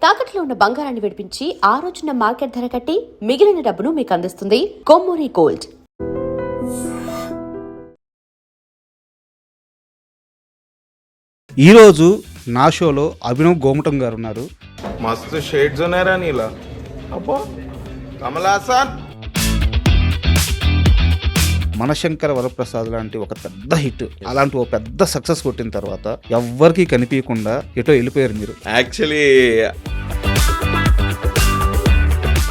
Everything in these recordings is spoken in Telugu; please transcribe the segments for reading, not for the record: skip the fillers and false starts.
తాకట్లో ఉన్న బంగారాన్ని విడిపించి ఆ రోజున మార్కెట్ ధర కట్టి మిగిలిన డబ్బును మీకు అందిస్తుంది కొమ్మూరి గోల్డ్. ఈరోజు నా షోలో అభినవ్ గోమటం గారు ఉన్నారు. మస్తు షేడ్స్ ఉన్నారా నీలా అబ్బో కమల్ హాసన్. మనశంకర వరప్రసాద్ లాంటి ఒక పెద్ద హిట్, అలాంటి ఒక పెద్ద సక్సెస్ కొట్టిన తర్వాత ఎవ్వరికి కనిపించకుండా ఎటో వెళ్ళిపోయారు మీరు. యాక్చువల్లీ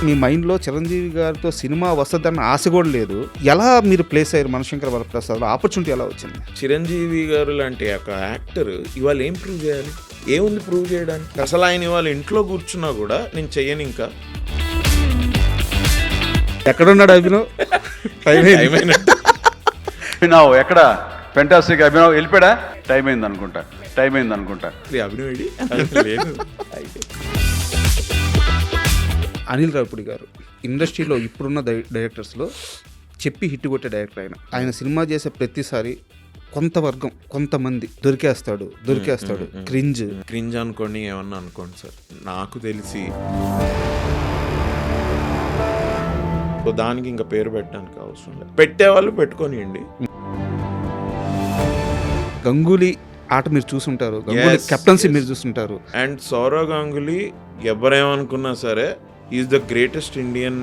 మీ మైండ్లో చిరంజీవి గారితో సినిమా వస్తుందన్న ఆశ కూడా లేదు. ఎలా మీరు ప్లేస్ అయ్యారు మనశంకర వరప్రసాద్లో? ఆపర్చునిటీ ఎలా వచ్చింది? చిరంజీవి గారు లాంటి ఒక యాక్టర్ ఇవాళ ఏం ప్రూవ్ చేయాలి? ఏముంది ప్రూవ్ చేయడానికి? అసలు ఆయన ఇవాళ ఇంట్లో కూర్చున్నా కూడా నేను చెయ్యను. ఇంకా ఎక్కడున్నాడు అభినవ్? అభినవ్ ఎక్కడ? ఫెంటాస్టిక్ అభినవ్ వెళ్ళిపోయాడా? టైం అయింది అనుకుంటా. అభినవ్ లేదు. అనిల్ రావిపూడి గారు ఇండస్ట్రీలో ఇప్పుడున్న డైరెక్టర్స్లో చెప్పి హిట్ కొట్టే డైరెక్టర్. ఆయన సినిమా చేసే ప్రతిసారి కొంతమంది దొరికేస్తాడు. క్రింజ్ అనుకోండి, ఏమన్నా అనుకోండి సార్. నాకు తెలిసి దానికి ఇంకా పేరు పెట్టడానికి అవసరం లేదు. పెట్టేవాళ్ళు పెట్టుకోనియండి. గంగూలీ ఆట మీరు చూసుంటారు, గంగూలీ కెప్టెన్సీ మీరు చూసుంటారు. అండ్ సౌరవ్ గంగూలీ ఎవరేమనుకున్నా సరే is the greatest Indian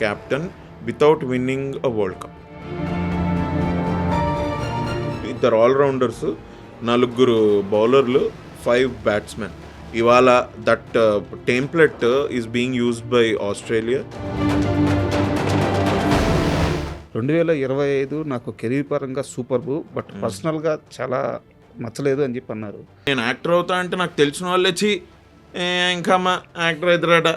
captain without winning a world cup. ఇద్దరు ఆల్రౌండర్స్, 4 బౌలర్లు, 5 బ్యాట్స్మెన్. ఇవాళ that template is being used by Australia. 2025 నాకు కెరీర్ పరంగా సూపర్, బట్ పర్సనల్గా చాలా నచ్చలేదు అని చెప్పి అన్నారు. నేను యాక్టర్ అవుతా అంటే నాకు తెలిసిన వాళ్ళే వచ్చి ఇంకా మా యాక్టర్ అవుతారట.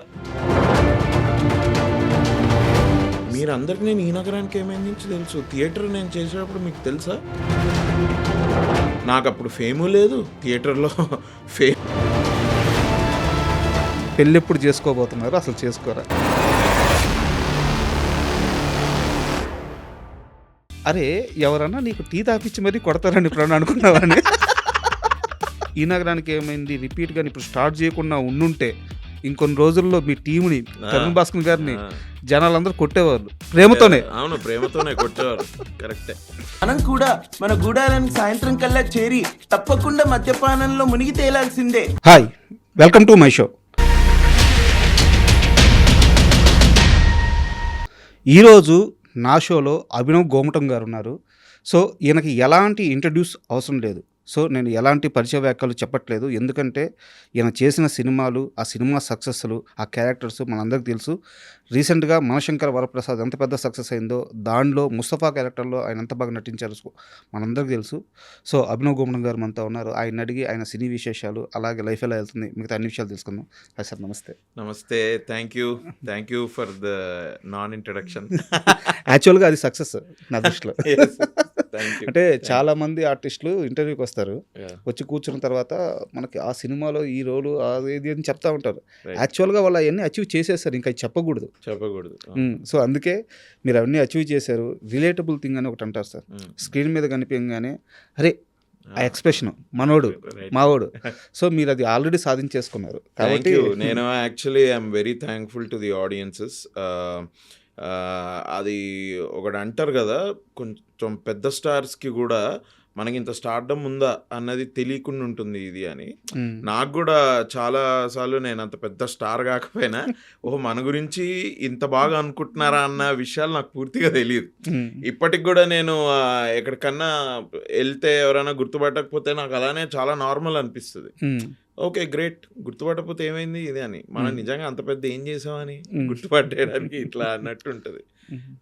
మీరందరికీ నేను ఈ నగరానికి ఏమైంది నుంచి తెలుసు. థియేటర్ నేను చేసేటప్పుడు మీకు తెలుసా? నాకు అప్పుడు ఫేము లేదు థియేటర్లో. పెళ్ళి ఎప్పుడు చేసుకోబోతున్నారు? అసలు చేసుకోరా? అరే ఎవరన్నా నీకు టీ తాపించి మరీ కొడతారని ఇప్పుడు అనుకున్నావని. ఈ నగరానికి ఏమైంది రిపీట్గా ఇప్పుడు స్టార్ట్ చేయకుండా ఉండుంటే ఇంకొన్ని రోజుల్లో మీ టీంని, తరుణ్ భాస్కర్ గారిని జనాలందరూ కొట్టేవాళ్ళు ప్రేమతోనే. అవును, ప్రేమతోనే కొట్టేవారు. కరెక్టే. మనం కూడా మన గూడాలను సాయంత్రం కల్లా చేరి తప్పకుండా మద్యపానంలో మునిగి తేలాల్సిందే. Hi, welcome to my show. ఈరోజు నా షోలో అభినవ్ గోమటం గారు ఉన్నారు. సో ఈయనకి ఎలాంటి ఇంట్రడ్యూస్ అవసరం లేదు. సో నేను ఎలాంటి పరిచయ వ్యాఖ్యలు చెప్పట్లేదు, ఎందుకంటే ఈయన చేసిన సినిమాలు, ఆ సినిమా సక్సెస్లు, ఆ క్యారెక్టర్స్ మనందరికీ తెలుసు. రీసెంట్గా మనశంకర వరప్రసాద్ ఎంత పెద్ద సక్సెస్ అయిందో, దానిలో ముస్తఫా క్యారెక్టర్లో ఆయన ఎంత బాగా నటించారు మనందరికీ తెలుసు. సో అభినవ్ గోమటం గారు మనతో ఉన్నారు. ఆయన అడిగి ఆయన సినీ విశేషాలు, అలాగే లైఫ్ ఎలా వెళ్తుంది, మిగతా అన్ని విషయాలు తెలుసుకుందాం. హాయ్ సార్, నమస్తే. నమస్తే. Thank you for the non introduction. యాక్చువల్గా అది సక్సెస్ నా దృష్టిలో. అంటే చాలా మంది ఆర్టిస్టులు ఇంటర్వ్యూకి వస్తారు, వచ్చి కూర్చున్న తర్వాత మనకి ఆ సినిమాలో ఈ రోలు అది అని చెప్తా ఉంటారు. యాక్చువల్గా వాళ్ళు అవన్నీ అచీవ్ చేసేస్తారు, ఇంకా చెప్పకూడదు. సో అందుకే మీరు అవన్నీ అచీవ్ చేశారు. రిలేటబుల్ థింగ్ అని ఒకటి అంటారు సార్, స్క్రీన్ మీద కనిపించగానే అరే ఆ ఎక్స్ప్రెషన్ మనోడు మావోడు. సో మీరు అది ఆల్రెడీ సాధించేసుకున్నారు కాబట్టి నేను actually I'm very thankful to the audiences. అది ఒకటి అంటారు కదా, కొంచెం పెద్ద స్టార్స్కి కూడా మనకి ఇంత స్టార్డమ్ ఉందా అన్నది తెలియకుండా ఉంటుంది ఇది అని. నాకు కూడా చాలా సార్లు నేను అంత పెద్ద స్టార్ కాకపోయినా మన గురించి ఇంత బాగా అనుకుంటున్నారా అన్న విషయాలు నాకు పూర్తిగా తెలియదు. ఇప్పటికి కూడా నేను ఎక్కడికన్నా వెళ్తే ఎవరైనా గుర్తుపట్టకపోతే నాకు అలానే చాలా నార్మల్ అనిపిస్తుంది. ఓకే గ్రేట్, గుర్తుపట్టకపోతే ఏమైంది ఇది అని. మనం నిజంగా అంత పెద్ద ఏం చేసామని గుర్తుపట్టేయడానికి ఇట్లా అన్నట్టు ఉంటుంది.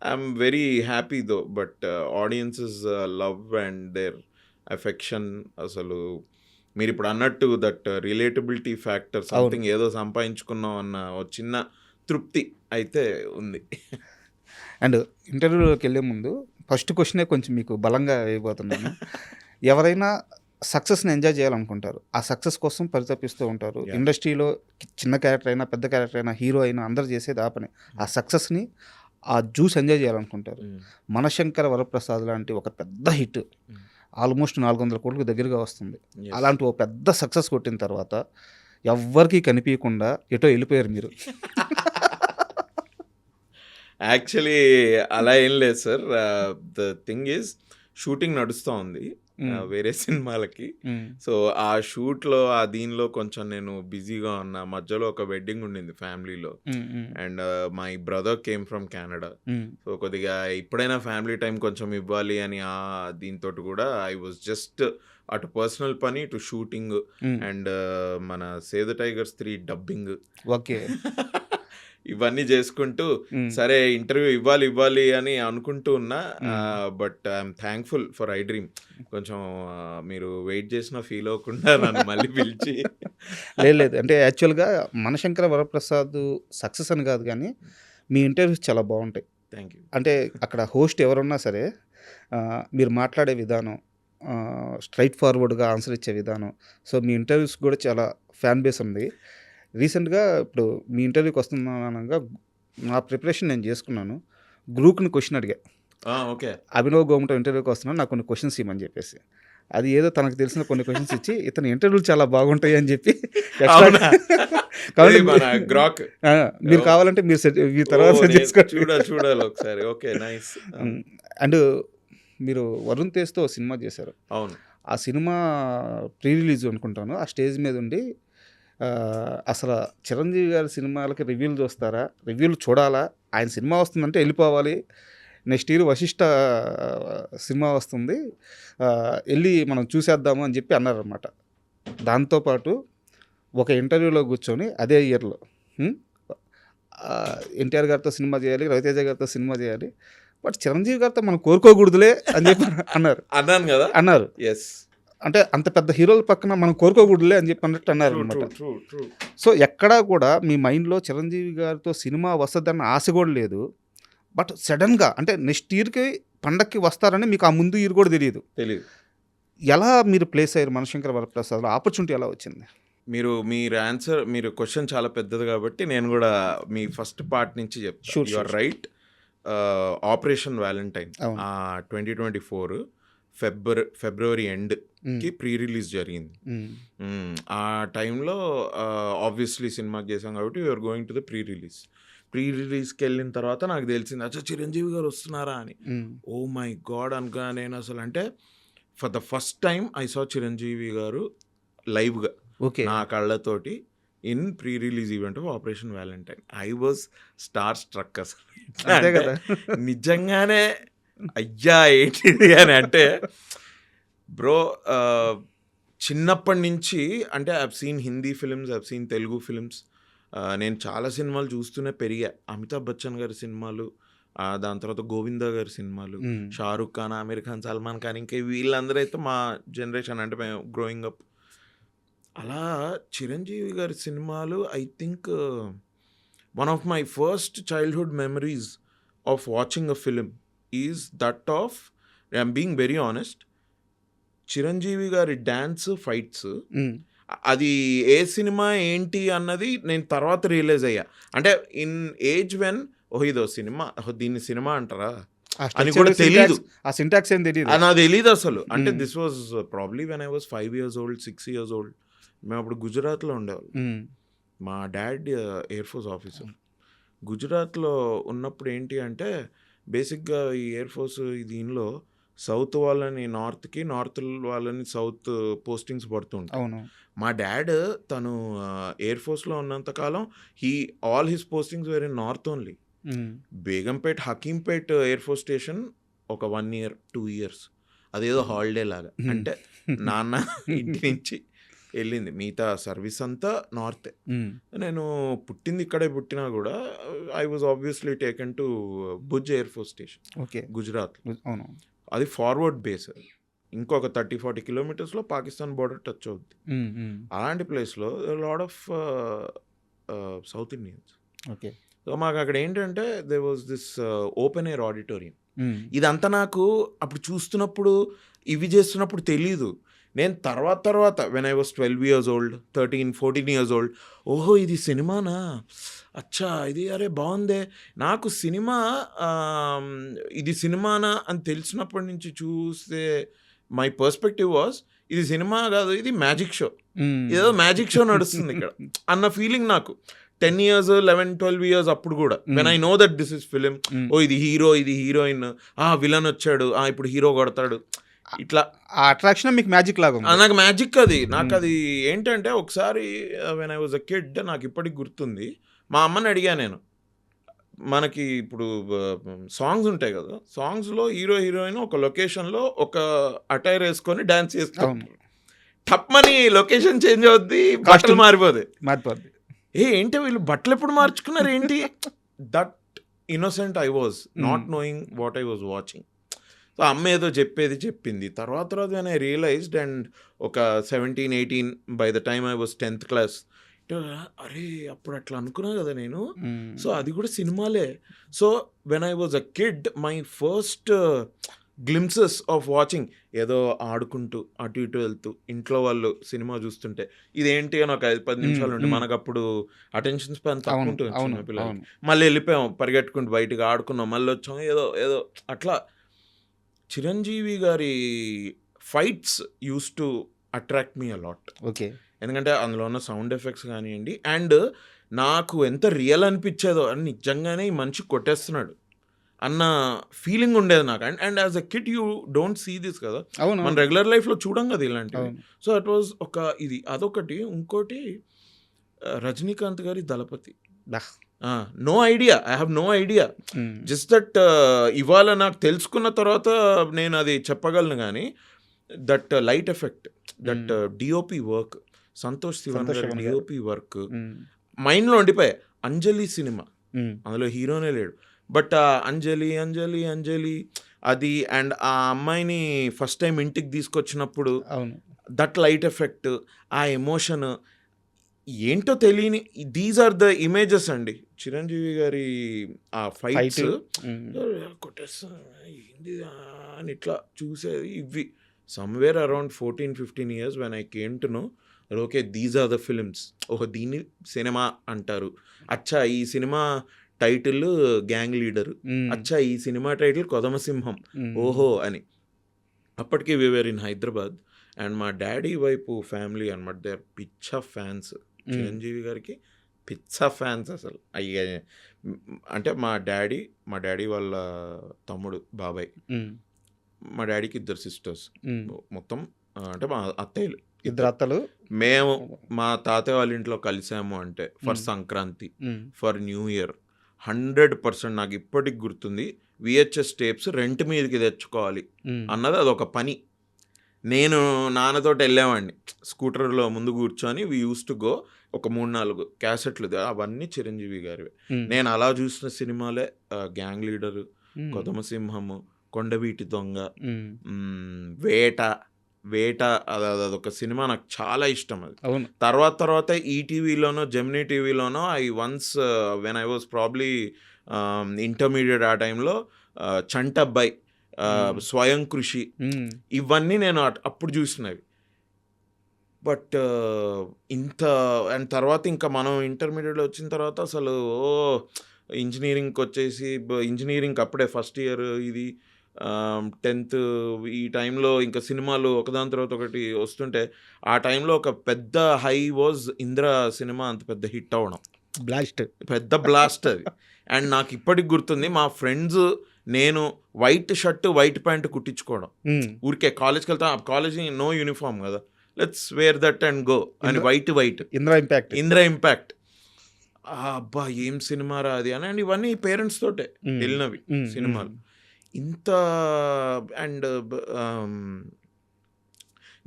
I'm very happy though, but audiences love and their affection. అసలు మీరు ఇప్పుడు అన్నట్టు దట్ రిలేటబిలిటీ ఫ్యాక్టర్, సంథింగ్ ఏదో సంపాదించుకున్నాం అన్న ఒక చిన్న తృప్తి అయితే ఉంది. అండ్ ఇంటర్వ్యూలోకి వెళ్ళే ముందు ఫస్ట్ క్వశ్చనే కొంచెం మీకు బలంగా వేయబోతున్నాను. ఎవరైనా సక్సెస్ని ఎంజాయ్ చేయాలనుకుంటారు, ఆ సక్సెస్ కోసం పరితపిస్తూ ఉంటారు. ఇండస్ట్రీలో చిన్న క్యారెక్టర్ అయినా పెద్ద క్యారెక్టర్ అయినా హీరో అయినా అందరు చేసేది ఆ పని. ఆ సక్సెస్ని, ఆ జ్యూస్ ఎంజాయ్ చేయాలనుకుంటారు. మనశంకర వరప్రసాద్ లాంటి ఒక పెద్ద హిట్, ఆల్మోస్ట్ 400 కోట్లకు దగ్గరగా వస్తుంది. అలాంటి ఒక పెద్ద సక్సెస్ కొట్టిన తర్వాత ఎవ్వరికీ కనిపించకుండా ఎటో వెళ్ళిపోయారు మీరు. యాక్చువల్లీ అలా ఏం లేదు sir. The thing is shooting నడుస్తూ ఉంది వేరే సినిమాలకి. సో ఆ షూట్లో ఆ దీనిలో కొంచెం నేను బిజీగా ఉన్నా. మధ్యలో ఒక వెడ్డింగ్ ఉండింది ఫ్యామిలీలో. And my brother came from Canada. So కొద్దిగా ఎప్పుడైనా ఫ్యామిలీ టైం కొంచెం ఇవ్వాలి అని ఆ దీంతో కూడా ఐ వాజ్ జస్ట్ అటు పర్సనల్ పని, ఇటు షూటింగ్ అండ్ మన save the tigers 3 dubbing okay. ఇవన్నీ చేసుకుంటూ సరే ఇంటర్వ్యూ ఇవ్వాలి అని అనుకుంటూ ఉన్నా. But I'm thankful for I dream. కొంచెం మీరు వెయిట్ చేసిన ఫీల్ అవ్వకుండా నన్ను మళ్ళీ పిలిచి. లేదు అంటే యాక్చువల్గా మనశంకర వరప్రసాద్ సక్సెస్ అని కాదు, కానీ మీ ఇంటర్వ్యూస్ చాలా బాగుంటాయి. Thank you. అంటే అక్కడ హోస్ట్ ఎవరున్నా సరే మీరు మాట్లాడే విధానం, స్ట్రైట్ ఫార్వర్డ్గా ఆన్సర్ ఇచ్చే విధానం, సో మీ ఇంటర్వ్యూస్ కూడా చాలా ఫ్యాన్ బేస్ ఉంది. రీసెంట్గా ఇప్పుడు మీ ఇంటర్వ్యూకి వస్తున్నానగా నా ప్రిపరేషన్ నేను చేసుకున్నాను. గ్రూప్ని క్వశ్చన్ అడిగా, ఓకే అభినవ్ గోమటం ఇంటర్వ్యూకి వస్తున్నాను, నాకు కొన్ని క్వశ్చన్స్ ఇవ్వమని చెప్పేసి. అది ఏదో తనకు తెలిసిన కొన్ని క్వశ్చన్స్ ఇచ్చి ఇతని ఇంటర్వ్యూలు చాలా బాగుంటాయి అని చెప్పి గ్రాక్ మీరు కావాలంటే మీరు తర్వాత చూడాలి ఒకసారి. Okay nice. అండ్ మీరు వరుణ్ తేజ్తో సినిమా చేశారు. అవును. ఆ సినిమా ప్రీ రిలీజ్ అనుకుంటాను. ఆ స్టేజ్ మీద ఉండి అసలు చిరంజీవి గారి సినిమాలకి రివ్యూలు చూస్తారా, రివ్యూలు చూడాలా, ఆయన సినిమా వస్తుందంటే వెళ్ళిపోవాలి, నెక్స్ట్ ఇయర్ వశిష్ఠ సినిమా వస్తుంది, వెళ్ళి మనం చూసేద్దాము అని చెప్పి అన్నారనమాట. దాంతోపాటు ఒక ఇంటర్వ్యూలో కూర్చొని అదే ఇయర్లో ఎన్టీఆర్ గారితో సినిమా చేయాలి, రవితేజ గారితో సినిమా చేయాలి, బట్ చిరంజీవి గారితో మనం కోరుకోకూడదులే అని చెప్పి అన్నాను కదా. అన్నారు. ఎస్, అంటే అంత పెద్ద హీరోల పక్కన మనం కోరుకోకూడదులే అని చెప్పి అన్నట్టు అన్నారు అనమాట. సో ఎక్కడా కూడా మీ మైండ్లో చిరంజీవి గారితో సినిమా వస్తుందన్న ఆశ కూడా లేదు. బట్ సడన్గా అంటే నెక్స్ట్ ఇయర్కి పండక్కి వస్తారని మీకు ఆ ముందు ఇయర్ కూడా తెలియదు. ఎలా మీరు ప్లేస్ అయ్యారు మనశంకర వరప్రసాద్లో? ఆపర్చునిటీ ఎలా వచ్చింది? మీరు క్వశ్చన్ చాలా పెద్దది కాబట్టి నేను కూడా మీ ఫస్ట్ పార్ట్ నుంచి చెప్తాను. You are right. Operation valentine 2024 ఫిబ్రవరి ఎండ్కి ప్రీ రిలీజ్ జరిగింది. ఆ టైంలో ఆబ్వియస్లీ సినిమాకి చేసాం కాబట్టి you're going to the pre రిలీజ్కి వెళ్ళిన తర్వాత నాకు తెలిసింది అచ్చా చిరంజీవి గారు వస్తున్నారా అని. ఓ మై గాడ్ అనుకున్నా నేను అసలు. అంటే for the first time I saw Chiranjeevi garu లైవ్గా నా కళ్ళతోటి in pre release event of operation valentine. I was star struck అసలు. నిజంగానే అయ్యా ఏంటిది అని. అంటే బ్రో చిన్నప్పటి నుంచి అంటే I have scene Hindi films, I have scene Telugu films. నేను చాలా సినిమాలు చూస్తూనే పెరిగా. అమితాబ్ బచ్చన్ గారి సినిమాలు, దాని తర్వాత గోవిందా గారి సినిమాలు, షారుఖ్ ఖాన్, ఆమిర్ ఖాన్, సల్మాన్ ఖాన్, ఇంకా వీళ్ళందరూ అయితే మా జనరేషన్ అంటే మేము గ్రోయింగ్ అప్. అలా చిరంజీవి గారి సినిమాలు I think one of my first childhood memories of watching a film is that of, I'm being very honest, Chiranjeevi గారి డ్యాన్స్ ఫైట్స్. అది ఏ సినిమా ఏంటి అన్నది నేను తర్వాత రియలైజ్ అయ్యా. అంటే ఇన్ ఏజ్ వెన్ ఇదో సినిమా, దీన్ని సినిమా అంటారా అని కూడా తెలియదు. ఆ సింటాక్స్ ఏం తెలియదు, నాకు తెలియదు అసలు. అంటే this was probably when I was 5 years old, 6 years old. మేము అప్పుడు గుజరాత్లో ఉండేవాళ్ళం. మా డాడ్ ఎయిర్ ఫోర్స్ ఆఫీసర్. గుజరాత్లో ఉన్నప్పుడు ఏంటి అంటే బేసిక్గా ఈ ఎయిర్ ఫోర్స్ దీనిలో సౌత్ వాళ్ళని నార్త్కి, నార్త్ వాళ్ళని సౌత్ పోస్టింగ్స్ పడుతుంటాయి. మా డాడ్ తను ఎయిర్ ఫోర్స్లో ఉన్నంతకాలం all his postings were in north only. Begumpet, Hakimpet air force station ఒక 1 year, 2 years అదేదో హాలిడే లాగా. అంటే నాన్న ఇంటి నుంచి వెళ్ళింది, మిగతా సర్వీస్ అంతా నార్తే. నేను పుట్టింది ఇక్కడే పుట్టినా కూడా I was obviously taken to Bhuj air force station Gujarat. అది ఫార్వర్డ్ బేస్. ఇంకొక 30-40 kilometers పాకిస్తాన్ బోర్డర్ టచ్ అవుద్ది. అలాంటి ప్లేస్లో lot of south Indians. So మాకు అక్కడ ఏంటంటే they was this open air auditorium. ఇదంతా నాకు అప్పుడు చూస్తున్నప్పుడు, ఇవి చేస్తున్నప్పుడు తెలీదు. నేను తర్వాత when I was 12 years old, 13, 14 years old, ఓహో ఇది సినిమానా, అచ్చా ఇది అరే బాగుందే. నాకు సినిమా ఇది సినిమానా అని తెలిసినప్పటి నుంచి చూస్తే మై పర్స్పెక్టివ్ వాజ్ ఇది సినిమా కాదు, ఇది మ్యాజిక్ షో. ఏదో మ్యాజిక్ షో నడుస్తుంది ఇక్కడ అన్న ఫీలింగ్ నాకు 10 years 11-12 years అప్పుడు కూడా when I know that this is film, ఓ ఇది హీరో ఇది హీరోయిన్, విలన్ వచ్చాడు, ఇప్పుడు హీరో కొడతాడు, ఇట్లా ఆ అట్రాక్షన్ మీకు మ్యాజిక్ లాగా ఉంది. నాకు మ్యాజిక్ అది. నాకు అది ఏంటంటే ఒకసారి when I was a kid నాకు ఇప్పటికి గుర్తుంది, మా అమ్మని అడిగా నేను, మనకి ఇప్పుడు సాంగ్స్ ఉంటాయి కదా, సాంగ్స్లో హీరో హీరోయిన్ ఒక లొకేషన్లో ఒక అటైర్ వేసుకొని డాన్స్ చేస్తాం, టప్మని లొకేషన్ చేంజ్ అవుద్ది, బట్టలు మారిపోతాయి. ఏంటి వీళ్ళు బట్టలు ఎప్పుడు మార్చుకున్నారు ఏంటి? That innocent I was, not knowing what I was watching. So అమ్మ ఏదో చెప్పింది. తర్వాత వెన్ ఐ రియలైజ్డ్, అండ్ ఒక 17-18 by the time I was 10th class, అరే అప్పుడు అట్లా అనుకున్నా కదా నేను. సో అది కూడా సినిమాలే. So when I was a kid, my first glimpses of watching, ఏదో ఆడుకుంటూ అటు ఇటు వెళ్తూ ఇంట్లో వాళ్ళు సినిమా చూస్తుంటే ఇదేంటి అని ఒక 5-10 నిమిషాలు ఉంటే, మనకు అప్పుడు అటెన్షన్ స్పాన్ తక్కువ ఉంటుంది చిన్న పిల్లలకి. మళ్ళీ వెళ్ళిపోయాం పరిగెట్టుకుంటూ బయటకు ఆడుకున్నాం, మళ్ళీ వచ్చాం, ఏదో అట్లా. చిరంజీవి గారి fights use to attract me a lot. Okay, ఎందుకంటే అందులో ఉన్న సౌండ్ ఎఫెక్ట్స్ కానివ్వండి, అండ్ నాకు ఎంత రియల్ అనిపించేదో, అని నిజంగానే ఈ మనిషి కొట్టేస్తున్నాడు అన్న ఫీలింగ్ ఉండేది నాకు. And as a kid you don't see this కదా, మన రెగ్యులర్ లైఫ్లో చూడం కదా ఇలాంటివి. సో ఇట్ వాజ్ అదొకటి. ఇంకోటి రజనీకాంత్ గారి Thalapathi, no idea, I have no idea, just that ఇవాళ నాకు తెలుసుకున్న తర్వాత నేను అది చెప్పగలను. కానీ that light effect, that DOP work, Santosh Sivan గారి డిఓపి వర్క్ మైండ్లో ఉండిపోయాయి. అంజలి సినిమా, అందులో హీరోనే లేడు, బట్ అంజలి అంజలి అంజలి అది, అండ్ ఆ అమ్మాయిని ఫస్ట్ టైం ఇంటికి తీసుకొచ్చినప్పుడు దట్ లైట్ ఎఫెక్ట్, ఆ ఎమోషన్ ఏంటో తెలియని, దీస్ ఆర్ ద ఇమేజెస్ అండి చిరంజీవి గారి ఆ ఫైట్స్. కొట్టేస్తా ఏంది అని ఇట్లా చూసేది. ఇవి somewhere around 14-15 years when I came to know, okay these are the films. దీన్ని సినిమా అంటారు. అచ్చా ఈ సినిమా టైటిల్ గ్యాంగ్ లీడరు, అచ్చా ఈ సినిమా టైటిల్ కొదమసింహం, ఓహో అని. అప్పటికి వి వేర్ ఇన్ హైదరాబాద్, అండ్ మా డాడీ వైపు ఫ్యామిలీ అనమాట, దే ఆర్ పిచ్చ ఫ్యాన్స్ చిరంజీవి గారికి, పిచ్చ ఫ్యాన్స్ అసలు. అంటే మా డాడీ వాళ్ళ తమ్ముడు బాబాయ్, మా డాడీకి 2 sisters, మొత్తం అంటే మా అత్తయ్యలు 2 అత్తలు. మేము మా తాతయ్య వాళ్ళ ఇంట్లో కలిసాము అంటే for Sankranti, for new year, 100% నాకు ఇప్పటికి గుర్తుంది. VHS టేప్స్ రెంట్ మీదకి తెచ్చుకోవాలి అన్నది అదొక పని. నేను నాన్నతోటి వెళ్ళామండి, స్కూటర్లో ముందు కూర్చొని వి యూస్ టు గో, ఒక 3-4 క్యాసెట్లు, అవన్నీ చిరంజీవి గారివే. నేను అలా చూసిన సినిమాలే గ్యాంగ్ లీడరు, కొదమసింహము, కొండవీటి దొంగ, వేట అదొక సినిమా నాకు చాలా ఇష్టం. అది తర్వాత ఈటీవీలోనో జెమినీ టీవీలోనో I once when I was probably intermediate ఆ టైంలో చంటబ్బాయి, స్వయం కృషి, ఇవన్నీ నేను అప్పుడు చూసినవి. బట్ అండ్ తర్వాత ఇంకా మనం ఇంటర్మీడియట్లో వచ్చిన తర్వాత అసలు ఇంజనీరింగ్కి వచ్చేసి, ఇంజనీరింగ్ అప్పుడే ఫస్ట్ ఇయర్, ఇది 10th, ఈ టైంలో ఇంకా సినిమాలు ఒకదాని తర్వాత ఒకటి వస్తుంటే, ఆ టైంలో ఒక పెద్ద హై వాజ్ ఇంద్ర సినిమా, అంత పెద్ద హిట్ అవ్వడం, పెద్ద బ్లాస్ట్ అది. అండ్ నాకు ఇప్పటికి గుర్తుంది, మా ఫ్రెండ్స్ నేను వైట్ షర్ట్ వైట్ ప్యాంట్ కుట్టించుకోవడం, ఊరికే కాలేజ్కి వెళ్తాం, కాలేజ్ నో యూనిఫామ్ కదా, let's wear that and go అని, వైట్ ఇంద్ర ఇంపాక్ట్. అబ్బా ఏం సినిమారా అది అని. అండ్ ఇవన్నీ పేరెంట్స్ తోటే వెళ్ళినవి సినిమాలు. ఇంత అండ్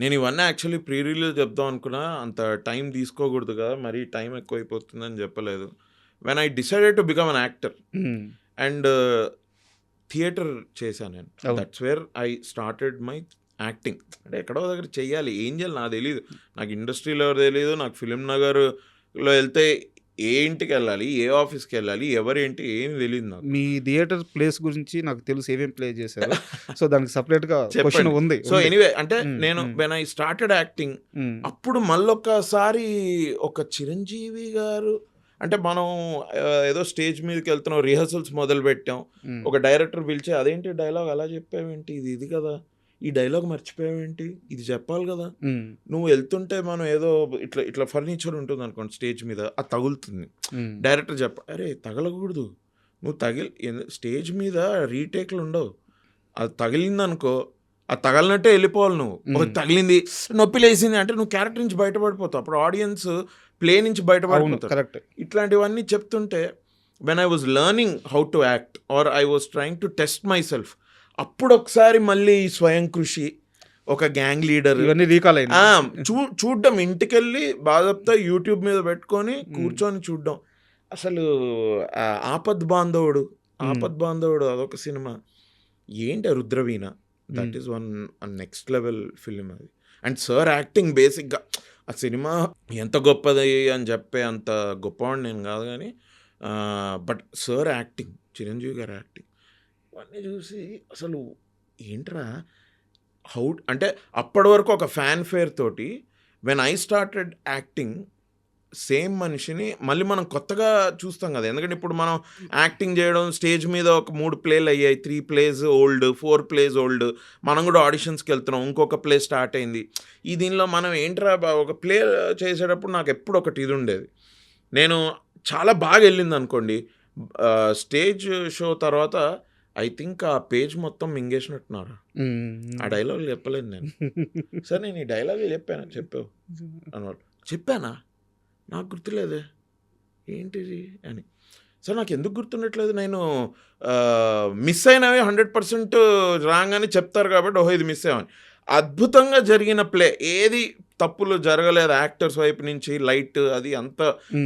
నేను ఇవన్నీ యాక్చువల్లీ ప్రీ రిలీజ్ చెప్దాం అనుకున్నా, అంత టైం తీసుకోకూడదు కదా, మరీ టైం ఎక్కువైపోతుందని చెప్పలేదు. When I decided to become an actor and theatre చేశాను నేను, that's where I started my acting. అంటే ఎక్కడో దగ్గర చెయ్యాలి, ఏం చేయాలి నాకు తెలియదు, నాకు ఇండస్ట్రీలో ఎవరు తెలియదు, నాకు ఫిలిం నగర్లో వెళ్తే ఏ ఇంటికి వెళ్ళాలి, ఏ ఆఫీస్కి వెళ్ళాలి, ఎవరేంటి ఏమి తెలియదు నాకు. మీ థియేటర్ ప్లేస్ గురించి నాకు తెలుసు, ఏమేమి ప్లే చేశారు, సో దానికి సపరేట్గా క్వశ్చన్ ఉంది. సో ఎనీవే, అంటే నేను వెన్ ఐ స్టార్టెడ్ యాక్టింగ్, అప్పుడు మళ్ళొక్కసారి ఒక చిరంజీవి గారు, అంటే మనం ఏదో స్టేజ్ మీదకి వెళ్తున్నాం, రిహర్సల్స్ మొదలు పెట్టాం, ఒక డైరెక్టర్ పిలిచి అదేంటి డైలాగ్ అలా చెప్పావేంటి, ఇది కదా, ఈ డైలాగ్ మర్చిపోయావేంటి, ఇది చెప్పాలి కదా. ఉమ్, నువ్వు వెళ్తుంటే మనం ఏదో ఇట్లా ఇట్లా ఫర్నిచర్ ఉంటుంది అనుకోండి స్టేజ్ మీద, అది తగులుతుంది. ఉమ్, డైరెక్టర్ అరే తగలకూడదు, నువ్వు స్టేజ్ మీద రీటేక్లు ఉండవు, అది తగిలిందనుకో అది తగలినట్టే వెళ్ళిపోవాలి. నువ్వు ఒక తగిలింది నొప్పి లేసింది అంటే నువ్వు క్యారెక్టర్ నుంచి బయటపడిపోతావు, అప్పుడు ఆడియన్స్ ప్లే నుంచి బయటపడిపోతారు. కరెక్ట్. ఇట్లాంటివన్నీ చెప్తుంటే when I was learning how to act or I was trying to test myself, అప్పుడు ఒకసారి మళ్ళీ స్వయం కృషి, ఒక గ్యాంగ్ లీడర్ ఇవన్నీ రీకాల్ అయింది. చూడ్డం, ఇంటికెళ్ళి బాధప్తా యూట్యూబ్ మీద పెట్టుకొని కూర్చొని చూడ్డం. అసలు ఆపద్ బాంధవుడు అదొక సినిమా. ఏంటి Rudraveena, that is one next level film అది. అండ్ సార్ యాక్టింగ్ బేసిక్గా ఆ సినిమా ఎంత గొప్పది అని చెప్పే అంత గొప్పవాడిని నేను కాదు కానీ, బట్ సార్ యాక్టింగ్, చిరంజీవి గారి యాక్టింగ్ ఇవన్నీ చూసి అసలు ఏంట్రా అంటే అప్పటి వరకు ఒక ఫ్యాన్ ఫేర్ తోటి when I started acting same మనిషిని మళ్ళీ మనం కొత్తగా చూస్తాం కదా. ఎందుకంటే ఇప్పుడు మనం యాక్టింగ్ చేయడం స్టేజ్ మీద ఒక 3 ప్లేలు అయ్యాయి, 3 ప్లేస్ ఓల్డ్, 4 ప్లేస్ ఓల్డ్, మనం కూడా ఆడిషన్స్కి వెళ్తున్నాం, ఇంకొక ప్లే స్టార్ట్ అయింది. ఈ దీనిలో మనం ఏంట్రా ఒక ప్లే చేసేటప్పుడు నాకు ఎప్పుడు ఒకటి ఇది ఉండేది, నేను చాలా బాగా వెళ్ళింది అనుకోండి స్టేజ్ షో తర్వాత ఐ థింక్ ఆ పేజ్ మొత్తం మింగేసినట్టున్నారు. ఆ డైలాగులు చెప్పలేదు నేను. సార్ నేను ఈ డైలాగులు చెప్పావు అన్నవాళ్ళు. చెప్పానా, నాకు గుర్తులేదే ఏంటిది అని. సార్ నాకు ఎందుకు గుర్తుండట్లేదు, నేను మిస్ అయినవి 100% రాంగ్ అని చెప్తారు కాబట్టి ఓహో ఇది మిస్ అయ్యామని. అద్భుతంగా జరిగిన ప్లే, ఏది తప్పులు జరగలేదు యాక్టర్స్ వైపు నుంచి. లైట్ అది అంత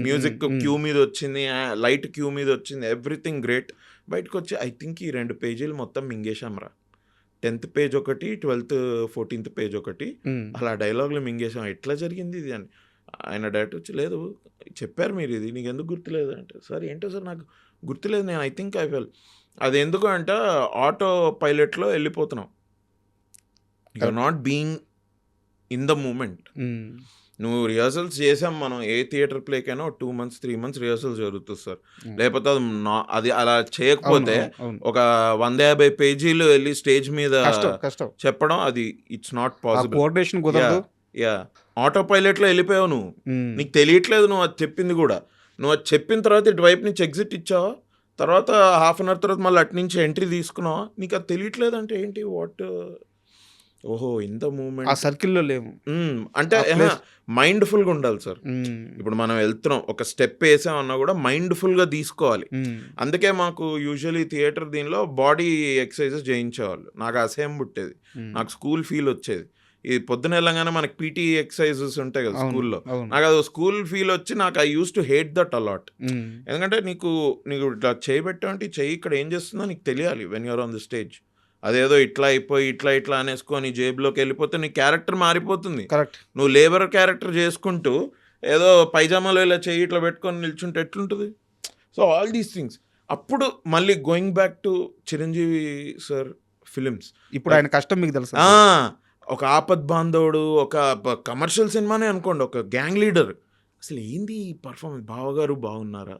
మ్యూజిక్ క్యూ మీద వచ్చింది, లైట్ క్యూ మీద వచ్చింది, ఎవ్రీథింగ్ గ్రేట్. బయటకు వచ్చి ఐ థింక్ ఈ 2 పేజీలు మొత్తం మింగేశాంరా, 10th పేజ్ ఒకటి, 12th 14th పేజ్ ఒకటి, అలా డైలాగులు మింగేశాం. ఎట్లా జరిగింది ఇది అని. ఆయన డైరెక్టర్ వచ్చి లేదు చెప్పారు మీరు ఇది, నీకు ఎందుకు గుర్తులేదు అంటే, సార్ ఏంటో సార్ నాకు గుర్తులేదు, నేను ఐ థింక్ ఐ ఫెల్. అది ఎందుకు అంటే ఆటో పైలట్లో వెళ్ళిపోతున్నాం, you are not being in the moment. నువ్వు రిహర్సల్స్ చేసాం మనం, ఏ థియేటర్ ప్లేకైనా 2 months 3 months రిహర్సల్స్ జరుగుతుంది సార్. లేకపోతే అది అలా చేయకపోతే ఒక 150 పేజీలు వెళ్ళి స్టేజ్ మీద చెప్పడం, అది ఇట్స్ నాట్ పాసిబుల్. కోఆర్డినేషన్ కుదరదు. యా, ఆటో పైలట్లో వెళ్ళిపోయావు నువ్వు, నీకు తెలియట్లేదు నువ్వు అది చెప్పింది కూడా. నువ్వు అది చెప్పిన తర్వాత ఇటువైపు నుంచి ఎగ్జిట్ ఇచ్చావా, తర్వాత హాఫ్ అన్ అవర్ తర్వాత మళ్ళీ అటు నుంచి ఎంట్రీ తీసుకున్నావా, నీకు అది తెలియట్లేదు అంటే ఏంటి, వాట్, ఓహో ఇంత మూమెంట్ ఆ సర్కిల్లో లేము అంటే మైండ్ఫుల్గా ఉండాలి సార్. ఇప్పుడు మనం వెళ్తున్నాం, ఒక స్టెప్ వేసామన్నా కూడా మైండ్ఫుల్గా తీసుకోవాలి. అందుకే మాకు యూజువలీ థియేటర్ దీనిలో బాడీ ఎక్సర్సైజెస్ చేయించేవాళ్ళు. నాకు అసహ్యం పుట్టేది, నాకు స్కూల్ ఫీల్ వచ్చేది. ఈ పొద్దున వెళ్ళగానే మనకి పీటీ ఎక్సర్సైజెస్ ఉంటాయి కదా స్కూల్లో, నాకు అది స్కూల్ ఫీల్ వచ్చి నాకు I use to hate that a lot. ఎందుకంటే నీకు ఇట్లా చేయబెట్టామంటే చెయ్యి ఇక్కడ ఏం చేస్తుందో నీకు తెలియాలి when you're on the stage. అదేదో ఇట్లా అయిపోయి ఇట్లా అనేసుకొని జేబులోకి వెళ్ళిపోతే నీ క్యారెక్టర్ మారిపోతుంది. కరెక్ట్. నువ్వు లేబర్ క్యారెక్టర్ చేసుకుంటూ ఏదో పైజామాలో ఇలా చెయ్యి ఇట్లా పెట్టుకొని నిల్చుంటే ఎట్లుంటుంది. So all these things. అప్పుడు మళ్ళీ going back to Chiranjeevi sir films, ఇప్పుడు ఆయన కష్టం మీకు తెలుసు. ఒక ఆపద్ బాంధవుడు, ఒక కమర్షియల్ సినిమానే అనుకోండి, ఒక గ్యాంగ్ లీడర్, అసలు ఏంది పర్ఫార్మెన్స్, బావగారు బాగున్నారా,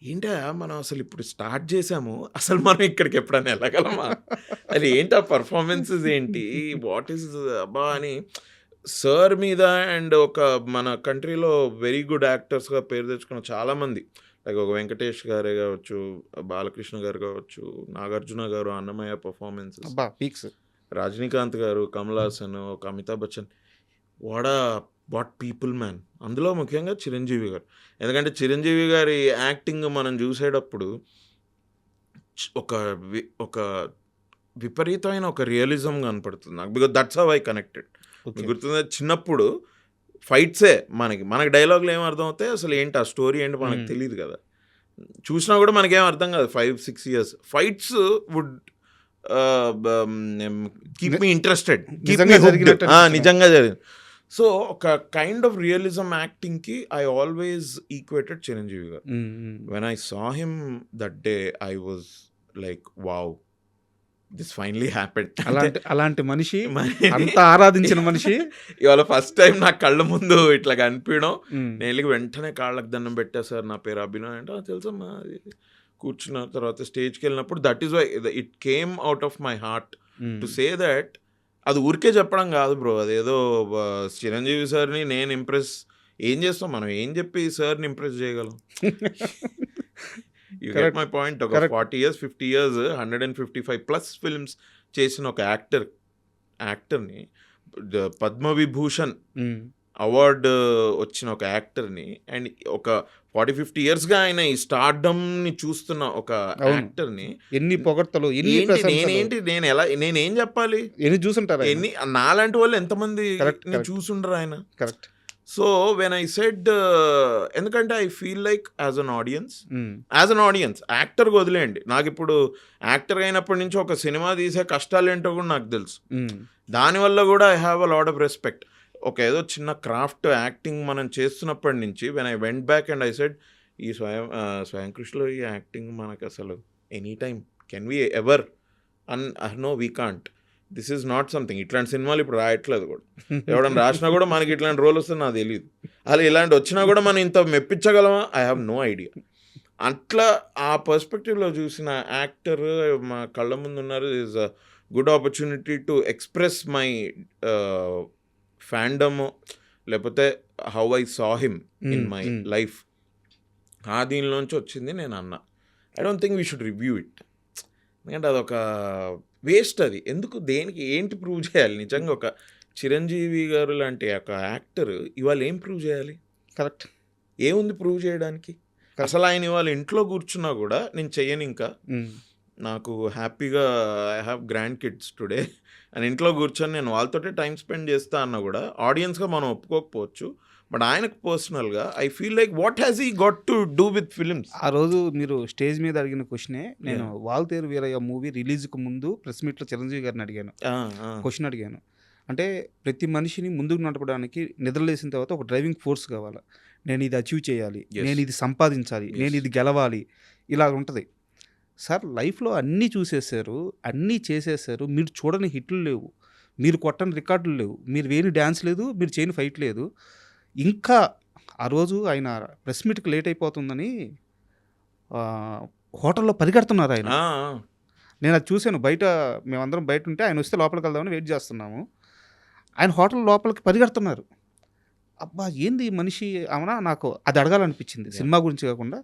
ఏంటా మనం అసలు ఇప్పుడు స్టార్ట్ చేసాము, అసలు మనం ఇక్కడికి ఎప్పుడైనా వెళ్ళగలమా, అది ఏంటి ఆ పర్ఫార్మెన్సెస్ ఏంటి, వాట్ ఈస్ అబ్బా అని సార్ మీద. అండ్ ఒక మన కంట్రీలో వెరీ గుడ్ యాక్టర్స్గా పేరు తెచ్చుకున్న చాలామంది, లైక్ ఒక వెంకటేష్ గారే కావచ్చు, బాలకృష్ణ గారు కావచ్చు, నాగార్జున గారు అన్నమయ్య పర్ఫార్మెన్సెస్, పీక్స్, రజనీకాంత్ గారు, కమల్ హాసన్, ఒక Amitabh Bachchan, what people man. అందులో ముఖ్యంగా చిరంజీవి గారు, ఎందుకంటే చిరంజీవి గారి యాక్టింగ్ మనం చూసేటప్పుడు ఒక విపరీతమైన ఒక రియలిజం కనపడుతుంది నాకు, because that's how I connected. గుర్తుంది చిన్నప్పుడు ఫైట్సే మనకి డైలాగులు ఏం అర్థం అవుతాయి, అసలు ఏంటి ఆ స్టోరీ ఏంటి మనకు తెలియదు కదా, చూసినా కూడా మనకేం అర్థం కాదు. 5-6 years fights would keep me interested, నిజంగా జరిగింది. సో ఒక కైండ్ ఆఫ్ రియలిజం యాక్టింగ్కి I always equated Chiranjeevi garu. When I saw him that day I was like wow, this finally happened. అలాంటి మనిషి, అంత ఆరాధించిన మనిషి ఇవాళ ఫస్ట్ టైం నా కళ్ళ ముందు ఇట్లా కనిపించడం, నేను వెంటనే కాళ్ళకి దండం పెట్టా, సార్ నా పేరు అభినవ్ అంటే తెలుసమ్మా. కూర్చున్న తర్వాత స్టేజ్కి వెళ్ళినప్పుడు that is why it came out of my heart. To say that అది ఊరికే చెప్పడం కాదు బ్రో, అదేదో చిరంజీవి సార్ని నేను ఇంప్రెస్ ఏం చేస్తాం, మనం ఏం చెప్పి సార్ని ఇంప్రెస్ చేయగలం? You get my point. ఒక 40 years 50 years 155+ ఫిల్మ్స్ చేసిన ఒక యాక్టర్ని పద్మవిభూషణ్ అవార్డు వచ్చిన ఒక యాక్టర్ని అండ్ ఒక 40-50 yearsగా ఆయన ఈ స్టార్డమ్ని చూస్తున్న ఒక యాక్టర్ని ఎన్ని పొగడ్తలు, ఎన్ని నేనేం చెప్పాలి? ఎన్ని చూసుంటారు, ఎన్ని నాలాంటి వాళ్ళు ఎంతమంది Correct. చూసుండరు ఆయన. Correct. So when I said, ఎందుకంటే I feel like as an audience యాక్టర్కి వదిలేయండి, నాకు ఇప్పుడు యాక్టర్ అయినప్పటి నుంచి ఒక సినిమా తీసే కష్టాలు ఏంటో కూడా నాకు తెలుసు. దానివల్ల కూడా I have a lot of respect. ఒక ఏదో చిన్న క్రాఫ్ట్ యాక్టింగ్ మనం చేస్తున్నప్పటి నుంచి when I went back and I said, ఈ స్వయం కృషిలో ఈ యాక్టింగ్ మనకు అసలు any time can we ever know we can't, this is not something. ఇట్లాంటి సినిమాలు ఇప్పుడు రాయట్లేదు కూడా, ఎవడన్నా రాసినా కూడా మనకి ఇట్లాంటి రోల్ వస్తుంది నాకు తెలియదు. అలా ఇలాంటి వచ్చినా కూడా మనం ఇంత మెప్పించగలమా? I have no idea. అట్లా ఆ పర్స్పెక్టివ్లో చూసిన యాక్టర్ మా కళ్ళ ముందు ఉన్నారు. Is a good opportunity to express my fandom, లేకపోతే how I saw him in my life. ఆ దీనిలోంచి వచ్చింది. నేను అన్నా I don't think we should review it, ఎందుకంటే అదొక వేస్ట్. అది ఎందుకు, దేనికి, ఏంటి ప్రూవ్ చేయాలి? నిజంగా ఒక చిరంజీవి గారు లాంటి ఒక యాక్టర్ ఇవాళ ఏం ప్రూవ్ చేయాలి? కరెక్ట్. ఏముంది ప్రూవ్ చేయడానికి? అసలు ఆయన ఇవాళ ఇంట్లో కూర్చున్నా కూడా నేను చెయ్యను, ఇంకా నాకు హ్యాపీగా I have grand kids today అని ఇంట్లో కూర్చొని నేను వాళ్ళతోటే టైం స్పెండ్ చేస్తా అన్నా కూడా ఆడియన్స్గా మనం ఒప్పుకోకపోవచ్చు, బట్ ఆయనకు పర్సనల్గా I feel like what has he got to do with films? ఆ రోజు మీరు స్టేజ్ మీద అడిగిన క్వశ్చనే నేను వాల్తేరు వీరయ్య మూవీ రిలీజ్కి ముందు ప్రెస్ మీట్లో చిరంజీవి గారిని అడిగాను, క్వశ్చన్ అడిగాను. అంటే ప్రతి మనిషిని ముందుకు నడపడానికి నిద్రలేసిన తర్వాత ఒక డ్రైవింగ్ ఫోర్స్ కావాలి, నేను ఇది అచీవ్ చేయాలి, నేను ఇది సంపాదించాలి, నేను ఇది గెలవాలి, ఇలా ఉంటుంది. సార్ లైఫ్లో అన్నీ చూసేశారు, అన్నీ చేసేసారు, మీరు చూడని హిట్లు లేవు, మీరు కొట్టని రికార్డులు లేవు, మీరు వేని డ్యాన్స్ లేదు, మీరు చేయని ఫైట్ లేదు. ఇంకా ఆ రోజు ఆయన ప్రెస్ మీట్కి లేట్ అయిపోతుందని హోటల్లో పరిగెడుతున్నారు ఆయన. నేను అది చూశాను, బయట మేమందరం బయట ఉంటే ఆయన వస్తే లోపలికి వెళ్దామని వెయిట్ చేస్తున్నాము. ఆయన హోటల్ లోపలికి పరిగెడుతున్నారు. అబ్బా ఏంది ఈ మనిషి అవునా, నాకు అది అడగాలనిపించింది సినిమా గురించి కాకుండా.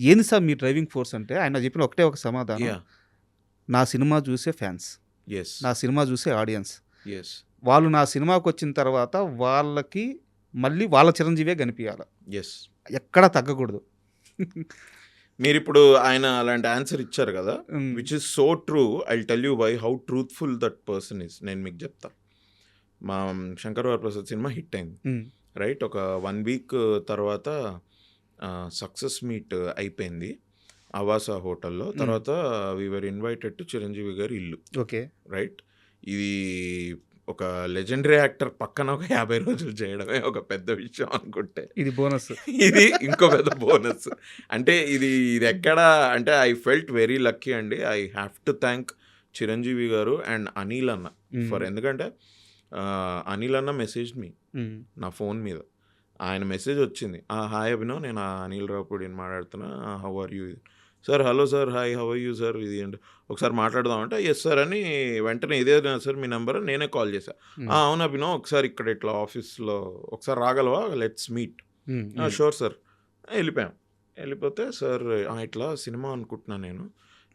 ఏంది సార్ మీ డ్రైవింగ్ ఫోర్స్ అంటే ఆయన చెప్పిన ఒకటే ఒక సమాధానం, నా సినిమా చూసే ఫ్యాన్స్, నా సినిమా చూసే ఆడియన్స్, వాళ్ళు నా సినిమాకి వచ్చిన తర్వాత వాళ్ళకి మళ్ళీ వాళ్ళ చిరంజీవే కనిపించాలి, ఎక్కడా తగ్గకూడదు. మీరు ఇప్పుడు ఆయన అలాంటి ఆన్సర్ ఇచ్చారు కదా, which is so true. I tell you why how truthful that person is. నేను మీకు చెప్తా. మా శంకర్ వరప్రసాద్ సినిమా హిట్ అయింది, రైట్? ఒక 1 week తర్వాత సక్సెస్ మీట్ అయిపోయింది ఆవాస హోటల్లో. తర్వాత వీఆర్ ఇన్వైటెడ్ టు చిరంజీవి గారి ఇల్లు, ఓకే రైట్? ఇది ఒక లెజెండరీ యాక్టర్ పక్కన ఒక 50 రోజులు చేయడమే ఒక పెద్ద విషయం అనుకుంటే, ఇది బోనస్, ఇది ఇంకో పెద్ద బోనస్. అంటే ఇది ఎక్కడ అంటే ఐ ఫెల్ట్ వెరీ లక్కీ అండి. I have to thank Chiranjeevi garu and Anil అన్న ఫర్, ఎందుకంటే అనిల్ అన్న మెసేజ్ మీ నా ఫోన్ మీద. ఆయన మెసేజ్ వచ్చింది, హాయ్ అభినవ్, నేను అనిల్ రావుపూడిని మాట్లాడుతున్నా, how are you? Sir hello sir, hi how are you sir, ఇది అంటే ఒకసారి మాట్లాడదామంటే ఎస్ సార్ అని వెంటనే, ఇదే సార్ మీ నెంబర్, నేనే కాల్ చేశాను. అవును అభినవ్, ఒకసారి ఇక్కడ ఇట్లా ఆఫీస్లో ఒకసారి రాగలవా, లెట్స్ మీట్. Sure sir. వెళ్ళిపోతే సార్ ఇట్లా సినిమా అనుకుంటున్నాను నేను,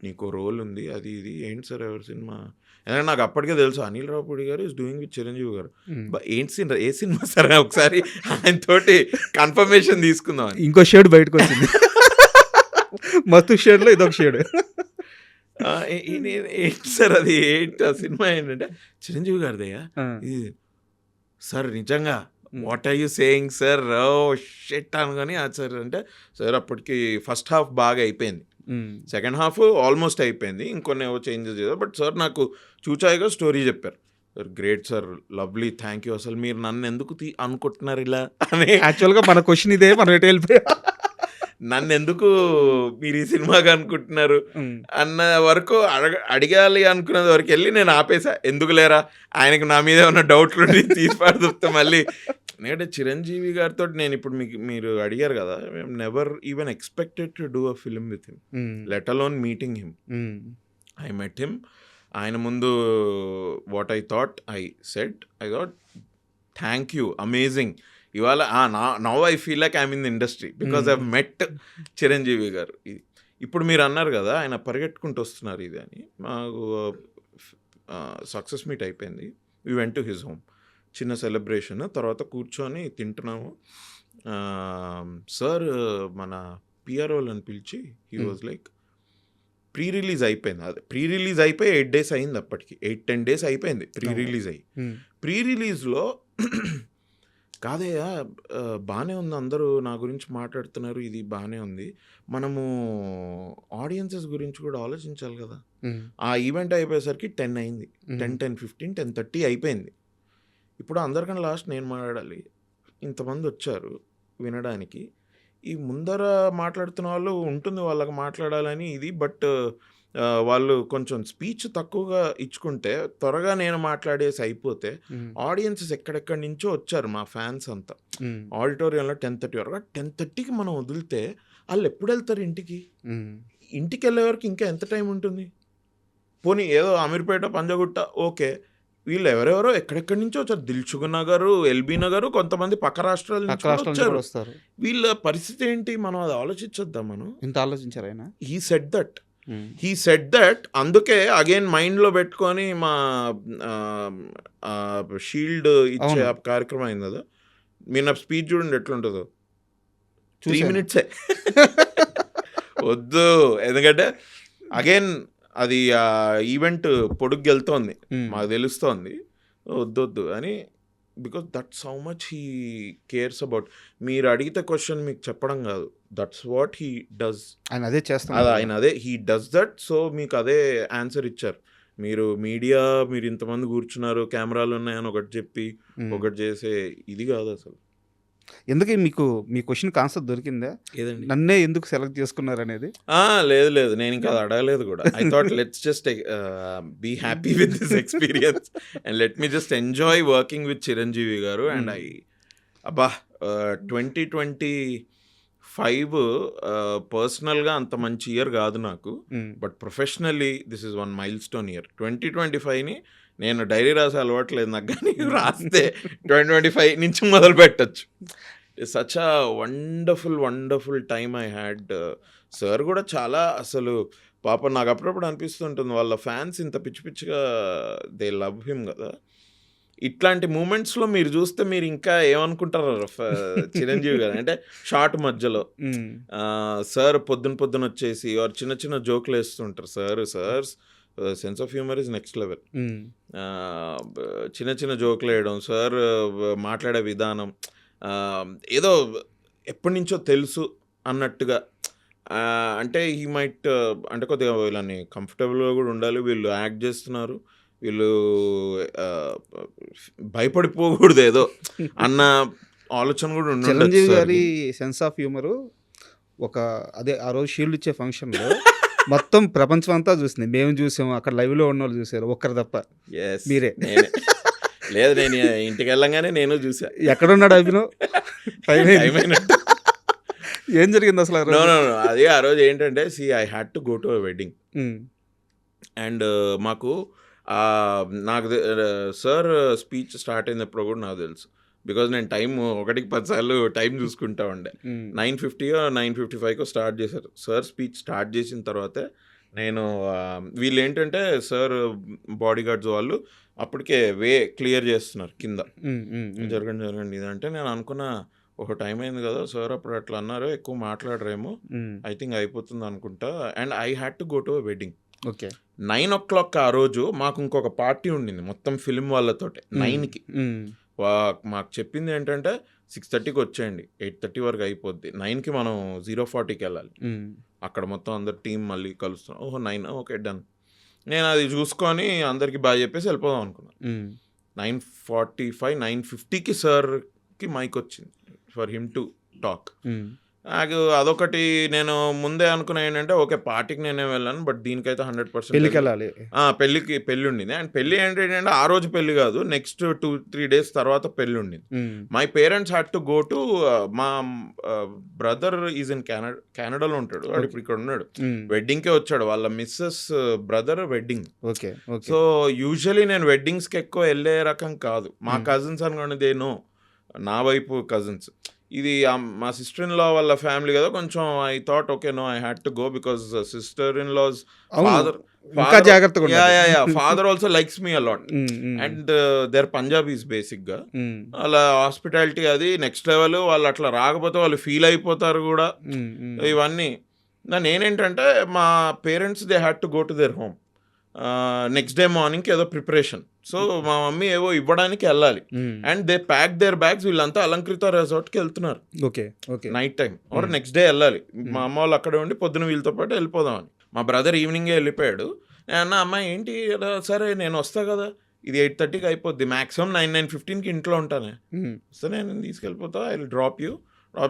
నీకు రోల్ ఉంది, అది ఇది. ఏంటి సార్ ఎవరి సినిమా? ఎందుకంటే నాకు అప్పటికే తెలుసు అనిల్ రావుపూడి గారు ఈజ్ డూయింగ్ విత్ చిరంజీవి గారు. ఏంటి ఏ సినిమా సార్? ఒకసారి ఆయన తోటి కన్ఫర్మేషన్ తీసుకుందాం. ఇంకో షేడ్ బయటకు వచ్చింది, మస్తు షేడ్లో ఇదొక షేడ్. ఏంటి సార్ అది, ఏంటి ఆ సినిమా ఏంటంటే చిరంజీవి గారిదయ్యా ఇది సార్. నిజంగా what are you saying sir? Oh shit అనుకొని సార్ అంటే, సార్ అప్పటికి ఫస్ట్ హాఫ్ బాగా అయిపోయింది, సెకండ్ హాఫ్ ఆల్మోస్ట్ అయిపోయింది, ఇంకొన్ని ఏవో చేంజెస్ చేశారు, బట్ సార్ నాకు చూచాయిగా స్టోరీ చెప్పారు. Sir great sir, lovely, thank you. అసలు మీరు నన్ను ఎందుకు అనుకుంటున్నారు ఇలా అని? యాక్చువల్గా మన క్వశ్చన్ ఇదే, మనం ఎటు వెళ్ళిపోయా, నన్ను ఎందుకు మీరు ఈ సినిమాగా అనుకుంటున్నారు అన్న వరకు అడగాలి అనుకున్నది వరకు వెళ్ళి నేను ఆపేసా. ఎందుకు లేరా, ఆయనకు నా మీద ఏమన్నా డౌట్లు తీసి పడుతుంటే మళ్ళీ. ఎందుకంటే చిరంజీవి గారితో నేను ఇప్పుడు మీరు అడిగారు కదా, never even expected to do a film with him, let alone meeting him. I met him ఆయన ముందు what I thought thank you, amazing. ఇవాళ now I feel like I'm in the industry because I met Chiranjeevi garu. ఇప్పుడు మీరు అన్నారు కదా ఆయన పరిగెట్టుకుంటూ వస్తున్నారు ఇది అని. మాకు సక్సెస్ మీట్ అయిపోయింది. We went to his home, చిన్న సెలబ్రేషన్. తర్వాత కూర్చొని తింటున్నాము. సార్ మన పిఆర్ఓలను పిలిచి he was like, pre release అయిపోయింది. అదే ప్రీ రిలీజ్ అయిపోయి 8 days అయింది, అప్పటికి 8-10 days అయిపోయింది ప్రీ రిలీజ్ అయ్యి. ప్రీ రిలీజ్లో కాదయ్యా బాగానే ఉంది, అందరూ నా గురించి మాట్లాడుతున్నారు, ఇది బాగానే ఉంది, మనము ఆడియన్సెస్ గురించి కూడా ఆలోచించాలి కదా. ఆ ఈవెంట్ అయిపోయేసరికి 10 అయింది, 10:15, 10:30 అయిపోయింది. ఇప్పుడు అందరికన్నా లాస్ట్ నేను మాట్లాడాలి. ఇంతమంది వచ్చారు వినడానికి. ఈ ముందర మాట్లాడుతున్న వాళ్ళు ఉంటుంది వాళ్ళకి మాట్లాడాలని ఇది, బట్ వాళ్ళు కొంచెం స్పీచ్ తక్కువగా ఇచ్చుకుంటే త్వరగా నేను మాట్లాడేసి అయిపోతే ఆడియన్సెస్ ఎక్కడెక్కడి నుంచో వచ్చారు మా ఫ్యాన్స్ అంతా ఆడిటోరియంలో 10:30 వరకు. 10:30కి మనం వదిలితే వాళ్ళు ఎప్పుడు వెళ్తారు ఇంటికి? ఇంటికి వెళ్ళే వరకు ఇంకా ఎంత టైం ఉంటుంది? పోనీ ఏదో అమీర్పేట, పంజగుట్ట ఓకే, వీళ్ళు ఎవరెవరో ఎక్కడెక్కడి నుంచో వచ్చారు. దిల్సుఖ్ నగర్, ఎల్బీ నగర్, కొంతమంది పక్క రాష్ట్రాల నుంచి వచ్చారు. వీళ్ళ పరిస్థితి ఏంటి? మనం అది ఆలోచించొద్దాం. మనం ఇంత ఆలోచించారు ఆయన. హీ సెడ్ దట్ అందుకే అగైన్ మైండ్లో పెట్టుకొని మా షీల్డ్ ఇచ్చే కార్యక్రమం అయింది కదా. మీరు నా స్పీచ్ చూడండి ఎట్లుంటుందో, 3 minutes వద్దు. ఎందుకంటే అగైన్ అది ఈవెంట్ పొడుగు వెళ్తోంది, మాకు తెలుస్తోంది, వద్దొద్దు అని. Because that's how much he cares about. మీరు అడిగితే క్వశ్చన్ మీకు చెప్పడం కాదు, దట్స్ వాట్ హీ డస్. ఆయన అదే చేస్తారు, ఆయన అదే హీ డస్ దట్. సో మీకు అదే ఆన్సర్ ఇచ్చారు. మీరు మీడియా, మీరు ఇంతమంది కూర్చున్నారు, కెమెరాలు ఉన్నాయని ఒకటి చెప్పి ఒకటి చేసే ఇది కాదు అసలు. ఎందుకే మీకు మీ క్వశ్చన్కి ఆన్సర్ దొరికిందా? ఏదండి, నన్నే ఎందుకు సెలెక్ట్ చేసుకున్నారు అనేది? లేదు, నేను ఇంకా అది అడగలేదు కూడా. I thought let's just be happy with this experience and let me just enjoy working with Chiranjeevi garu. And 2025 పర్సనల్గా అంత మంచి ఇయర్ కాదు నాకు, but professionally this is 1 milestone year. 2025ని నేను డైరీ రాసే అలవాట్లేదు నాకు, కానీ రాస్తే 2025 నుంచి మొదలు పెట్టచ్చు. Such a wonderful time I had. Sir కూడా చాలా అసలు పాప నాకు అప్పుడప్పుడు అనిపిస్తుంటుంది, వాళ్ళ ఫ్యాన్స్ ఇంత పిచ్చి పిచ్చిగా దే లవ్ హిమ్ కదా. ఇట్లాంటి మూమెంట్స్లో మీరు చూస్తే మీరు ఇంకా ఏమనుకుంటారు చిరంజీవి గారు అంటే, షార్ట్ మధ్యలో సార్ పొద్దున వచ్చేసి చిన్న చిన్న జోకులు వేస్తుంటారు. Sir sense of humour is next level. చిన్న జోకులు వేయడం, సార్ మాట్లాడే విధానం ఏదో ఎప్పటి నుంచో తెలుసు అన్నట్టుగా. అంటే ఈ మైట్ అంటే కొద్దిగా వీళ్ళని కంఫర్టబుల్గా కూడా ఉండాలి, వీళ్ళు యాక్ట్ చేస్తున్నారు, వీళ్ళు భయపడిపోకూడదు ఏదో అన్న ఆలోచన కూడా ఉండాలి. చిరంజీవి గారి సెన్స్ ఆఫ్ హ్యూమరు అదే ఆ రోజు షీల్డ్ ఇచ్చే ఫంక్షన్లో మొత్తం ప్రపంచం అంతా చూసింది. మేము చూసాము, అక్కడ లైవ్లో ఉన్న వాళ్ళు చూసారు, ఒక్కరు తప్ప. మీరే లేదు, నేను ఇంటికి వెళ్ళంగానే నేను చూసా. ఎక్కడున్నాడు అభినవ్? ఏం జరిగింది అసలు? అదే ఆ రోజు ఏంటంటే, I had to go to a wedding. And మాకు నాకు సార్ స్పీచ్ స్టార్ట్ అయినప్పుడు కూడా నాకు తెలుసు, బికాజ్ నేను టైం 1-10 సార్లు టైం చూసుకుంటా ఉండే. 9:50 9:55 స్టార్ట్ చేశారు. సార్ స్పీచ్ స్టార్ట్ చేసిన తర్వాతే నేను వీళ్ళు ఏంటంటే సార్ బాడీ గార్డ్స్ వాళ్ళు అప్పటికే క్లియర్ చేస్తున్నారు కింద, జరగండి ఇదంటే నేను అనుకున్నా, ఒక టైం అయింది కదా సార్ అప్పుడు అట్లా అన్నారు, ఎక్కువ మాట్లాడరేమో, ఐ థింక్ అయిపోతుంది అనుకుంటా. And I had to go to a wedding. Okay, 9 o'clock ఆ రోజు మాకు ఇంకొక పార్టీ ఉండింది మొత్తం ఫిల్మ్ వాళ్ళతోటే. 9కి మాకు చెప్పింది ఏంటంటే 6:30కి వచ్చేయండి, 8:30 వరకు అయిపోద్ది, 9కి మనం 0:40కి వెళ్ళాలి. అక్కడ మొత్తం అందరు టీం మళ్ళీ కలుస్తున్నాం. 9 ఓకే డన్. నేను అది చూసుకొని అందరికి బాగా చెప్పేసి వెళ్ళిపోదాం అనుకున్నాను. 9:45 9:50కి సార్కి మైక్ వచ్చింది ఫర్ హిమ్ టు టాక్. నాకు అదొకటి నేను ముందే అనుకున్నా ఏంటంటే ఓకే పార్టీకి నేనే వెళ్ళాను బట్ దీనికైతే 100% పెళ్ళికి వెళ్ళాలి. పెళ్ళి ఉండింది. అండ్ పెళ్ళి ఏంటంటే ఆ రోజు పెళ్ళి కాదు, నెక్స్ట్ 2-3 డేస్ తర్వాత పెళ్ళి ఉండింది. My parents had to go to మా బ్రదర్ ఈజ్ ఇన్ కెనడాలో ఉంటాడు, వాడు ఇప్పుడు ఇక్కడ ఉన్నాడు, వెడ్డింగ్కే వచ్చాడు, వాళ్ళ missus brother wedding. Okay okay. So usually నేను వెడ్డింగ్స్కి ఎక్కువ వెళ్ళే రకం కాదు. మా కజిన్స్ అనుకోండి దే నో, నా వైపు కజిన్స్. ఇది మా సిస్టర్ ఇన్ లా వాళ్ళ ఫ్యామిలీ కదా, కొంచెం I thought okay no I had to go because sister in law father ఇంకా జాగ్రత్తగా ఉండాలి. Father also likes me a lot and there Punjabis basic గా. అలా హాస్పిటాలిటీ అది నెక్స్ట్ లెవెల్. వాళ్ళు అట్లా రాకపోతే వాళ్ళు ఫీల్ అయిపోతారు కూడా. ఇవన్నీ నేనేంటంటే మా parents they had to go to their home next day మార్నింగ్కి ఏదో ప్రిపరేషన్. సో మా మమ్మీ ఏవో ఇవ్వడానికి వెళ్ళాలి and they pack their bags. వీళ్ళంతా అలంకృత రిసార్ట్కి వెళ్తున్నారు okay okay night time or next day వెళ్ళాలి. మా అమ్మ వాళ్ళు అక్కడే ఉండి పొద్దున వీళ్ళతో పాటు వెళ్ళిపోదామని. మా బ్రదర్ ఈవినింగే వెళ్ళిపోయాడు. నేను అన్న అమ్మాయి ఏంటి సరే నేను వస్తా కదా, ఇది 8:30కి అయిపోద్ది, మ్యాక్సిమం 9-9:15కి ఇంట్లో ఉంటానే, సరే నేను తీసుకెళ్ళిపోతా, ఐ విల్ డ్రాప్ యూ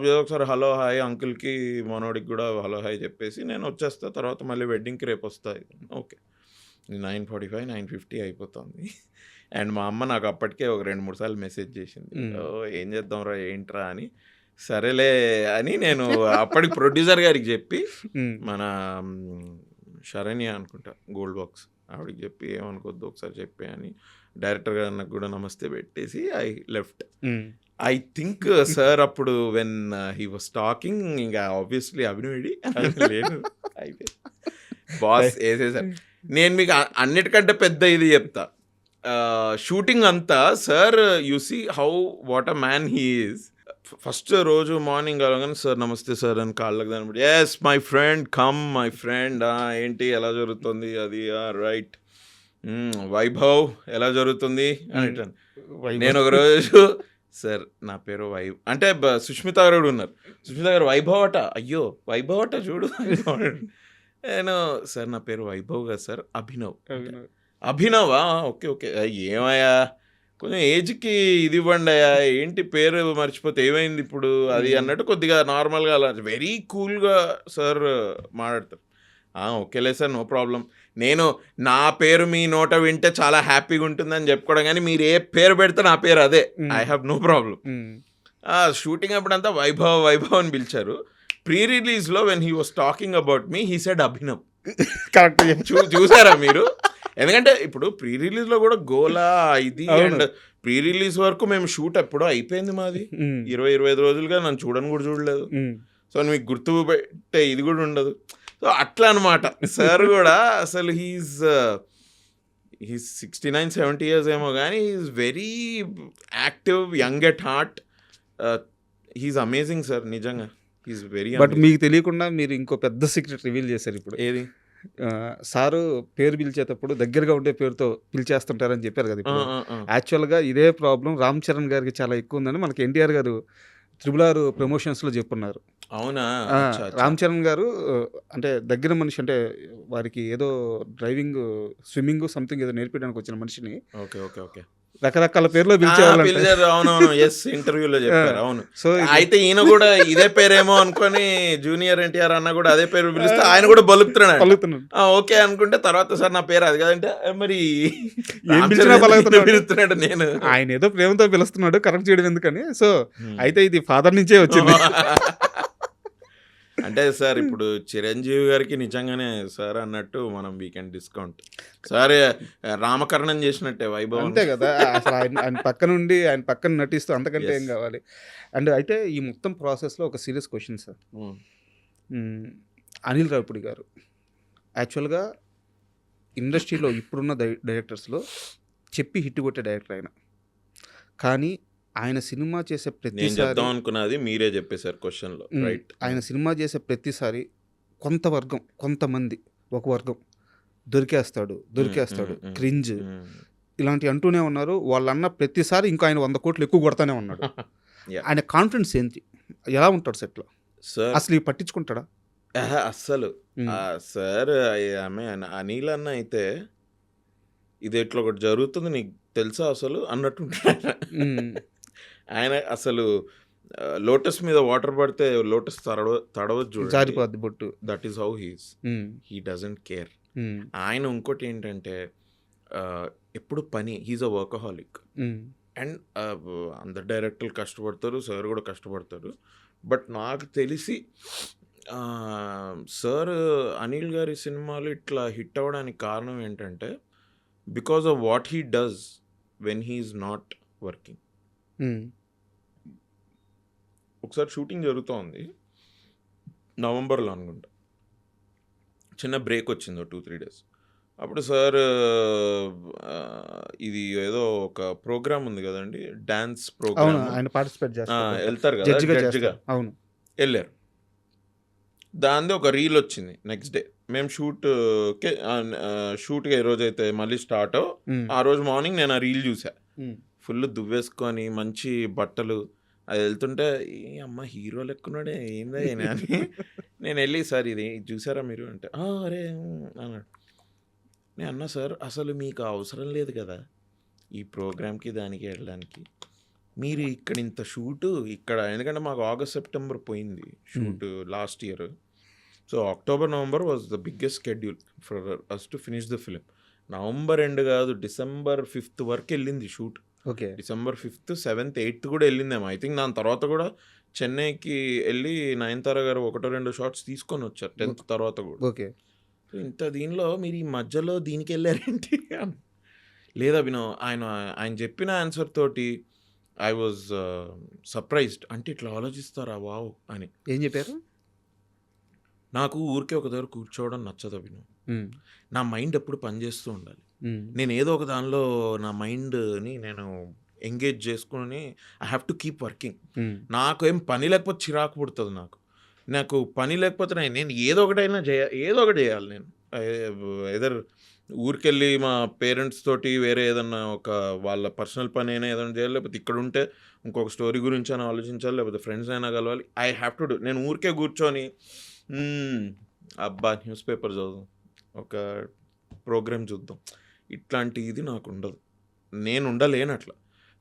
చేసి ఒకసారి హలో హాయ్ అంకుల్కి మనోడికి కూడా హలో హాయ్ చెప్పేసి నేను వచ్చేస్తా, తర్వాత మళ్ళీ వెడ్డింగ్కి రేపు వస్తాయి. ఓకే 9:45-9:50 అయిపోతుంది. అండ్ మా అమ్మ నాకు అప్పటికే ఒక 2-3 సార్లు మెసేజ్ చేసింది, ఏం చేద్దాంరా ఏంట్రా అని. సరేలే అని నేను అప్పటికి ప్రొడ్యూసర్ గారికి చెప్పి, మన శరణ్య అనుకుంటా గోల్డ్ బాక్స్, ఆవిడకి చెప్పి ఏమనుకోద్దు ఒకసారి చెప్పి అని డైరెక్టర్ గారు నాకు కూడా నమస్తే పెట్టేసి I left. I think sir అప్పుడు వెన్ హీ వాస్ టాకింగ్ ఇంకా ఆబ్వియస్లీ అభినయుడి లేదు అయిపోయింది, బాస్ వేసేసారు. నేను మీకు అన్నిటికంటే పెద్ద ఇది చెప్తా, షూటింగ్ అంతా sir you see how what a man he is. First రోజు మార్నింగ్ అలాగని సార్ నమస్తే సార్ అని కాళ్ళకి దాని yes my friend come my friend, ఏంటి ఎలా జరుగుతుంది అది రైట్, వైభవ్ ఎలా జరుగుతుంది అని. నేను ఒక రోజు సార్ నా పేరు వైభవ్ అంటే సుష్మిత గారు కూడా ఉన్నారు, సుష్మిత గారు వైభవ్ అట, అయ్యో వైభవ్ అట చూడు. నేను సార్ నా పేరు వైభవ్ కదా సార్, అభినవా ఓకే ఓకే ఏమయ్యా కొంచెం ఏజ్కి ఇది ఇవ్వండి అయ్యా, ఏంటి పేరు మర్చిపోతే ఏమైంది ఇప్పుడు అది అన్నట్టు కొద్దిగా నార్మల్గా అలా వెరీ కూల్గా సార్ మాట్లాడతారు. ఓకేలే సార్ నో ప్రాబ్లం, నేను నా పేరు మీ నోట వింటే చాలా హ్యాపీగా ఉంటుందని చెప్పుకోవడం, కానీ మీరు ఏ పేరు పెడితే నా పేరు అదే, I have no problem. Shooting అప్పుడంతా వైభవ్ వైభవ్ అని పిలిచారు. ప్రీ రిలీజ్లో when he was talking about me he said Abhinav. Correct. చూసారా మీరు? ఎందుకంటే ఇప్పుడు ప్రీ రిలీజ్లో కూడా గోలా ఇది అండ్ ప్రీ రిలీజ్ వరకు మేము షూట్ ఎప్పుడో అయిపోయింది మాది, 20-25 రోజులుగా నన్ను చూడని కూడా చూడలేదు. సో మీకు గుర్తు పెట్టే ఇది కూడా ఉండదు. సో అట్లా అనమాట. సార్ కూడా అసలు హీస్ 69-70 years ఏమో కానీ he's very active, young at heart, he's amazing sir నిజంగా. He's very. బట్ మీకు తెలియకుండా మీరు ఇంకో పెద్ద సీక్రెట్ రివీల్ చేశారు ఇప్పుడు. ఏది? సారు పేరు పిలిచేటప్పుడు దగ్గరగా ఉండే పేరుతో పిలిచేస్తుంటారని చెప్పారు కదా. ఇప్పుడు యాక్చువల్గా ఇదే ప్రాబ్లం రామ్ చరణ్ గారికి చాలా ఎక్కువ ఉందని మనకి ఎన్టీఆర్ గారు RRR ప్రమోషన్స్లో చెప్పున్నారు. అవునా? రామ్ చరణ్ గారు అంటే దగ్గర మనిషి, అంటే వారికి ఏదో డ్రైవింగ్ స్విమ్మింగ్ సంథింగ్ ఏదో నేర్పించడానికి వచ్చిన మనిషిని ఓకే ఓకే ఓకే రకరకాల పేర్లో పిలిచేవాళ్ళు. అవునవును, ఎస్ ఇంటర్వ్యూలో చెప్పారు. అవును. సో అయితే ఈయన కూడా ఇదే పేరేమో అనుకొని జూనియర్ ఎన్టీఆర్ అన్న కూడా అదే పేరు పిలిస్తే ఆయన కూడా బలుపుతున్నాడు. ఓకే అనుకుంటే తర్వాత సార్ నా పేరు అది కదంటే మరి పిలుస్తున్నాడు. నేను ఆయన ఏదో ప్రేమతో పిలుస్తున్నాడు, కరెక్ట్ చేయడం ఎందుకని. సో అయితే ఇది ఫాదర్ నుంచే వచ్చింది. అంటే సార్ ఇప్పుడు చిరంజీవి గారికి నిజంగానే సార్ అన్నట్టు మనం వీకెండ్ డిస్కౌంట్ సార్ రామకరణం చేసినట్టే వైభవ్. అంతే కదా, అసలు ఆయన పక్కనుండి ఆయన పక్కన నటిస్తూ అంతకంటే ఏం కావాలి. అండ్ అయితే ఈ మొత్తం ప్రాసెస్లో ఒక serious question sir. Anil Ravipudi గారు యాక్చువల్గా ఇండస్ట్రీలో ఇప్పుడున్న డైరెక్టర్స్లో చెప్పి హిట్ కొట్టే డైరెక్టర్ ఆయన. కానీ ఆయన సినిమా చేసే ప్రతిసారి అనుకున్నది మీరే చెప్పేశారు క్వశ్చన్లో, రైట్? ఆయన సినిమా చేసే ప్రతిసారి కొంతమంది ఒక వర్గం దొరికేస్తాడు క్రింజ్ ఇలాంటి అంటూనే ఉన్నారు. వాళ్ళన్న ప్రతిసారి ఇంకా ఆయన 100 కోట్లు ఎక్కువ కొడతానే ఉన్నాడు. ఆయన కాన్ఫిడెన్స్ ఏంటి, ఎలా ఉంటాడు సెట్లో, అసలు ఇవి పట్టించుకుంటాడా? అస్సలు సార్ ఆమె అనిల్ అన్న అయితే ఇది ఇట్లా ఒకటి జరుగుతుంది నీకు తెలుసా అసలు అన్నట్టుంటాడు ఆయన. అసలు లోటస్ మీద వాటర్ పడితే లోటస్ తడవద్దు చూడండి, జారిపోద్ది బొట్టు. That is how he's. He doesn't care. ఆయన ఇంకోటి ఏంటంటే ఎప్పుడు పని, హీస్ అ వర్కహాలిక్. అండ్ అందరు డైరెక్టర్లు కష్టపడతారు, సార్ కూడా కష్టపడతారు. బట్ నాకు తెలిసి సార్ అనిల్ గారి సినిమాలు ఇట్లా హిట్ అవ్వడానికి కారణం ఏంటంటే because of what he does when he is not working. ఒకసారి షూటింగ్ జరుగుతోంది నవంబర్లో అనుకుంటా, చిన్న బ్రేక్ వచ్చింది 2-3 days. అప్పుడు సార్ ఇది ఏదో ఒక ప్రోగ్రామ్ ఉంది కదండి, డాన్స్ అవును, ప్రోగ్రామ్, ఆయన పార్టిసిపేట్ చేస్తారు, వెళ్తారు కదా జడ్జిగా జడ్జిగా, చేస్తారు. అవును. వెళ్ళారు. దాంతో ఒక రీల్ వచ్చింది నెక్స్ట్ డే. మేము షూట్కి ఏ రోజు అయితే మళ్ళీ స్టార్ట్ ఆ రోజు మార్నింగ్ నేను ఆ రీల్ చూసా. ఫుల్ దువ్వేసుకొని మంచి బట్టలు అది వెళ్తుంటే, ఏ అమ్మ హీరో లెక్కున్నాడే ఏందా అని నేను వెళ్ళి, సార్ ఇది చూసారా మీరు అంటే, అరే అన్నాడు. నేను అన్నా, సార్ అసలు మీకు అవసరం లేదు కదా ఈ ప్రోగ్రామ్కి దానికి వెళ్ళడానికి, మీరు ఇక్కడ ఇంత షూటు ఇక్కడ, ఎందుకంటే మాకు August, September పోయింది shoot last year. So October, November was the biggest schedule for us to finish the film. November end కాదు, December 5th వరకు వెళ్ళింది shoot. Okay. December 5th, 7th, 8th కూడా వెళ్ళిందేమో ఐ థింక్. దాని తర్వాత కూడా చెన్నైకి వెళ్ళి నయనతార గారు 1-2 షాట్స్ తీసుకొని వచ్చారు 10th తర్వాత కూడా. ఓకే. ఇంత దీనిలో మీరు ఈ మధ్యలో దీనికి వెళ్ళారేంటి లేదా వినో ఆయన చెప్పిన ఆన్సర్ తోటి ఐ వాజ్ సర్ప్రైజ్డ్. అంటే ఇట్లా ఆలోచిస్తారా వావ్ అని. ఏం చెప్పారు? నాకు ఊరికే ఒక దగ్గర కూర్చోవడం నచ్చదు అభినవ్. నా మైండ్ ఎప్పుడు పనిచేస్తూ ఉండాలి. నేను ఏదో ఒక దానిలో నా మైండ్ని నేను ఎంగేజ్ చేసుకుని I have to keep working. నాకు ఏం పని లేకపోతే చిరాకు పుడుతుంది. నాకు పని లేకపోతే నేను ఏదో ఒకటి చేయాలి. నేను ఎదర్ ఊరికెళ్ళి మా పేరెంట్స్ తోటి వేరే ఏదన్నా ఒక వాళ్ళ పర్సనల్ పని అయినా ఏదైనా చేయాలి, లేకపోతే ఇక్కడ ఉంటే ఇంకొక స్టోరీ గురించి అయినా ఆలోచించాలి, లేకపోతే ఫ్రెండ్స్ అయినా కలవాలి. I have to do. నేను ఊరికే కూర్చొని అబ్బా న్యూస్ పేపర్ చదువు, ఒక ప్రోగ్రామ్ చూద్దాం, ఇట్లాంటి ఇది నాకు ఉండదు. నేను ఉండలేను అట్లా.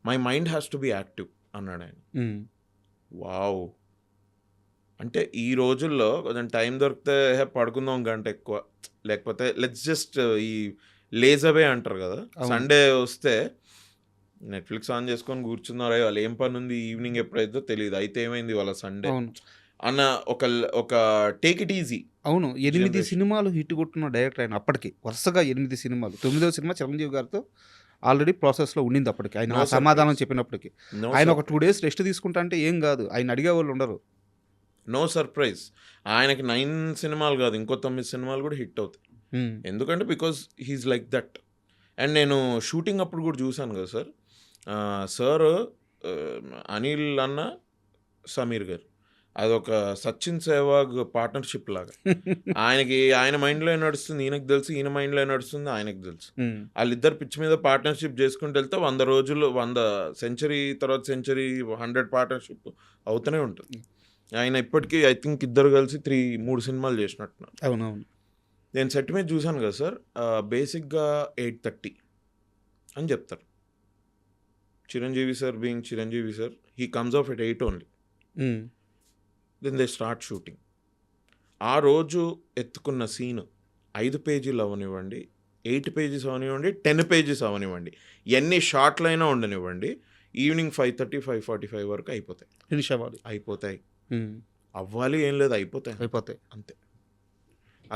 My mind has to be active అన్నాడు ఆయన. వావ్. అంటే ఈ రోజుల్లో కొంచెం టైం దొరికితే పడుకుందాం గంట ఎక్కువ, లేకపోతే లెట్స్ జస్ట్ ఈ లేజవే అంటారు కదా, సండే వస్తే నెట్ఫ్లిక్స్ ఆన్ చేసుకొని కూర్చున్నారా, వాళ్ళు ఏం పని ఉంది ఈవినింగ్ ఎప్పుడైతే తెలియదు, అయితే ఏమైంది వాళ్ళ సండే అన్న ఒక టేక్ ఇట్ ఈజీ. అవును, 8 సినిమాలు హిట్ కొట్టున్న డైరెక్టర్ ఆయన. అప్పటికి వరుసగా 8 సినిమాలు. 9వ సినిమా చిరంజీవి గారితో ఆల్రెడీ ప్రాసెస్లో ఉండింది అప్పటికి. ఆయన సమాధానం చెప్పినప్పటికీ ఆయన ఒక 2 days రెస్ట్ తీసుకుంటా అంటే ఏం కాదు, ఆయన అడిగే వాళ్ళు ఉండరు. No surprise. ఆయనకి 9 సినిమాలు కాదు, ఇంకో 9 సినిమాలు కూడా హిట్ అవుతాయి. ఎందుకంటే because he's like that. And నేను షూటింగ్ అప్పుడు కూడా చూశాను కదా సార్ అనిల్ అన్న సమీర్ గారు, అదొక సచిన్ సెహ్వాగ్ పార్ట్నర్షిప్ లాగా. ఆయన మైండ్లో ఏం నడుస్తుంది ఈయనకు తెలుసు, ఈయన మైండ్లో ఏం నడుస్తుంది ఆయనకు తెలుసు. వాళ్ళిద్దరు పిచ్ మీద పార్ట్నర్షిప్ చేసుకుంటూ వెళ్తే 100 రోజులు 100 సెంచరీ తర్వాత సెంచరీ 100 పార్ట్నర్షిప్ అవుతూనే ఉంటుంది. ఆయన ఇప్పటికీ ఐ థింక్ ఇద్దరు కలిసి 3 సినిమాలు చేసినట్టున్నారు. అవునవును. నేను సెట్ మీద చూశాను కదా సార్, బేసిక్గా 8:30 అని చెప్తారు. Chiranjeevi sir being Chiranjeevi sir, he comes off at 8 only. Then they start shooting. ఆ రోజు ఎత్తుకున్న సీను 5 పేజీలు అవనివ్వండి, 8 pages అవనివ్వండి, 10 pages అవనివ్వండి, ఎన్ని షార్ట్లైనా ఉండనివ్వండి, ఈవినింగ్ 5:30, 5:45 వరకు అయిపోతాయి. ఫినిష్ అవ్వాలి. అయిపోతాయి. అవ్వాలి ఏం లేదు, అయిపోతాయి అంతే.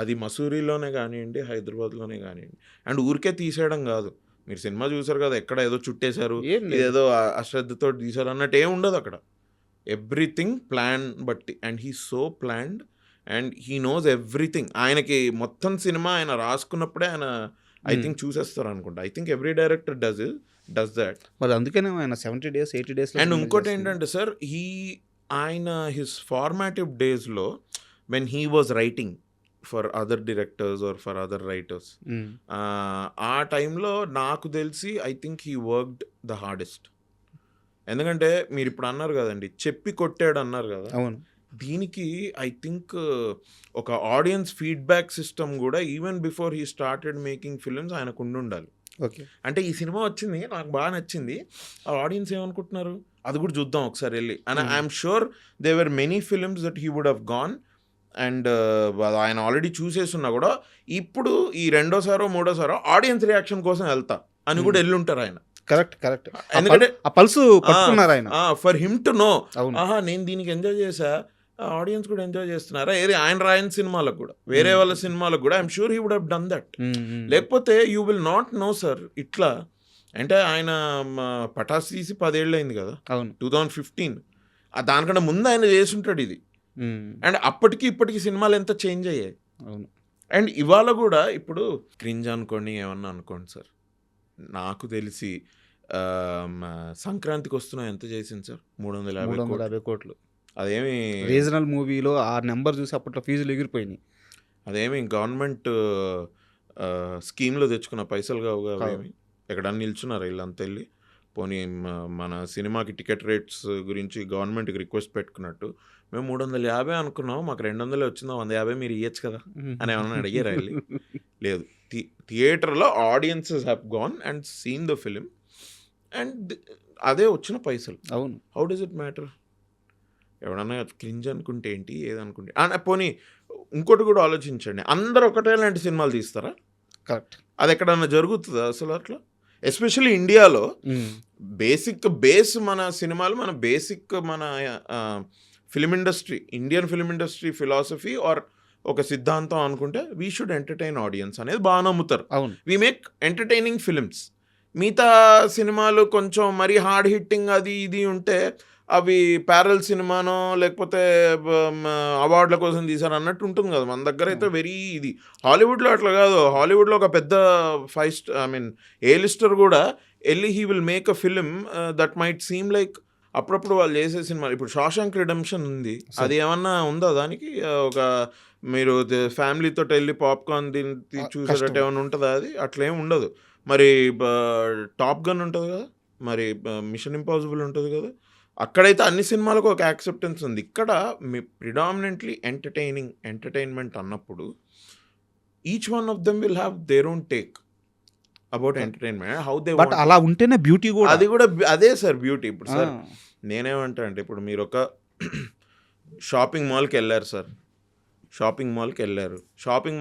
అది మసూరిలోనే కానివ్వండి, హైదరాబాద్లోనే కానివ్వండి. అండ్ ఊరికే తీసేయడం కాదు. మీరు సినిమా చూసారు కదా, ఎక్కడ ఏదో చుట్టేశారు, ఏదో అశ్రద్ధతో తీశారు అన్నట్టు ఏం ఉండదు అక్కడ. ఎవ్రీథింగ్ ప్లాన్ బట్టి. And he so planned and he knows everything. ఆయనకి మొత్తం సినిమా ఆయన రాసుకున్నప్పుడే ఆయన ఐ థింక్ చూసేస్తారు అనుకుంటా. I think every director does that. మరి అందుకనే ఆయన 70 days 80 days. అండ్ ఇంకోటి ఏంటంటే సార్, ఆయన హిస్ ఫార్మాటివ్ డేస్లో when he was writing for other directors or for other writers, ఆ టైంలో నాకు తెలిసి I think he worked the hardest. ఎందుకంటే మీరు ఇప్పుడు అన్నారు కదండి, చెప్పి కొట్టాడు అన్నారు కదా. అవును. దీనికి ఐ థింక్ ఒక ఆడియన్స్ ఫీడ్బ్యాక్ సిస్టమ్ కూడా even before he started making films ఆయనకు ఉండాలి. ఓకే. అంటే ఈ సినిమా వచ్చింది, నాకు బాగా నచ్చింది, ఆ ఆడియన్స్ ఏమనుకుంటున్నారు, అది కూడా చూద్దాం ఒకసారి వెళ్ళి. And I'm sure they were many films that he would have gone and ఆయన ఆల్రెడీ చూసేస్తున్నా కూడా ఇప్పుడు ఈ రెండోసారో మూడోసారో ఆడియన్స్ రియాక్షన్ కోసం వెళ్తా అని కూడా వెళ్ళుంటారు ఆయన. కరెక్ట్ ఎందుకంటే ఆ పల్సు పట్టుకున్నారు ఆయన. ఫర్ హిమ్ టు నో, అవును. ఆహా నేను దీనికి ఎంజాయ్ చేసా, ఆడియన్స్ కూడా ఎంజాయ్ చేస్తున్నారా, ఏది ఆయన రాయని సినిమాలకు కూడా వేరే వాళ్ళ సినిమాలకు కూడా I'm sure he would have done that. లేకపోతే you will not know sir. ఇట్లా అంటే ఆయన పటాస్ తీసి 10 ఏళ్ళు అయింది కదా, అవును 2015. దానికన్నా ముందు ఆయన చేసుంటాడు ఇది. అండ్ అప్పటికి ఇప్పటికి సినిమాలు ఎంత చేంజ్ అయ్యాయి. అవును. అండ్ ఇవాళ కూడా ఇప్పుడు క్రింజ్ అనుకోండి ఏమన్నా అనుకోండి సార్, నాకు తెలిసి సంక్రాంతికి వస్తున్నా ఎంత చేసింది సార్? 350 కోట్లు. అదేమి రీజనల్ మూవీలో ఆ నెంబర్ చూసి అప్పట్లో ఫీజులు ఎగిరిపోయినాయి. అదేమి గవర్నమెంట్ స్కీమ్లో తెచ్చుకున్న పైసలు కావు అవేమి. ఎక్కడన్నా నిల్చున్నారు వీళ్ళంతా వెళ్ళి. పోనీ మన సినిమాకి టికెట్ రేట్స్ గురించి గవర్నమెంట్కి రిక్వెస్ట్ పెట్టుకున్నట్టు మేము 350 అనుకున్నాం, మాకు 200 వచ్చిందా, 150 మీరు ఇవ్వచ్చు కదా అని ఏమన్నా అడిగారు వెళ్ళి? లేదు. థియేటర్లో audiences have gone and seen the film and అదే వచ్చిన పైసలు. అవును. How does it matter? ఎవడన్నా క్రింజ్ అనుకుంటే ఏంటి, ఏదనుకుంటే. పోనీ ఇంకోటి కూడా ఆలోచించండి, అందరూ ఒకటే లాంటి సినిమాలు తీస్తారా? కరెక్ట్. అది ఎక్కడన్నా జరుగుతుందా అసలు అట్లా? ఎస్పెషల్లీ ఇండియాలో బేస్ మన సినిమాలు, మన బేసిక్ మన film industry, Indian film industry philosophy or ఒక సిద్ధాంతం అనుకుంటే వీ షుడ్ ఎంటర్టైన్ ఆడియన్స్ అనేది బాగా నమ్ముతారు. అవును. We make entertaining films. మిగతా సినిమాలు కొంచెం మరీ హార్డ్ హిట్టింగ్ అది ఇది ఉంటే అవి ప్యారల్ సినిమానో లేకపోతే అవార్డుల కోసం తీసారు అన్నట్టు ఉంటుంది కదా. మన దగ్గర అయితే వెరీ ఇది. హాలీవుడ్లో అట్లా కాదు. హాలీవుడ్లో ఒక పెద్ద ఏ లిస్టర్ కూడా వెళ్ళి he will make a film that might seem like అప్పుడప్పుడు వాళ్ళు చేసే సినిమాలు. ఇప్పుడు షాషాంక్ రిడెంప్షన్ ఉంది, అది ఏమన్నా ఉందా దానికి? ఒక మీరు ఫ్యామిలీతో వెళ్ళి పాప్కార్న్ చూసేటట్టు ఏమైనా ఉంటుందా? అది అట్లేం ఉండదు. మరి టాప్ గన్ ఉంటుంది కదా, మరి మిషన్ ఇంపాసిబుల్ ఉంటుంది కదా, అక్కడైతే అన్ని సినిమాలకు ఒక యాక్సెప్టెన్స్ ఉంది. ఇక్కడ మీ ప్రిడామినెంట్లీ ఎంటర్టైన్మెంట్ అన్నప్పుడు each one of them will have their own take about entertainment, how they but అలా ఉంటేనే బ్యూటీ కూడా. అది కూడా అదే సార్ బ్యూటీ. ఇప్పుడు సార్ నేనేమంటా అంటే, ఇప్పుడు మీరు ఒక షాపింగ్ మాల్కి వెళ్ళారు సార్, షాపింగ్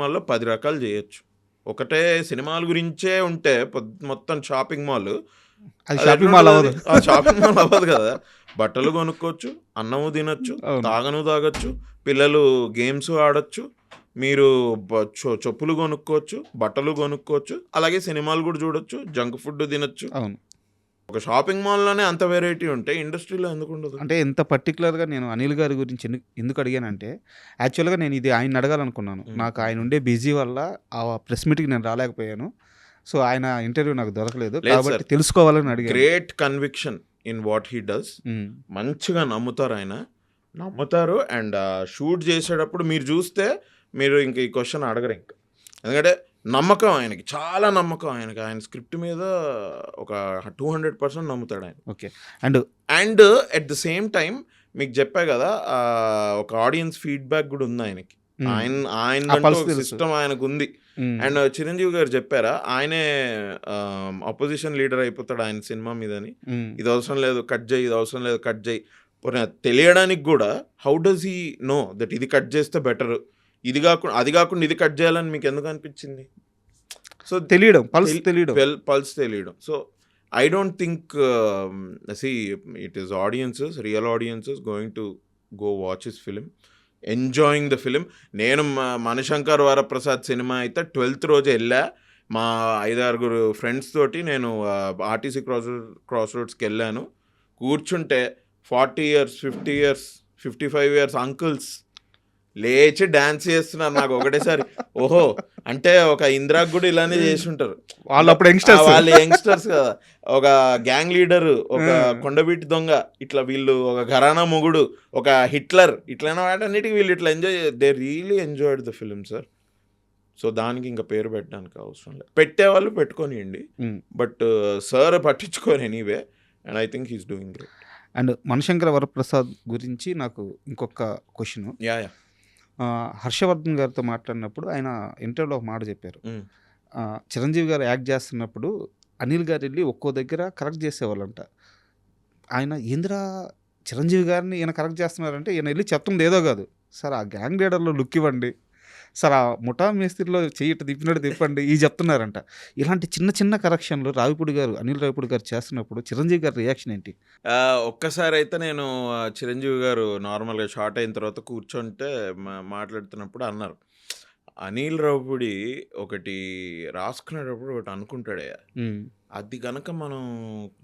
మాల్లో 10 రకాలు చేయొచ్చు. ఒకటే సినిమాల గురించే ఉంటే మొత్తం షాపింగ్ మాల్ షాపింగ్ మాల్ అవ్వదు కదా. బట్టలు కొనుక్కోవచ్చు, అన్నము తినొచ్చు, తాగొచ్చు, పిల్లలు గేమ్స్ ఆడొచ్చు, మీరు చెప్పులు కొనుక్కోవచ్చు, బట్టలు కొనుక్కోవచ్చు, అలాగే సినిమాలు కూడా చూడొచ్చు, జంక్ ఫుడ్ తినొచ్చు. అవును. ఒక షాపింగ్ మాల్లోనే అంత వెరైటీ ఉంటే ఇండస్ట్రీలో ఎందుకు ఉండదు? అంటే ఎంత పర్టికులర్గా నేను అనిల్ గారి గురించి ఎందుకు అడిగానంటే, యాక్చువల్గా నేను ఇది ఆయన అడగాలనుకున్నాను. నాకు ఆయన ఉండే బిజీ వల్ల ఆ ప్రెస్ మీట్కి నేను రాలేకపోయాను. సో ఆయన ఇంటర్వ్యూ నాకు దొరకలేదు కాబట్టి తెలుసుకోవాలని అడిగాను. Great conviction in what he does. మంచిగా నమ్ముతారు ఆయన, నమ్ముతారు. అండ్ షూట్ చేసేటప్పుడు మీరు చూస్తే మీరు ఇంక ఈ క్వశ్చన్ అడగరు ఇంకా. ఎందుకంటే నమ్మకం ఆయనకి, చాలా నమ్మకం ఆయనకి. ఆయన స్క్రిప్ట్ మీద ఒక 200% నమ్ముతాడు ఆయన. Okay. And at the same time మీకు చెప్పా కదా, ఒక ఆడియన్స్ ఫీడ్బ్యాక్ కూడా ఉంది ఆయనకి. ఆయన సిస్టమ్ ఆయనకు ఉంది. అండ్ చిరంజీవి గారు చెప్పారా, ఆయనే అపోజిషన్ లీడర్ అయిపోతాడు ఆయన సినిమా మీదని. ఇది అవసరం లేదు కట్ చేయి, ఇది అవసరం లేదు కట్ చేయి తెలియడానికి కూడా. How does he know that ఇది కట్ చేస్తే బెటర్, ఇది కాకుండా అది కాకుండా ఇది కట్ చేయాలని మీకు ఎందుకు అనిపించింది? సో పల్స్ తెలియడం. So I don't think it is audiences, real audiences going to go watch his film, enjoying the film. నేను మణిశంకర్ వరప్రసాద్ సినిమా అయితే 12th రోజు వెళ్ళా. మా 5-6 ఫ్రెండ్స్ తోటి నేను ఆర్టీసీ క్రాస్ రోడ్స్కి వెళ్ళాను. కూర్చుంటే 40 years 50 years 55 years అంకుల్స్ లేచి డాన్స్ చేస్తున్నారు. నాకు ఒకటేసారి ఓహో, అంటే ఒక ఇందిరాకు కూడా ఇలానే చేసి ఉంటారు. వాళ్ళు యంగ్స్టర్స్ కదా, ఒక గ్యాంగ్ లీడర్, ఒక కొండబీటి దొంగ, ఇట్లా వీళ్ళు ఒక ఘరానా మొగుడు, ఒక హిట్లర్, ఇట్లైనా వాటన్నిటికీ వీళ్ళు ఇట్లా they really enjoyed the film sir. So దానికి ఇంకా పేరు పెట్టడానికి అవసరం లేదు. పెట్టేవాళ్ళు పెట్టుకోనియండి, బట్ సార్ పట్టించుకోని anyway. And I think he's doing great. And Manishankar Varaprasad గురించి నాకు ఇంకొక క్వశ్చన్. హర్షవర్ధన్ గారితో మాట్లాడినప్పుడు ఆయన ఇంటర్వ్యూలో ఒక మాట చెప్పారు. చిరంజీవి గారు యాక్ట్ చేస్తున్నప్పుడు అనిల్ గారు వెళ్ళి ఒక్కో దగ్గర కరెక్ట్ చేసేవాళ్ళంట. ఆయన ఏందిరా చిరంజీవి గారిని ఈయన కరెక్ట్ చేస్తున్నారంటే ఈయన వెళ్ళి చెప్తుంది ఏదో కాదు, సార్ ఆ గ్యాంగ్ లీడర్లో లుక్ ఇవ్వండి, సార్ ఆ ముఠా మేస్త్రిలో చెయ్యి తిప్పినట్టు తిప్పండి, ఇవి చెప్తున్నారంట. ఇలాంటి చిన్న చిన్న కరెక్షన్లు అనిల్ రావిపూడి గారు చేస్తున్నప్పుడు చిరంజీవి గారి రియాక్షన్ ఏంటి? ఒక్కసారి అయితే నేను చిరంజీవి గారు నార్మల్గా షార్ట్ అయిన తర్వాత కూర్చుంటే మాట్లాడుతున్నప్పుడు అన్నారు, అనిల్ రావిపూడి ఒకటి రాసుకునేటప్పుడు ఒకటి అనుకుంటాడయ్యా, అది గనక మనం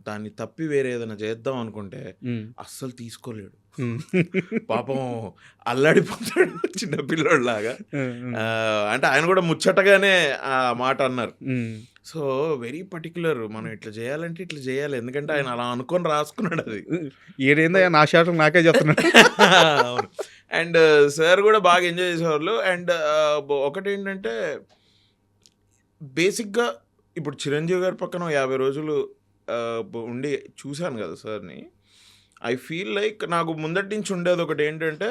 దాన్ని తప్పి వేరే ఏదైనా చేద్దాం అనుకుంటే అస్సలు తీసుకోలేడు, పాపం అల్లాడిపోతాడు చిన్నపిల్లోడిలాగా. అంటే ఆయన కూడా ముచ్చటగానే ఆ మాట అన్నారు. సో వెరీ పర్టికులర్, మనం ఇట్లా చేయాలంటే ఇట్లా చేయాలి, ఎందుకంటే ఆయన అలా అనుకొని రాసుకున్నాడు. అది ఏడైందా నా శాతం నాకే చెప్తున్నాడు. అవును. అండ్ సార్ కూడా బాగా ఎంజాయ్ చేసేవాళ్ళు. అండ్ ఒకటి ఏంటంటే బేసిక్గా ఇప్పుడు చిరంజీవి గారి పక్కన 50 రోజులు ఉండి చూశాను కదా సార్ని. ఐ ఫీల్ లైక్ నాకు ముందటి నుంచి ఉండేది ఒకటి ఏంటంటే,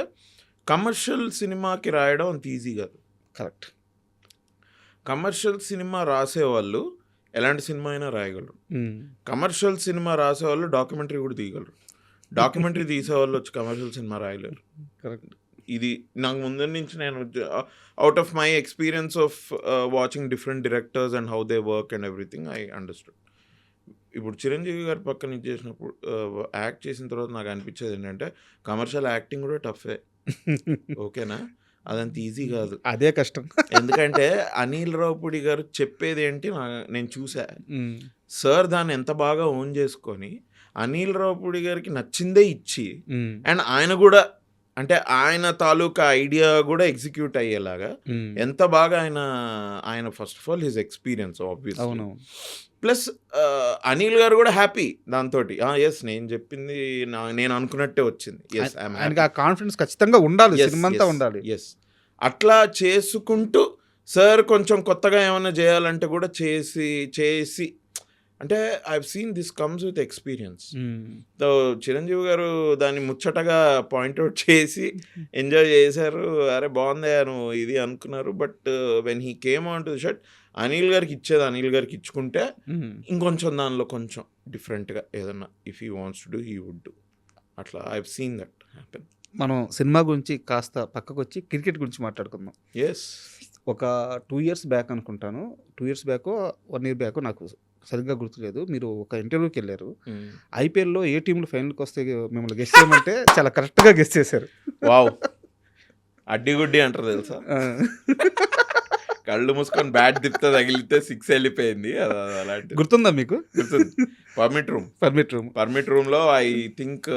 కమర్షియల్ సినిమాకి రాయడం అంత ఈజీ కాదు. కరెక్ట్. కమర్షియల్ సినిమా రాసేవాళ్ళు ఎలాంటి సినిమా అయినా రాయగలరు. కమర్షియల్ సినిమా రాసేవాళ్ళు డాక్యుమెంటరీ కూడా తీయగలరు. డాక్యుమెంటరీ తీసేవాళ్ళు వచ్చి కమర్షియల్ సినిమా రాయలేరు. కరెక్ట్. ఇది నాకు ముందు నుంచి నేను out of my experience of watching different directors and how they work and everything I understood. ఇప్పుడు చిరంజీవి గారి పక్కన ఇది చేసినప్పుడు యాక్ట్ చేసిన తర్వాత నాకు అనిపించేది ఏంటంటే, కమర్షియల్ యాక్టింగ్ కూడా టఫే. ఓకేనా, అదంత ఈజీ కాదు, అదే కష్టం. ఎందుకంటే అనిల్ రావిపూడి గారు చెప్పేది ఏంటి నేను చూసా. సార్ దాన్ని ఎంత బాగా ఓన్ చేసుకొని అనిల్ రావిపూడి గారికి నచ్చిందే ఇచ్చి, అండ్ ఆయన కూడా అంటే ఆయన తాలూకా ఐడియా కూడా ఎగ్జిక్యూట్ అయ్యేలాగా ఎంత బాగా ఆయన first of all his experience obviously, plus Anil గారు కూడా హ్యాపీ దాంతో. ఎస్, నేను చెప్పింది నేను అనుకున్నట్టే వచ్చింది. ఎస్, ఆయనకి ఆ కాన్ఫిడెన్స్ ఖచ్చితంగా ఉండాలి, సినిమా అంతా ఉండాలి. ఎస్, అట్లా చేసుకుంటూ సార్ కొంచెం కొత్తగా ఏమైనా చేయాలంటే కూడా చేసి అంటే I seen this comes with experience. So Chiranjeevi గారు దాన్ని ముచ్చటగా పాయింట్అవుట్ చేసి ఎంజాయ్ చేశారు. అరే బాగుంది నువ్వు ఇది అనుకున్నారు. But when he came on to the shirt, Anil గారికి ఇచ్చేది అనిల్ గారికి ఇచ్చుకుంటే ఇంకొంచెం దానిలో కొంచెం డిఫరెంట్గా ఏదన్నా if he wants to do he would do. అట్లా ఐ సీన్ దట్ హ్యాపెన్. మనం సినిమా గురించి కాస్త పక్కకు వచ్చి క్రికెట్ గురించి మాట్లాడుకుందాం. ఎస్, ఒక 2 years బ్యాక్ అనుకుంటాను, 2 years బ్యాక్ 1 year బ్యాక్, నాకు సరిగ్గా గుర్తులేదు, మీరు ఒక ఇంటర్వ్యూకి వెళ్ళారు. ఐపీఎల్లో ఏ టీంలు ఫైనల్కి వస్తే మిమ్మల్ని గెస్ట్ చేయమంటే చాలా కరెక్ట్గా గెస్ట్ చేశారు. వావ్, అడ్డిగుడ్డి అంటారు తెలుసా, కళ్ళు మూసుకొని బ్యాట్ తిప్పితే తగిలితే 6 వెళ్ళిపోయింది. అలాంటి గుర్తుందా మీకు? గుర్తుంది. పర్మిట్ రూమ్లో I think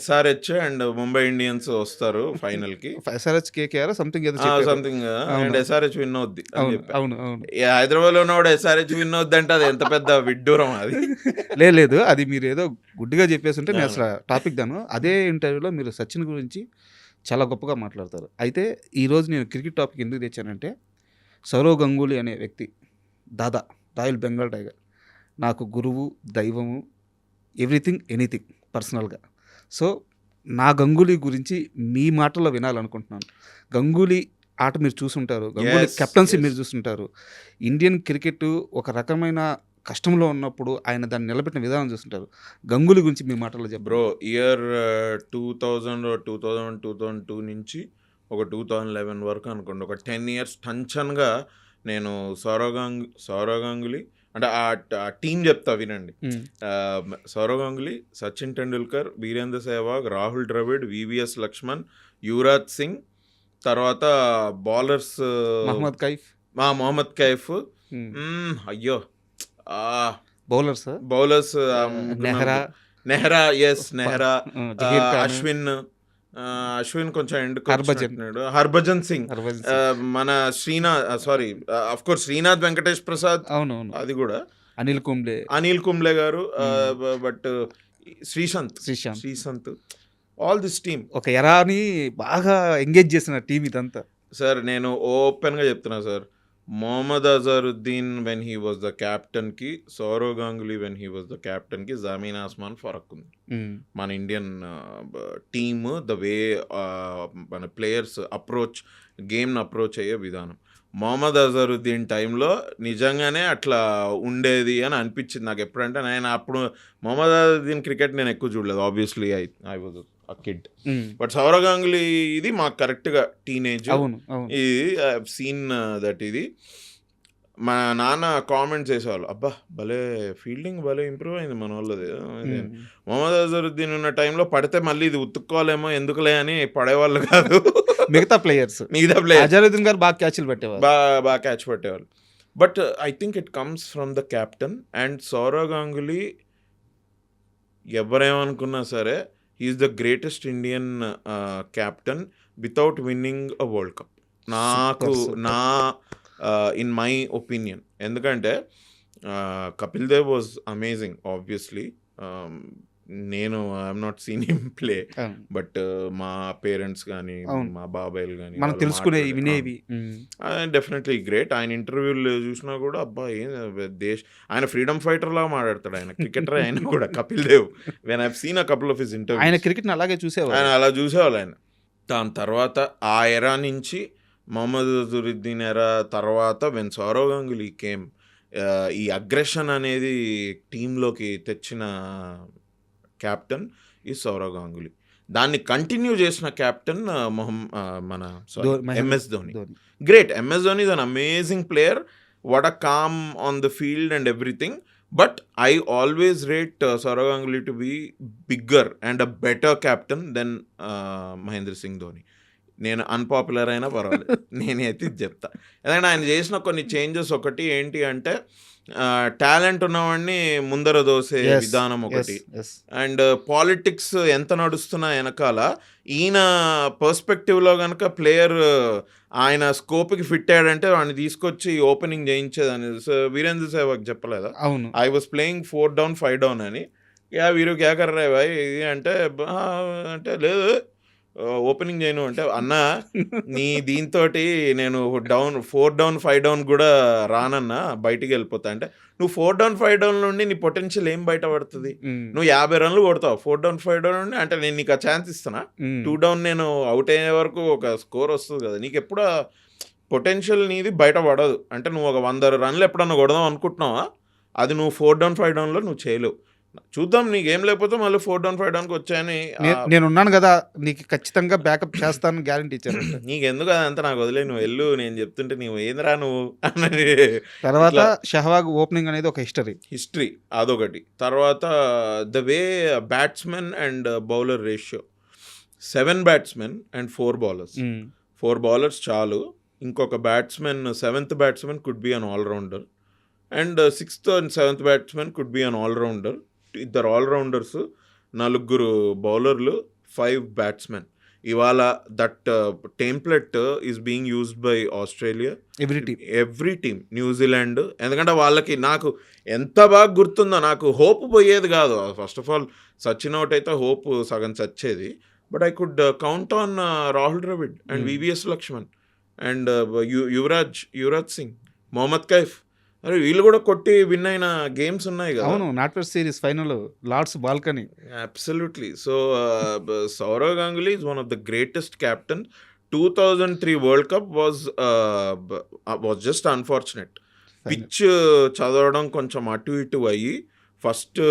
SRH and Mumbai Indians వస్తారు ఫైనల్ కి. SRH KKR something and SRH win అవుద్ది అని చెప్పి. అవును. హైదరాబాద్ లో ఉన్నవాడు SRH విన్ అవుద్ది అంటే అది ఎంత పెద్ద విడ్డూరం అది. లేదు, అది మీరు ఏదో గుడ్డిగా చెప్పేసి ఉంటే నేను అసలు టాపిక్ దాను. అదే ఇంటర్వ్యూలో మీరు సచిన్ గురించి చాలా గొప్పగా మాట్లాడతారు. అయితే ఈరోజు నేను క్రికెట్ టాపిక్ ఎందుకు తెచ్చానంటే, సౌరవ్ గంగూలీ అనే వ్యక్తి, దాదా రాయల్ బెంగాల్ టైగర్, నాకు గురువు, దైవము, ఎవ్రీథింగ్ ఎనీథింగ్ పర్సనల్గా. సో నా గంగూలీ గురించి మీ మాటల్లో వినాలనుకుంటున్నాను. గంగూలీ ఆట మీరు చూసుంటారు, గంగూలీ కెప్టెన్సీ మీరు చూసుంటారు. ఇండియన్ క్రికెట్ ఒక రకమైన కష్టంలో ఉన్నప్పుడు ఆయన దాన్ని నిలబెట్టిన విధానం చూస్తుంటారు. గంగూలీ గురించి మీ మాటల్లో చెప్పు. బ్రో, ఇయర్ 2002 నుంచి ఒక 2011 వరకు అనుకోండి, ఒక 10 years టంచన్గా నేను సౌరవ్ గంగూలీ అంటే ఆ టీం చెప్తా వినండి. సౌరవ్ గంగూలీ, సచిన్ టెండూల్కర్, వీరేంద్ర సెహ్వాగ్, రాహుల్ ద్రవిడ్, VVS లక్ష్మణ్, యువరాజ్ సింగ్, తర్వాత బౌలర్స్ మొహమ్మద్ కైఫ్, అయ్యో బౌలర్స్ నెహ్రా, అశ్విన్ కొంచెం ఎండ్, హర్భజన్ సింగ్, మన శ్రీనాథ్ వెంకటేష్ ప్రసాద్, అది కూడా అనిల్ కుంబ్లే గారు, but Sreesanth, all this team ఒక ఎరాని బాగా ఎంగేజ్ చేసిన టీం ఇదంతా. సార్ నేను ఓపెన్గా చెప్తున్నా sir, Mohammad Azharuddin when he was the captain కి, Sourav Ganguly when he was the captain కి జమీన్ ఆస్మాన్ ఫరక్ ఉంది. మన ఇండియన్ టీమ్ ద వే మన ప్లేయర్స్ గేమ్ని అప్రోచ్ అయ్యే విధానం. మొహమ్మద్ అజరుద్దీన్ టైంలో నిజంగానే అట్లా ఉండేది అని అనిపించింది నాకు. ఎప్పుడంటే నేను అప్పుడు మొహమ్మద్ అజరుద్దీన్ క్రికెట్ నేను ఎక్కువ చూడలేదు, obviously I was a kid. But Sourav Ganguly ఇది మాకు కరెక్ట్గా టీనేజ్. అవును అవును ఇది ఐ హావ్ సీన్ దట్. ఇది మా నాన్న కామెంట్స్ చేసేవాళ్ళు, అబ్బా భలే ఫీల్డింగ్ భలే ఇంప్రూవ్ అయింది మన వాళ్ళది. మొహమ్మద్ అజరుద్దీన్ ఉన్న టైంలో పడితే మళ్ళీ ఇది ఉతుక్కోవాలేమో ఎందుకులే అని పడేవాళ్ళు కాదు. మిగతా ప్లేయర్స్ మిగతా ప్లేయర్ అజరుద్దీన్ గారు బాగా క్యాచ్లు పెట్టేవారు. బాగా క్యాచ్ పట్టేవాళ్ళు. But I think it comes from the captain. And Sourav Ganguly ఎవరేమనుకున్నా సరే he's the greatest Indian captain without winning a world cup. నాకు నా ఇన్ మై ఒపీనియన్. ఎందుకంటే Kapil Dev was amazing obviously. నేను I'm not seen him play, but మా పేరెంట్స్ కానీ మా బాబాయ్లు కానీ మనం తెలుసుకునే వినేవి డెఫినెట్లీ గ్రేట్. ఆయన ఇంటర్వ్యూలు చూసినా కూడా అబ్బా ఏం ఆయన ఫ్రీడమ్ ఫైటర్ లాగా మాట్లాడతాడు. ఆయన క్రికెటర్ ఆయన కూడా Kapil Dev. When I seen a couple of his interview ఆయన క్రికెట్ని అలాగే చూసేవారు. ఆయన అలా చూసేవాళ్ళు ఆయన. దాని తర్వాత ఆ ఎరా నుంచి మొహమ్మద్ అజరుద్దీన్ ఎరా తర్వాత వెన్ సౌరవ్ గంగూలీ కేమ్, ఈ అగ్రెషన్ అనేది టీంలోకి తెచ్చిన క్యాప్టెన్ ఈ సౌరవ్ గంగూలీ. దాన్ని కంటిన్యూ చేసిన క్యాప్టెన్ మన MS Dhoni. Great. MS Dhoni is an amazing player. What a calm on the field and everything. But I always rate Sourav Ganguly to be bigger and a better captain then Mahendra Singh Dhoni. నేను అన్పాపులర్ అయినా పర్వాలేదు, నేనైతే ఇది చెప్తా. ఎందుకంటే ఆయన చేసిన కొన్ని చేంజెస్ ఒకటి ఏంటి అంటే టాలెంట్ ఉన్నవాడిని ముందర దోసే విధానం ఒకటి. అండ్ పాలిటిక్స్ ఎంత నడుస్తున్నా వెనకాల ఈయన పర్స్పెక్టివ్లో కనుక ప్లేయర్ ఆయన స్కోప్కి ఫిట్ అయ్యాడంటే వాడిని తీసుకొచ్చి ఓపెనింగ్ చేయించేదని. వీరేంద్ర సెహ్వాగ్ చెప్పలేదా, అవును, I was playing 4 down 5 down అని. యా వీరు క్యా కర్ రే భాయ్ ఇది అంటే లేదు ఓపెనింగ్ చేయను అంటే, అన్నా నీ దీంతో నేను 4 down 5 down కూడా రానన్నా, బయటికి వెళ్ళిపోతా అంటే, నువ్వు 4 down 5 down నుండి నీ పొటెన్షియల్ ఏం బయటపడుతుంది? నువ్వు 50 runs కొడతావు 4 down 5 down నుండి అంటే నేను నీకు ఆ ఛాన్స్ ఇస్తానా? 2 down నేను అవుట్ అయ్యే వరకు ఒక స్కోర్ వస్తుంది కదా, నీకు ఎప్పుడు పొటెన్షియల్ నీది బయటపడదు. అంటే నువ్వు ఒక 100 runs ఎప్పుడన్నా కొడదాం అనుకుంటున్నావా, అది నువ్వు 4 down 5 downలో నువ్వు చేయలేవు. చూద్దాం, నీకేం లేకపోతే మళ్ళీ 4 down 5 downకి వచ్చాయని నేను ఉన్నాను కదా, నీకు ఖచ్చితంగా బ్యాకప్ చేస్తాను గ్యారంటీ ఇచ్చాను. నీకెందుకు అదంతా నాకు వదిలే, నువ్వు వెళ్ళు, నేను చెప్తుంటే నువ్వు ఏందిరా నువ్వు అని. తర్వాత షహవాగ్ ఓపెనింగ్ అనేది ఒక హిస్టరీ అదొకటి. తర్వాత the way batsmen and bowler ratio, 7 batsmen and 4 bowlers. 4 bowlers చాలు. ఇంకొక batsmen 7th batsman could be an allrounder and 6th and 7th batsman could be an allrounder. 2 allrounders, 4 బౌలర్లు, 5 batsmen. ఇవాళ that template is being used by Australia, every team, New Zealand. ఎందుకంటే వాళ్ళకి నాకు ఎంత బాగా గుర్తుందో, నాకు హోప్ పోయేది కాదు. First of all Sachin out అయితే హోప్ సగం చచ్చేది. But I could count on Rahul Dravid and VVS Laxman and Yuvraj Singh, Mohammad Kaif. అరే వీళ్ళు కూడా కొట్టి విన్ అయిన గేమ్స్ ఉన్నాయి కదా. అవును, NatWest series final, Lord's balcony. Absolutely. So Sourav Ganguly is one of the greatest captain. 2003 world cup was just unfortunate. Pitch చదవడం కొంచెం అటు ఇటు అయ్యి ఫస్ట్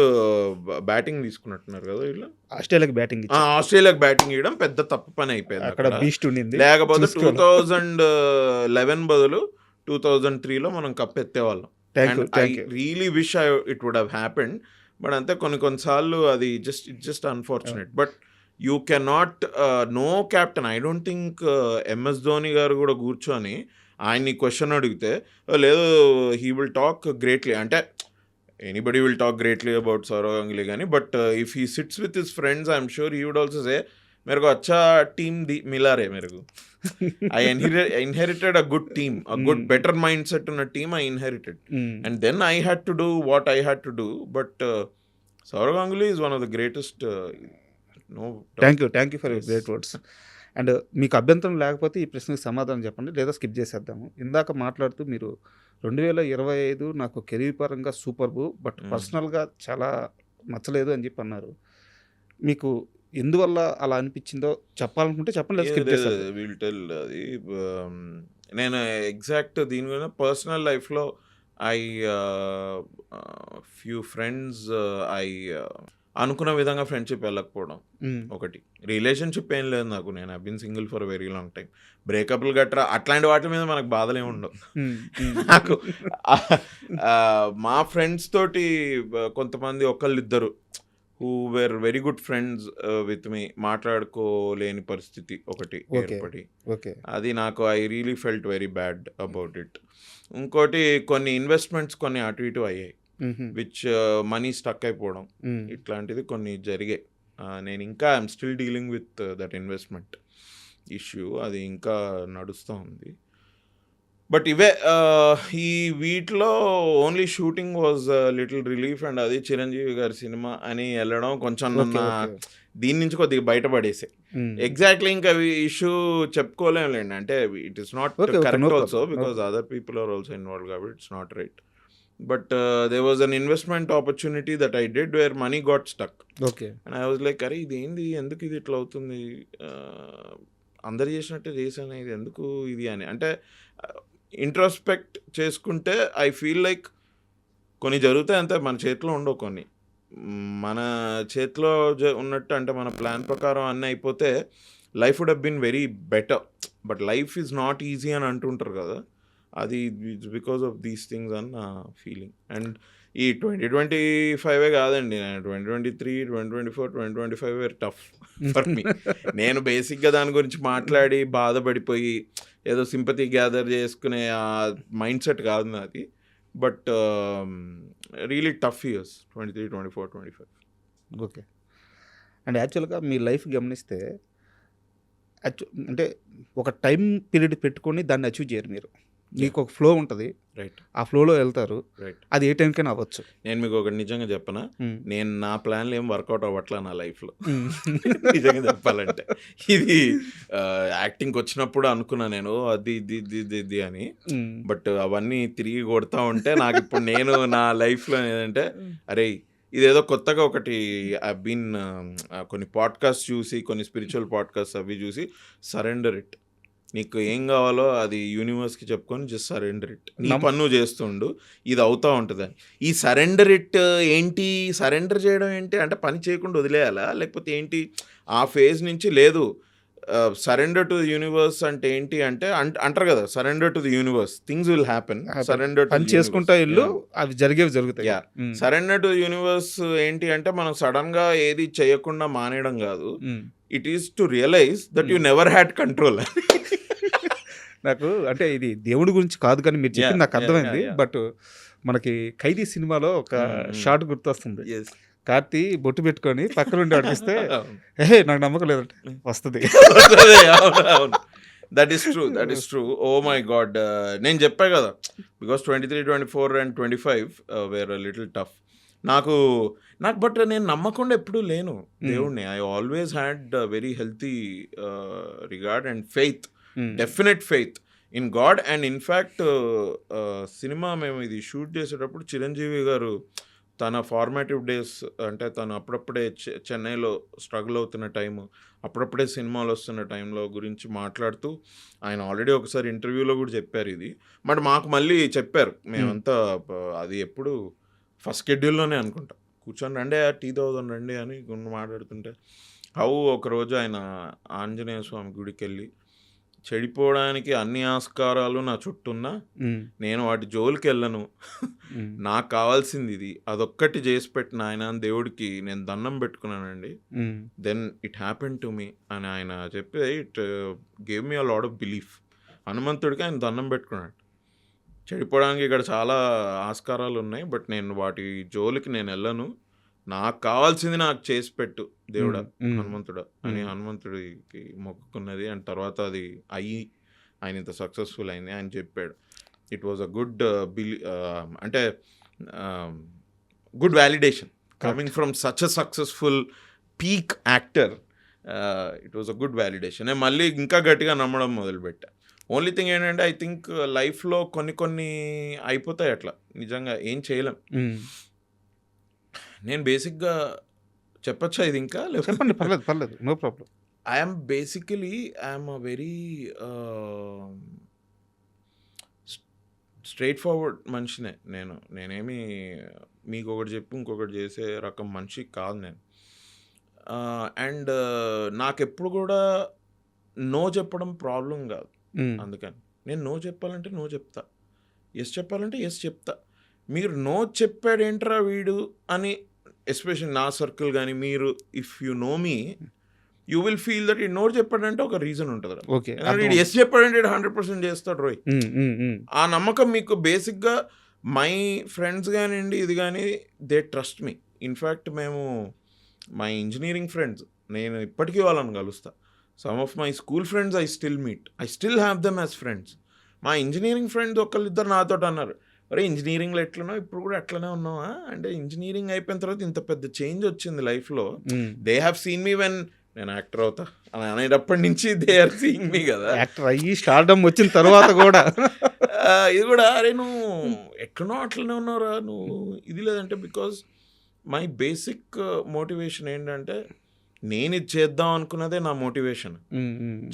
బ్యాటింగ్ తీసుకున్నట్టున్నారు కదా వీళ్ళు. ఆస్ట్రేలియాకి బ్యాటింగ్ ఇవ్వడం పెద్ద తప్పు పని అయిపోయింది అక్కడ. బీస్ట్ ఉండింది. లేకపోతే 2011 బదులు 2003లో మనం కప్ ఎత్తేవాళ్ళం. I really wish it would have happened. But అంతే కొన్నిసార్లు అది just unfortunate. But you can not know captain. I don't think MS Dhoni garu కూడా కూర్చొని ఆయన్ని క్వశ్చన్ అడిగితే లేదు హీ విల్ టాక్ గ్రేట్లీ అంటే, anybody will talk greatly about Sourav Ganguly కానీ, but if he sits with his friends I'm sure he would also say मेरे को अच्छा टीम मिला रे मेरे को. I inherited a good team, a good better mindset in a team I inherited. And then I had to do what I had to do. But Saurav Ganguly is one of the greatest. No. Thank you for your great words. And మీకు అభ్యంతరం లేకపోతే ఈ ప్రశ్నకి సమాధానం చెప్పండి, లేదా స్కిప్ చేసేద్దాము. ఇందాక మాట్లాడుతూ మీరు 2025 నాకు కెరీర్ పరంగా సూపర్బు, బట్ పర్సనల్గా చాలా నచ్చలేదు అని చెప్పి అన్నారు. మీకు ఎందువల్ల అలా అనిపించిందో చెప్పాలనుకుంటే చెప్పండి, లేదా స్కిప్ చేస్తారు. విల్ టెల్ అది. నేను ఎగ్జాక్ట్ దీని మీద పర్సనల్ లైఫ్లో ఐ ఫ్యూ ఫ్రెండ్స్ ఐ అనుకున్న విధంగా ఫ్రెండ్షిప్ వెళ్ళకపోవడం ఒకటి. రిలేషన్షిప్ ఏం లేదు నాకు, నేను I been single for very long time. బ్రేకప్లు గట్రా అట్లాంటి వాటి మీద మనకు బాధలు ఏమి ఉండవు. నాకు మా ఫ్రెండ్స్ తోటి కొంతమంది ఒకళ్ళిద్దరు who were very good friends with me మాట్లాడుకోలేని పరిస్థితి ఒకటి ఏర్పడి, ఓకే, అది నాకు I really felt very bad about it. ఇంకోటి కొన్ని ఇన్వెస్ట్మెంట్స్ కొన్ని అటు ఇటు అయ్యాయి, విచ్ మనీ స్టక్ అయిపోవడం, ఇట్లాంటిది కొన్ని జరిగాయి. నేను ఇంకా I'm still dealing with that investment issue, అది ఇంకా నడుస్తూ ఉంది. బట్ ఇవే ఈ వీటిలో only shooting was little relief. And అది చిరంజీవి గారి సినిమా అని వెళ్ళడం కొంచెం నన్ను దీని నుంచి కొద్దిగా బయటపడేసే. ఎగ్జాక్ట్లీ ఇంకా ఇష్యూ చెప్పుకోలేండి, అంటే it is not correct also because other people are also involve కాబట్టి it's not right. But there was an investment opportunity that I did where money got stuck. Okay. And I was like, అరే ఇది ఏంది, ఎందుకు ఇది ఇట్లా అవుతుంది, అందరు చేసినట్టే చేశాను, ఇది ఎందుకు ఇది అని. అంటే ఇంట్రోస్పెక్ట్ చేసుకుంటే ఐ ఫీల్ లైక్ కొన్ని జరుగుతాయి అంతే, మన చేతిలో ఉండవు కొన్ని. మన చేతిలో ఉన్నట్టు అంటే మన ప్లాన్ ప్రకారం అన్నీ అయిపోతే life would have been very better. But life is not easy అని అంటుంటారు కదా, అది it's because of these things అన్న ఫీలింగ్. అండ్ ఈ 2025 కాదండి, 2023, 2024, 2025 వేర్ టఫ్ ఫర్ మీ. నేను బేసిక్గా దాని గురించి మాట్లాడి బాధపడిపోయి ఏదో సింపతి గ్యాదర్ చేసుకునే ఆ మైండ్ సెట్ కాదు నాది. But really tough years 23, 24, 25. Okay. And యాక్చువల్గా మీ లైఫ్ గమనిస్తే అంటే ఒక టైం పీరియడ్ పెట్టుకొని దాన్ని అచీవ్ చేయరు మీరు. మీకు ఒక ఫ్లో ఉంటుంది, రైట్, ఆ ఫ్లోలో వెళ్తారు, రైట్. అది ఏ టైంకైనా అవ్వచ్చు. నేను మీకు ఒకటి నిజంగా చెప్పనా, నేను నా ప్లాన్లు ఏం వర్కౌట్ అవ్వట్లా నా లైఫ్లో నిజంగా చెప్పాలంటే. ఇది యాక్టింగ్కి వచ్చినప్పుడు అనుకున్నా నేను అది ఇది అని, బట్ అవన్నీ తిరిగి కొడతా ఉంటే నాకు ఇప్పుడు నేను నా లైఫ్లో ఏంటంటే అరే ఇదేదో కొత్తగా ఒకటి ఐ బీన్ కొన్ని పాడ్కాస్ట్ చూసి, కొన్ని స్పిరిచువల్ పాడ్కాస్ట్ అవి చూసి, సరెండర్ ఇట్, నీకు ఏం కావాలో అది యూనివర్స్కి చెప్పుకొని జస్ట్ సరెండర్ ఇట్, నీ పన్ను చేస్తుండు, ఇది అవుతూ ఉంటుంది. ఈ సరెండర్ ఇట్ ఏంటి, సరెండర్ చేయడం ఏంటి అంటే పని చేయకుండా వదిలేయాలా లేకపోతే ఏంటి, ఆ ఫేజ్ నుంచి లేదు. సరెండర్ టు ది యూనివర్స్ అంటే ఏంటి అంటే అంటారు కదా, surrender to the universe, things will happen. Surrender పని చేసుకుంటా ఇల్లు అవి జరిగేవి జరుగుతాయి. సరెండర్ టు యూనివర్స్ ఏంటి అంటే మనం సడన్ గా ఏది చేయకుండా మానేయడం కాదు, it is to realise that you never had control. నాకు అంటే ఇది దేవుడి గురించి కాదు కానీ మీరు చెప్పింది నాకు అర్థమైంది. బట్ మనకి ఖైదీ సినిమాలో ఒక షార్ట్ గుర్తొస్తుంది, కార్తీ బొట్టు పెట్టుకొని పక్కన ఉండి అడిగిస్తే ఏ నాకు నమ్మకం లేదంటే వస్తుంది. That is true. Oh my God, నేను చెప్పా కదా, because 23, 24 and 25 were little tough. నాకు బట్ నేను నమ్మకుండా ఎప్పుడూ లేను దేవుడిని. I always had very healthy regard and faith, definite faith in God. And in fact సినిమా మేము ఇది షూట్ చేసేటప్పుడు చిరంజీవి గారు తన ఫార్మాటివ్ డేస్, అంటే తను అప్పుడప్పుడే చెన్నైలో స్ట్రగుల్ అవుతున్న టైము, అప్పుడప్పుడే సినిమాలు వస్తున్న టైంలో గురించి మాట్లాడుతూ ఆయన ఆల్రెడీ ఒకసారి ఇంటర్వ్యూలో కూడా చెప్పారు ఇది. బట్ మాకు మళ్ళీ చెప్పారు, మేమంతా అది ఎప్పుడు ఫస్ట్ షెడ్యూల్లోనే అనుకుంటా, కూర్చొని రండి టీ తాగుదాం రండి అని మాట్లాడుతుంటే, ఒకరోజు ఆయన ఆంజనేయ స్వామి గుడికి వెళ్ళి, చెడిపోవడానికి అన్ని ఆస్కారాలు నా చుట్టూన్నా నేను వాటి జోలికి వెళ్ళను, నాకు కావాల్సింది ఇది, అదొక్కటి చేసి పెట్టిన ఆయన దేవుడికి నేను దండం పెట్టుకున్నానండి, then it happen to me అని ఆయన చెప్పి it gave me a lot of belief. హనుమంతుడికి ఆయన దండం పెట్టుకున్నాడు, చెడిపోవడానికి ఇక్కడ చాలా ఆస్కారాలు ఉన్నాయి, బట్ నేను వాటి జోలికి నేను వెళ్ళను, నాకు కావాల్సింది నాకు చేసి పెట్టు దేవుడా హనుమంతుడా అని హనుమంతుడికి మొక్కుకున్నది. అండ్ తర్వాత అది ఆయన ఇంత సక్సెస్ఫుల్ అయింది ఆయన చెప్పాడు. ఇట్ వాజ్ అ గుడ్ అంటే good validation coming from such a successful peak actor. It was a good validation. నేను మళ్ళీ ఇంకా గట్టిగా నమ్మడం మొదలుపెట్టా. ఓన్లీ థింగ్ ఏంటంటే ఐ థింక్ లైఫ్లో కొన్ని అయిపోతాయి అట్లా, నిజంగా ఏం చేయలేం. నేను బేసిక్గా చెప్పచ్చా ఇది ఇంకా? చెప్పండి, పర్లేదు పర్లేదు, no problem. I'm basically I'm a very straight forward మనిషినే నేనేమి మీకు ఒకటి చెప్పి ఇంకొకటి చేసే రకం మనిషి కాదు నేను. అండ్ నాకెప్పుడు కూడా నో చెప్పడం ప్రాబ్లం కాదు. అందుకని నేను నో చెప్పాలంటే నో చెప్తా, ఎస్ చెప్పాలంటే ఎస్ చెప్తా. మీరు నో చెప్పాడేంట్రా వీడు అని, ఎస్పెషల్లీ నా సర్కిల్ కానీ మీరు, if you know me, you will feel that ఈ నో చెప్పాడంటే ఒక రీజన్ ఉంటుంది. ఓకే, వీడు ఎస్ చెప్పాడంటే 100% చేస్తాడు రోయ్. ఆ నమ్మకం మీకు బేసిక్గా మై ఫ్రెండ్స్ కానివ్వండి, ఇది కానీ దే ట్రస్ట్ మీ. ఇన్ఫ్యాక్ట్ మేము మై ఇంజనీరింగ్ ఫ్రెండ్స్, నేను ఇప్పటికీ వాళ్ళని కలుస్తా. Some of my school friends I still meet, I still have them as friends. మా ఇంజనీరింగ్ ఫ్రెండ్స్ ఒకళ్ళిద్దరు నాతో అన్నారు, అరే ఇంజనీరింగ్లో ఎట్లనో ఇప్పుడు కూడా అట్లనే ఉన్నావా అంటే, ఇంజనీరింగ్ అయిపోయిన తర్వాత ఇంత పెద్ద చేంజ్ వచ్చింది లైఫ్లో. They have seen me when నేను యాక్టర్ అవుతా అని అనేటప్పటి నుంచి దే ఆర్ సీయింగ్ మీ కదా. యాక్టర్ అయ్యి స్టార్డమ్ వచ్చిన తర్వాత కూడా ఇది కూడా, అరే నువ్వు ఎట్లనో అట్లనే ఉన్నావురా నువ్వు, ఇది లేదంటే బికాజ్ మై బేసిక్ మోటివేషన్ ఏంటంటే, నేను ఇది చేద్దాం అనుకున్నదే నా మోటివేషన్.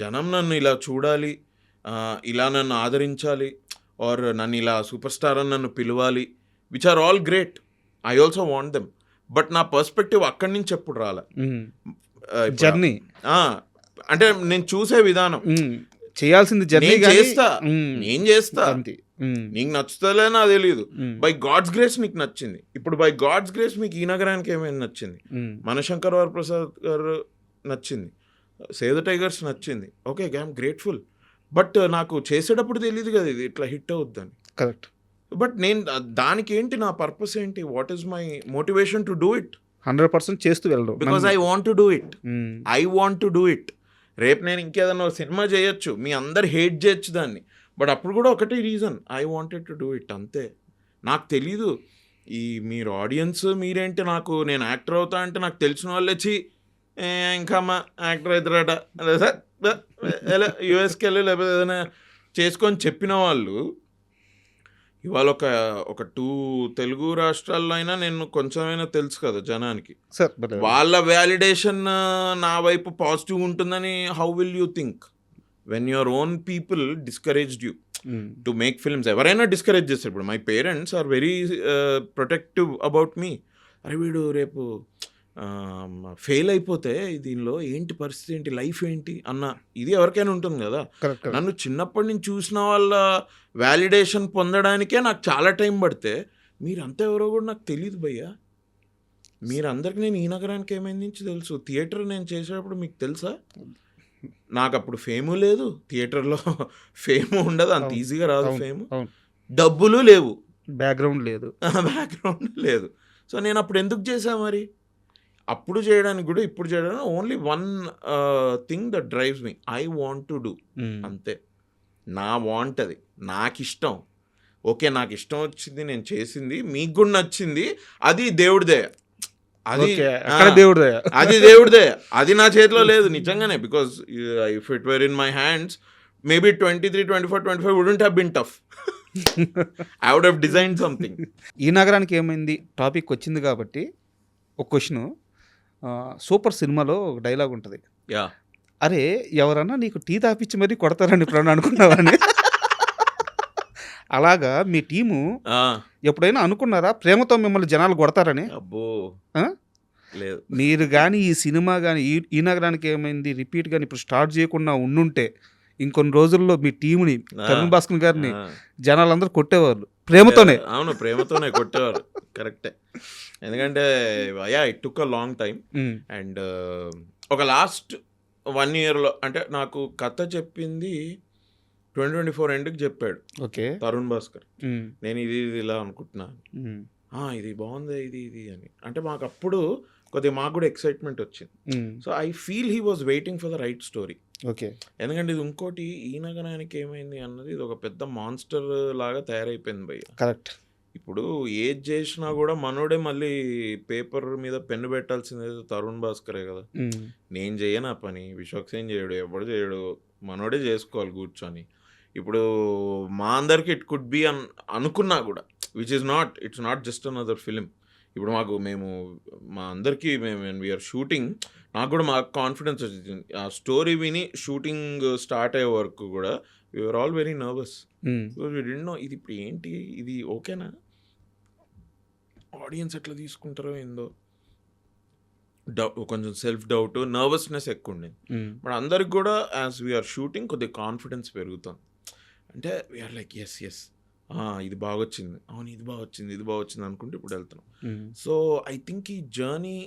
జనం నన్ను ఇలా చూడాలి, ఇలా నన్ను ఆదరించాలి, ఆర్ నన్ను ఇలా సూపర్ స్టార్ అని నన్ను పిలవాలి, which are all great. I also want them. But నా పర్స్పెక్టివ్ అక్కడి నుంచి ఎప్పుడు రాలే. జర్నీ అంటే నేను చూసే విధానం, చేయాల్సింది జర్నీ నేను చేస్తా, నీకు నచ్చుతలే నాకు తెలియదు. బై గాడ్స్ గ్రేస్ నీకు నచ్చింది. ఇప్పుడు బై గాడ్స్ గ్రేస్ మీకు ఈ నగరానికి ఏమైనా నచ్చింది, మనశంకర్ వరప్రసాద్ గారు నచ్చింది, సేవ్ ద టైగర్స్ నచ్చింది, ఓకే ఐఎమ్ గ్రేట్ఫుల్. బట్ నాకు చేసేటప్పుడు తెలియదు కదా ఇది ఇట్లా హిట్ అవుద్దని. కరెక్ట్. బట్ నేను దానికి ఏంటి నా పర్పస్ ఏంటి, what is my motivation to do it? 100% చేస్తూ వెళ్ళడం, because I want to do it. I want to do it. రేపు నేను ఇంకేదన్నా సినిమా చేయొచ్చు, మీ అందరు హేట్ చేయొచ్చు దాన్ని, బట్ అప్పుడు కూడా ఒకటే reason, I wanted to do it, అంతే. నాకు తెలీదు ఈ మీరు ఆడియన్స్ మీరేంటి, నాకు నేను యాక్టర్ అవుతా అంటే నాకు తెలిసిన వాళ్ళు వచ్చి ఇంకా అమ్మ యాక్టర్ అవుతారట లేదా యూఎస్కి వెళ్ళి లేకపోతే ఏదైనా చేసుకొని చెప్పిన వాళ్ళు ఇవాళ ఒక 2 తెలుగు రాష్ట్రాల్లో అయినా నేను కొంచెమైనా తెలుసు కదా జనానికి, వాళ్ళ వ్యాలిడేషన్ నా వైపు పాజిటివ్ ఉంటుందని how will you think when your own people discouraged you to make films? ఎవరైనా డిస్కరేజ్ చేస్తారు. ఇప్పుడు my parents are very protective about me. అరే వీడు రేపు ఫెయిల్ అయిపోతే దీనిలో ఏంటి పరిస్థితి, ఏంటి లైఫ్ ఏంటి అన్న ఇది ఎవరికైనా ఉంటుంది కదా. నన్ను చిన్నప్పటి నుంచి చూసిన వాళ్ళ వ్యాలిడేషన్ పొందడానికే నాకు చాలా టైం పడితే, మీరంతా ఎవరో కూడా నాకు తెలియదు భయ్యా. మీరందరికీ నేను ఈ నగరానికి ఏమైంది నుంచి తెలుసు. థియేటర్ నేను చేసేటప్పుడు మీకు తెలుసా, నాకు అప్పుడు ఫేము లేదు, థియేటర్లో ఫేము ఉండదు, అంత ఈజీగా రాదు ఫేము, డబ్బులు లేవు, బ్యాక్గ్రౌండ్ లేదు. సో నేను అప్పుడు ఎందుకు చేశా మరి? అప్పుడు చేయడానికి కూడా ఇప్పుడు చేయడానికి only one thing that drives me, I want to do, అంతే. నా వాంట్ అది, నాకు ఇష్టం, ఓకే నాకు ఇష్టం వచ్చింది, నేను చేసింది, మీకు కూడా నచ్చింది, అది దేవుడిదే. అది దేవుడిదే, అది నా చేతిలో లేదు నిజంగానే. Because if it were in my hands maybe 23, 24, 25 wouldn't have been tough. I would have designed something. ఈ నగరానికి ఏమైంది టాపిక్ వచ్చింది కాబట్టి ఒక క్వశ్చన్. సూపర్ సినిమాలో ఒక డైలాగ్ ఉంటుంది, అరే ఎవరన్నా నీకు టీ తాపిచ్చి మరీ కొడతారని ఇప్పుడు అనుకున్నావని. అలాగా మీ టీము ఎప్పుడైనా అనుకున్నారా ప్రేమతో మిమ్మల్ని జనాలు కొడతారని? అబ్బో లేదు. మీరు కానీ ఈ సినిమా కానీ ఈ నగరానికి ఏమైంది రిపీట్ కానీ ఇప్పుడు స్టార్ట్ చేయకుండా ఉండుంటే ఇంకొన్ని రోజుల్లో మీ టీముని తరుణ్ భాస్కర్ గారిని జనాలందరూ కొట్టేవాళ్ళు ప్రేమతోనే. అవును, ప్రేమతోనే కొట్టేవారు, కరెక్టే. ఎందుకంటే it took a long time. And ఒక లాస్ట్ 1 yearలో అంటే నాకు కథ చెప్పింది 2024 ఎండ్కి చెప్పాడు తరుణ్ భాస్కర్. నేను ఇది ఇలా అనుకుంటున్నాను, ఇది బాగుంది, ఇది అని అంటే మాకు అప్పుడు కొద్దిగా మాకు కూడా ఎక్సైట్మెంట్ వచ్చింది. So I feel he was waiting for the right story. ఎందుకంటే ఇది ఇంకోటి, ఈ నగరానికి ఏమైంది అన్నది ఇది ఒక పెద్ద మాన్స్టర్ లాగా తయారైపోయింది భయ్య. కరెక్ట్. ఇప్పుడు ఏది చేసినా కూడా మనోడే మళ్ళీ పేపర్ మీద పెన్ను పెట్టాల్సింది తరుణ్ భాస్కరే కదా. నేను చేయను ఆ పని, విశ్వక్సేన్ చేయడు, ఎవడు చేయడు, మనోడే చేసుకోవాలి కూర్చొని. ఇప్పుడు మా అందరికి ఇట్ కుడ్ బి అనుకున్నా కూడా, which is not, it's not just another film. ఇప్పుడు మేము మా అందరికీ మేము వీఆర్ షూటింగ్, నాకు కూడా మాకు కాన్ఫిడెన్స్ వచ్చింది. ఆ స్టోరీ విని షూటింగ్ స్టార్ట్ అయ్యే వరకు కూడా we're all very nervous. Because we didn't know ఇది ఇప్పుడు ఏంటి, ఇది ఓకేనా, ఆడియన్స్ ఎట్లా తీసుకుంటారో ఏందో, కొంచెం సెల్ఫ్ డౌట్, నర్వస్నెస్ ఎక్కువ ఉండేది. బట్ అందరికి కూడా యాజ్ వీఆర్ షూటింగ్ కొద్దిగా కాన్ఫిడెన్స్ పెరుగుతుంది. అంటే వీఆర్ లైక్ ఎస్ ఇది బాగా వచ్చింది, అవును ఇది బాగా వచ్చింది అనుకుంటే ఇప్పుడు వెళ్తున్నాం. సో ఐ థింక్ ఈ జర్నీ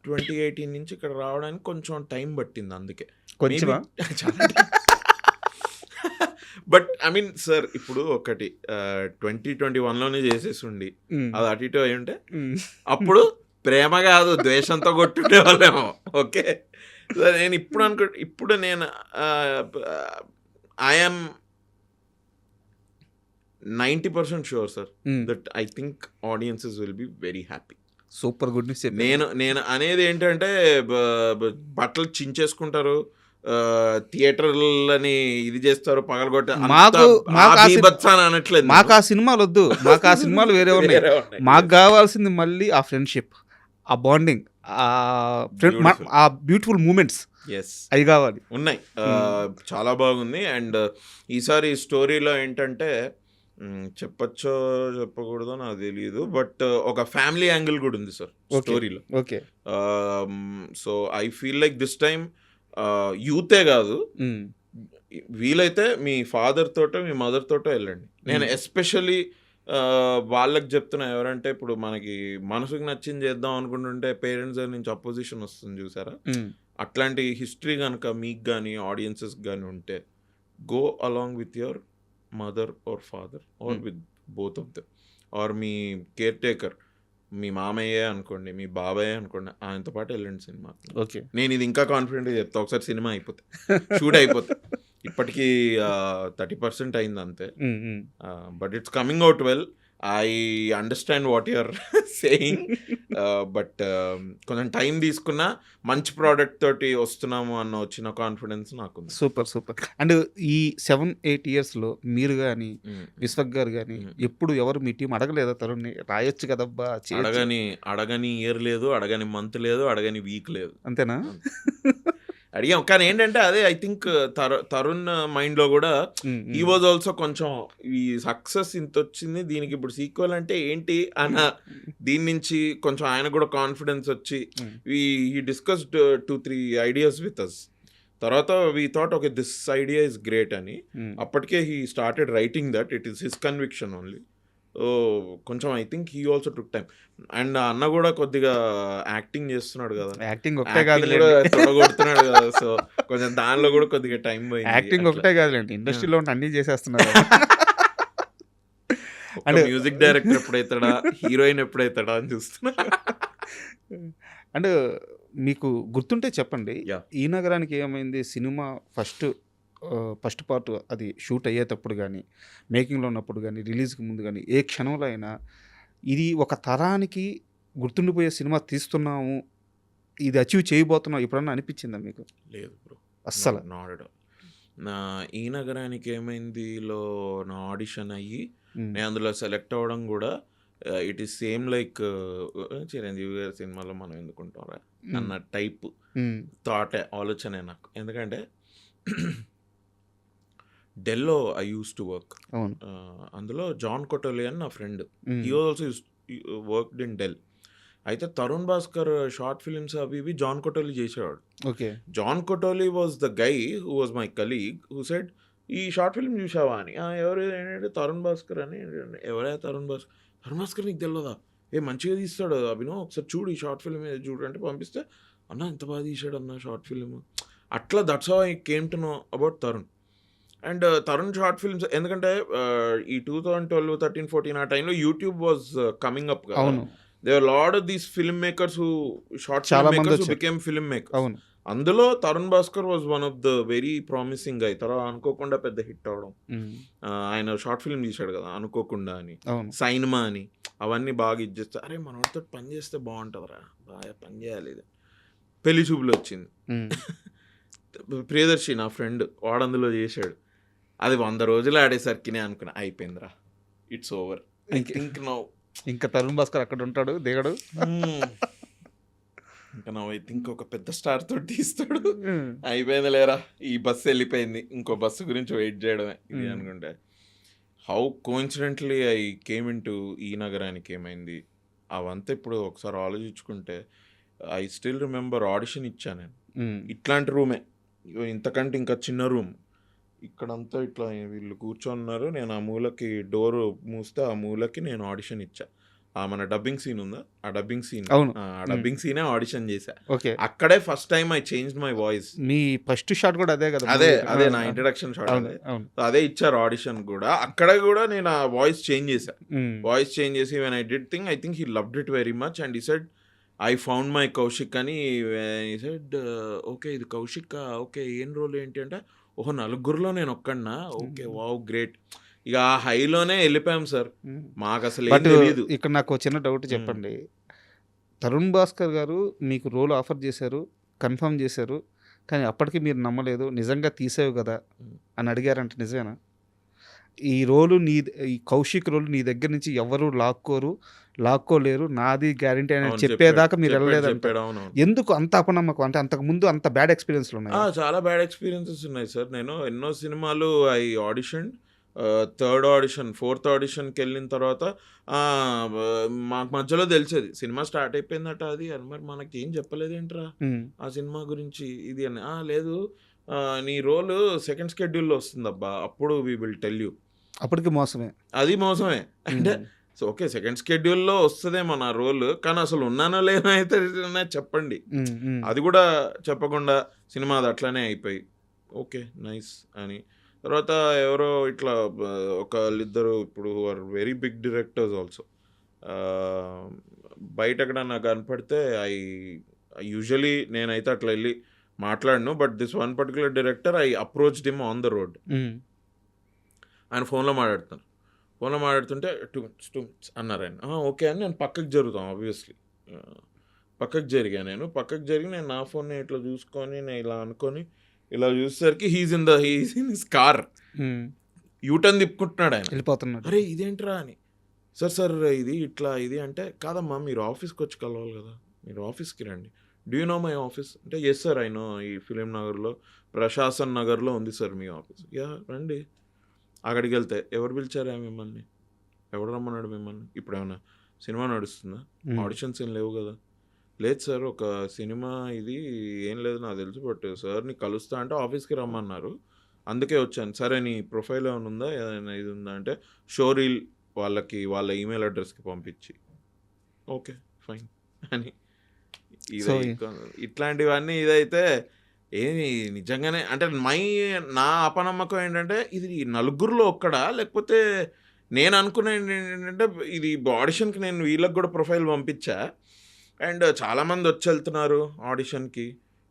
2018 నుంచి ఇక్కడ రావడానికి కొంచెం టైం పట్టింది. అందుకే కొంచెమా? బట్ ఐ మీన్ సార్ ఇప్పుడు ఒకటి 2021లోనే చేసేసి ఉండి అది అటు ఇటు అయి ఉంటే అప్పుడు ప్రేమ కాదు ద్వేషంతో కొట్టుండే వాళ్ళేమో. ఓకే, నేను ఇప్పుడు నేను I'm 90% sure sir that I think audiences will be very happy. Super good news. నేను అనేది ఏంటంటే బట్టలు చించేసుకుంటారు, థియేటర్లని ఇది చేస్తారు, పగలగొట్ట అనట్లేదు. మాకు ఆ సినిమాలు వద్దు, మాకు ఆ సినిమాలు వేరే ఉన్నాయి. మాకు కావాల్సింది మళ్ళీ ఆ ఫ్రెండ్షిప్, ఆ బాండింగ్, ఆ బ్యూటిఫుల్ మూమెంట్స్ అవి కావాలి. ఉన్నాయి, చాలా బాగుంది. అండ్ ఈసారి స్టోరీలో ఏంటంటే చెప్పచ్చో చెప్పకూడదో నాకు తెలియదు, బట్ ఒక ఫ్యామిలీ యాంగిల్ కూడా ఉంది సార్ స్టోరీలో. Okay, so I feel like this time యూతే కాదు, వీలైతే మీ ఫాదర్ తోటో మీ మదర్ తోటో వెళ్ళండి. నేను ఎస్పెషల్లీ వాళ్ళకి చెప్తున్నా, ఎవరంటే ఇప్పుడు మనకి మనసుకు నచ్చింది చేద్దాం అనుకుంటుంటే పేరెంట్స్ నుంచి అపోజిషన్ వస్తుంది చూసారా, అట్లాంటి హిస్టరీ కనుక మీకు కానీ ఆడియన్సెస్ కానీ ఉంటే go along with your mother or father or with both of them, or మీ కేర్ టేకర్, మీ మామయ్యే అనుకోండి, మీ బాబాయ్ అనుకోండి, ఆయనతో పాటు వెళ్ళండి సినిమా. ఓకే, నేను ఇది ఇంకా కాన్ఫిడెంట్గా చెప్తా. ఒకసారి సినిమా అయిపోతే షూట్ అయిపోతే ఇప్పటికీ 30% అయింది అంతే, but it's coming out well. I understand what you're saying, but కొంచెం టైం తీసుకున్నా మంచి ప్రోడక్ట్ తోటి వస్తున్నాము అన్న వచ్చిన కాన్ఫిడెన్స్ నాకు. సూపర్. అండ్ ఈ 7-8 yearsలో మీరు కానీ విశ్వక్ గారు కానీ ఎప్పుడు ఎవరు మీ టీం అడగలేదా తరుణ్ని రాయొచ్చు కదబ్బా? అడగని ఇయర్ లేదు, అడగని మంత్ లేదు, అడగని వీక్ లేదు. అంతేనా? అడిగాం, కానీ ఏంటంటే అదే ఐ థింక్ తరుణ్ మైండ్లో కూడా ఈ వాజ్ ఆల్సో కొంచెం ఈ సక్సెస్ ఇంత వచ్చింది, దీనికి ఇప్పుడు సీక్వెల్ అంటే ఏంటి అన్న దీని నుంచి కొంచెం ఆయన కూడా కాన్ఫిడెన్స్ వచ్చి ఈ డిస్కస్డ్ 2-3 ఐడియాస్ విత్ అస్. తర్వాత we thought okay this idea is great అని. అప్పటికే he started writing that, it is his conviction only. కొంచెం I think he also took time. And అన్న కూడా కొద్దిగా యాక్టింగ్ చేస్తున్నాడు కదా, యాక్టింగ్ ఒకటే కాదు కొడుతున్నాడు కదా, సో కొంచెం దానిలో కూడా కొద్దిగా టైం పోయింది. యాక్టింగ్ ఒకటే కాదులేండి, ఇండస్ట్రీలో ఉంటే అన్ని చేసేస్తున్నారు. అంటే మ్యూజిక్ డైరెక్టర్ ఎప్పుడైతాడా, హీరోయిన్ ఎప్పుడైతాడా అని చూస్తున్నా. అండ్ మీకు గుర్తుంటే చెప్పండి, ఈ నగరానికి ఏమైంది సినిమా ఫస్ట్ పార్ట్ అది షూట్ అయ్యేటప్పుడు కానీ, మేకింగ్లో ఉన్నప్పుడు కానీ, రిలీజ్కి ముందు కానీ, ఏ క్షణంలో అయినా ఇది ఒక తరానికి గుర్తుండిపోయే సినిమా తీస్తున్నాము, ఇది అచీవ్ చేయబోతున్నాం ఎప్పుడన్నా అనిపించిందా మీకు? లేదు బ్రో, అస్సలు నాట్. నా ఈ నగరానికి ఏమైందిలో నా ఆడిషన్ అయ్యి నేను అందులో సెలెక్ట్ అవ్వడం కూడా it is same like Chiranjeevi గారి సినిమాలో మనం ఎందుకుంటారా అన్న టైప్ థాటే, ఆలోచనే నాకు. ఎందుకంటే డెల్లో ఐ యూస్ టు వర్క్, అందులో జాన్ కొటోలి అని నా friend, he also worked in Dell. అయితే తరుణ్ భాస్కర్ షార్ట్ ఫిల్మ్స్ అవి ఇవి జాన్ కొటోలి చేసేవాడు. ఓకే, జాన్ కొటోలి was the guy who was my colleague who said ఈ షార్ట్ ఫిల్మ్ చూసావా అని. ఎవరు ఏంటంటే తరుణ్ భాస్కర్ అని. ఎవరే తరుణ్ భాస్కర్ నీకు తెలియదా? మంచిగా తీస్తాడు అభినవ్, ఒకసారి చూడు ఈ షార్ట్ ఫిల్మ్ చూడు అంటే పంపిస్తే, అన్న ఎంత బాగా తీసాడు అన్న షార్ట్ ఫిల్మ్. అట్లా that's how I came to know about Tarun. And Tarun short films ఎందుకంటే ఈ 2012, 13, 14 ఆ టైంలో యూట్యూబ్ వాజ్ కమింగ్ అప్ కదా. They are lot of these film makers who short film makers who became film makers. అందులో Tarun Bhaskar was one of the very promising guy. తర్వాత అనుకోకుండా పెద్ద హిట్ అవడం, ఆయన షార్ట్ ఫిల్మ్ తీశాడు కదా అనుకోకుండా అని, సైన్మా అని, అవన్నీ బాగా ఇచ్చేస్తే అరే మనతో పని చేస్తే బాగుంటుందిరా, బాగా పని చేయాలి. ఇది పెళ్లి చూపులు వచ్చింది, ప్రియదర్శి నా ఫ్రెండ్ వాడు అందులో చేశాడు. అది 100 రోజులు ఆడేసరికి నేను అనుకున్నా అయిపోయిందిరా, it's over. I think now ఇంకా తరుణ్ భాస్కర్ అక్కడ ఉంటాడు దిగడు. ఇంకా నా ఐ థింక్ ఒక పెద్ద స్టార్ తోటి తీస్తాడు. అయిపోయింది లేరా, ఈ బస్సు వెళ్ళిపోయింది, ఇంకో బస్సు గురించి వెయిట్ చేయడమే ఇది అనుకుంటే. How coincidentally I came in to ఈ నగరానికి ఏమైంది అవంతా ఇప్పుడు ఒకసారి ఆలోచించుకుంటే, ఐ స్టిల్ రిమెంబర్ ఆడిషన్ ఇచ్చాను నేను. ఇట్లాంటి రూమే, ఇంతకంటే ఇంకా చిన్న రూమ్, ఇక్కడంతా ఇట్లా వీళ్ళు కూర్చొన్నారు, నేను ఆ మూలకి డోర్ మూస్తే ఆ మూలకి నేను ఆడిషన్ ఇచ్చా. మన డబ్బింగ్ సీన్ ఉందా, ఆ డబ్బింగ్ సీన్, అవును. ఆ డబ్బింగ్ సీనే ఆడిషన్ చేశా. ఓకే, అక్కడే first time I change my voice. Me first shot కూడా అదే కదా? అదే నా ఇంట్రడక్షన్ షాట్. అవును. అదే ఇచ్చారు ఆడిషన్ కూడా. అక్కడ కూడా నేను ఆ వాయిస్ చేంజ్ చేశా. వాయిస్ చేంజ్ చేసి when I did thing, I think he loved it very much and he said I found my Kaushik అని. హీ సెడ్ ఓకే ఇది కౌశిక్, ఓకే ఏం రోల్ ఏంటి అంటే, ఓహో నలుగురిలో నేను ఒక్కడినా, ఓకే వావ్ గ్రేట్. ఇక ఆ హైలోనే వెళ్ళిపోయాం సార్. మాకు అసలు ఏం తెలియదు. ఇక్కడ నాకు చిన్న డౌట్ చెప్పండి. తరుణ్ భాస్కర్ గారు మీకు రోల్ ఆఫర్ చేశారు, కన్ఫర్మ్ చేశారు, కానీ అప్పటికి మీరు నమ్మలేదు, నిజంగా తీసేవు కదా అని అడిగారంటే నిజమేనా? ఈ రోలు ఈ కౌశిక్ రోలు నీ దగ్గర నుంచి ఎవరు లాక్కోలేరు, నాది గ్యారంటీ అని చెప్పేదాకా మీరు వెళ్ళలేదంటే ఎందుకు అంత అపనమ్మకం? అంటే అంతకు ముందు అంత బ్యాడ్ ఎక్స్పీరియన్స్లు ఉన్నాయి? చాలా బ్యాడ్ ఎక్స్పీరియన్సెస్ ఉన్నాయి సార్. నేను ఎన్నో సినిమాలు I audition, third audition, fourth ఆడిషన్కి వెళ్ళిన తర్వాత మాకు మధ్యలో తెలిసేది సినిమా స్టార్ట్ అయిపోయిందట అది అని. మరి మనకి ఏం చెప్పలేదేంట్రా ఆ సినిమా గురించి ఇది అని. లేదు నీ రోల్ సెకండ్ స్కెడ్యూల్లో వస్తుందబ్బా, అప్పుడు వీ విల్ టెల్ యూ. అప్పటికి మోసమే, అది మోసమే. అంటే సో ఓకే సెకండ్ స్కెడ్యూల్లో వస్తుందేమో నా రోల్, కానీ అసలు ఉన్నానో లేనో అయితే చెప్పండి. అది కూడా చెప్పకుండా సినిమా అది అట్లానే అయిపోయి ఓకే నైస్ అని. తర్వాత ఎవరో ఇట్లా ఒకళ్ళిద్దరు ఇప్పుడు are very big directors also, బయట ఎక్కడ నాకు కనపడితే యూజువలీ నేనైతే అట్లా వెళ్ళి మాట్లాడను, but this one particular director I approached him on the road. ఆయన ఫోన్లో మాట్లాడుతుంటే 2 minutes అన్నారు ఆయన. ఓకే అని నేను పక్కకి జరుగుతాం, ఆబ్వియస్లీ పక్కకి జరిగి నేను నా ఫోన్ని ఇట్లా చూసుకొని నేను ఇలా అనుకొని ఇలా చూసేసరికి he's in his car, U turn తిప్పుకుంటున్నాడు ఆయన, వెళ్ళిపోతున్నాడు. అరే ఇదేంట్రా అని. సార్ ఇది ఇట్లా ఇది అంటే, కాదమ్మా మీరు ఆఫీస్కి వచ్చి కలవాలి కదా, మీరు ఆఫీస్కి రండి. Do you know my office అంటే, ఎస్ సార్ ఐ నో, ఈ ఫిలిం నగర్లో ప్రశాసన్ నగర్లో ఉంది సార్ మీ ఆఫీస్. యా రండి. అక్కడికి వెళ్తే ఎవరు పిలిచారా మిమ్మల్ని, ఎవడు రమ్మన్నాడు మిమ్మల్ని, ఇప్పుడు ఏమన్నా సినిమా నడుస్తుందా, ఆడిషన్స్ ఏం లేవు కదా. లేదు సార్ ఒక సినిమా ఇది ఏం లేదు నాకు తెలుసు, బట్ సార్ని కలుస్తా అంటే ఆఫీస్కి రమ్మన్నారు, అందుకే వచ్చాను. సరే నీ ప్రొఫైల్ ఏమైనా ఉందా, ఏదైనా ఇది ఉందా అంటే, షోరీల్ వాళ్ళ ఈమెయిల్ అడ్రస్కి పంపించి ఓకే ఫైన్ అని. ఇది ఇట్లాంటివన్నీ ఇదైతే ఏమి నిజంగానే అంటే నా అపనమ్మకం ఏంటంటే, ఇది నలుగురిలో ఒక్కడా, లేకపోతే నేను అనుకునే ఏంటంటే ఇది ఆడిషన్కి నేను వీళ్ళకి కూడా ప్రొఫైల్ పంపించా అండ్ చాలామంది వచ్చి వెళ్తున్నారు ఆడిషన్కి,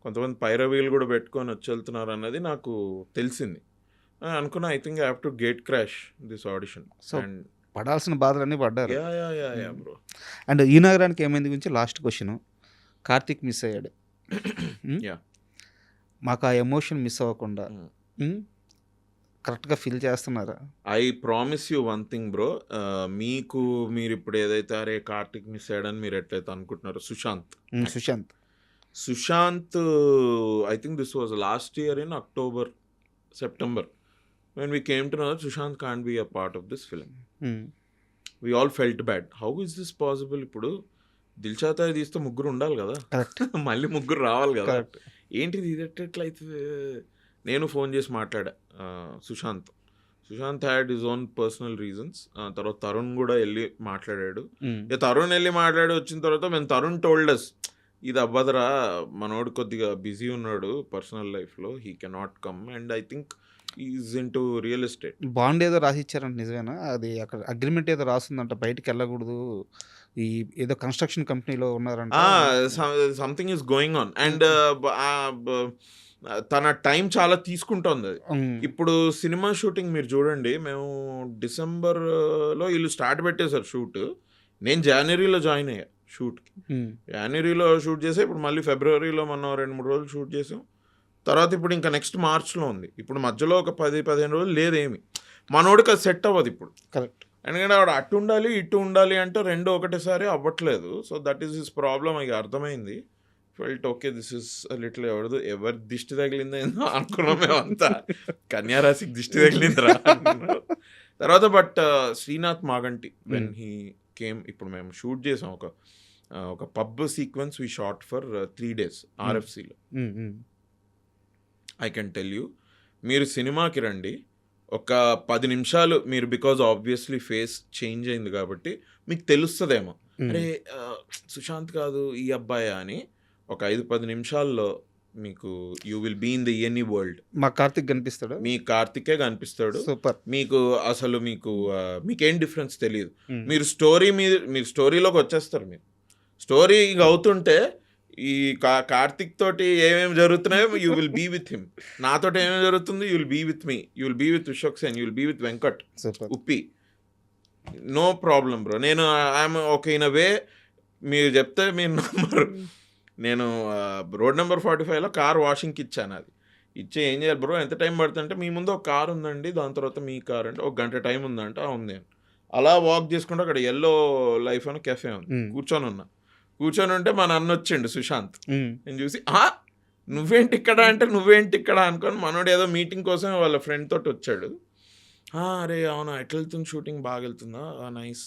కొంతమంది పైరవీలు కూడా పెట్టుకొని వచ్చి వెళ్తున్నారు అన్నది నాకు తెలిసింది. అనుకున్నా I think I have to gate crash this audition. And పడాల్సిన బాధలన్నీ పడ్డారు. Yeah bro. అండ్ ఈ నగరానికి ఏమైంది గురించి లాస్ట్ క్వశ్చన్. కార్తీక్ మిస్ అయ్యాడు, మాకు ఆ ఎమోషన్ మిస్ అవ్వకుండా కరెక్ట్గా ఫీల్ చేస్తున్నారా? I promise you one thing bro, మీరు ఇప్పుడు ఏదైతే అరే కార్తిక్ మిస్ అయ్యాడని మీరు ఎట్లయితే అనుకుంటున్నారో, Sushant I think this was last year in October September when we came to know that Sushant can't be a part of this film. We all felt bad. How is this possible? ఇప్పుడు దిల్చాతాయి తీస్తే ముగ్గురు ఉండాలి కదా, మళ్ళీ ముగ్గురు రావాలి కదా, ఏంటిది ఇది ఎట్లయితే. నేను ఫోన్ చేసి మాట్లాడా Sushant had his own personal reasons. తర్వాత తరుణ్ కూడా వెళ్ళి మాట్లాడాడు. తరుణ్ వెళ్ళి మాట్లాడి వచ్చిన తర్వాత మేము తరుణ్ టోల్డస్ ఇది అవ్వదురా, మనోడు కొద్దిగా బిజీ ఉన్నాడు పర్సనల్ లైఫ్లో, he cannot come and I think is in to real estate. Bond ఏదో రాసి ఇచ్చారంట, నిజమేనా? అది అక్కడ అగ్రిమెంట్ ఏదో రాస్తుందంట, బయటికి వెళ్ళకూడదు, ఈ ఏదో కన్స్ట్రక్షన్ కంపెనీలో ఉన్నారంట, something is going on and తన టైం చాలా తీసుకుంటోంది అది. ఇప్పుడు సినిమా షూటింగ్ మీరు చూడండి, మేము డిసెంబర్లో వీళ్ళు స్టార్ట్ పెట్టేశారు షూట్, నేను జనవరిలో జాయిన్ అయ్యా షూట్కి. జనవరిలో షూట్ చేసా, ఇప్పుడు మళ్ళీ ఫిబ్రవరిలో మనం 2-3 రోజులు షూట్ చేసాం. తర్వాత ఇప్పుడు ఇంకా నెక్స్ట్ మార్చ్లో ఉంది. ఇప్పుడు మధ్యలో ఒక 10-15 రోజులు లేదేమి, మనోడికి అది సెట్ అవ్వదు ఇప్పుడు. కరెక్ట్. ఎందుకంటే ఆవిడ అటు ఉండాలి ఇటు ఉండాలి అంటే రెండు ఒకటేసారి అవ్వట్లేదు. So that is his problem. ఇక అర్థమైంది. Felt okay this is little ఎవరి దిష్టి తగిలిందో ఏందో అనుకున్నాం మేమంతా. కన్యారాశికి దిష్టి తగిలిందిరా అనుకున్నాం. తర్వాత but Srinath Maganti when he came, ఇప్పుడు మేము షూట్ చేసాం ఒక pub sequence we shot for 3 days RFCలో. ఐ కెన్ టెల్ యూ, మీరు సినిమాకి రండి, ఒక 10 నిమిషాలు మీరు, బికాజ్ ఆబ్వియస్లీ ఫేస్ చేంజ్ అయింది కాబట్టి మీకు తెలుస్తుందేమో, అరే సుశాంత్ కాదు ఈ అబ్బాయా అని. ఒక 5-10 నిమిషాల్లో మీకు you will be in the any world. మా కార్తిక్ కనిపిస్తాడు, మీ కార్తికే కనిపిస్తాడు. సూపర్. మీకు అసలు మీకేం డిఫరెన్స్ తెలియదు. మీరు స్టోరీలోకి వచ్చేస్తారు. మీరు స్టోరీ అవుతుంటే ఈ కార్తిక్ తోటి ఏమేమి జరుగుతున్నాయో you will be with him. నాతో ఏమేమి జరుగుతుంది you will be with me, you will be with Vishwak Sen, you will be with Venkat, Uppi. No problem bro. నేను I'm okay in a way. మీరు చెప్తే మీరు నమ్మరు. నేను రోడ్ నెంబర్ 45లో కార్ వాషింగ్కి ఇచ్చాను. అది ఇచ్చే ఏం చేయాలి బ్రో, ఎంత టైం పడుతుందంటే, మీ ముందు ఒక కార్ ఉందండి, దాని తర్వాత మీ కార్ అంటే 1 గంట టైం ఉందంటే ఉంది. అలా వాక్ చేసుకుంటే అక్కడ ఎల్లో లైఫ్ అని కెఫే ఉంది, కూర్చొని ఉంటే మా నాన్న వచ్చిండు సుశాంత్. నేను చూసి నువ్వేంటి ఇక్కడ అంటే, నువ్వేంటి ఇక్కడ అనుకొని మనోడు ఏదో మీటింగ్ కోసం వాళ్ళ ఫ్రెండ్ తోటి వచ్చాడు. అరే అవునా, ఎట్లా వెళ్తుంది షూటింగ్, బాగా వెళ్తుందా, నైస్,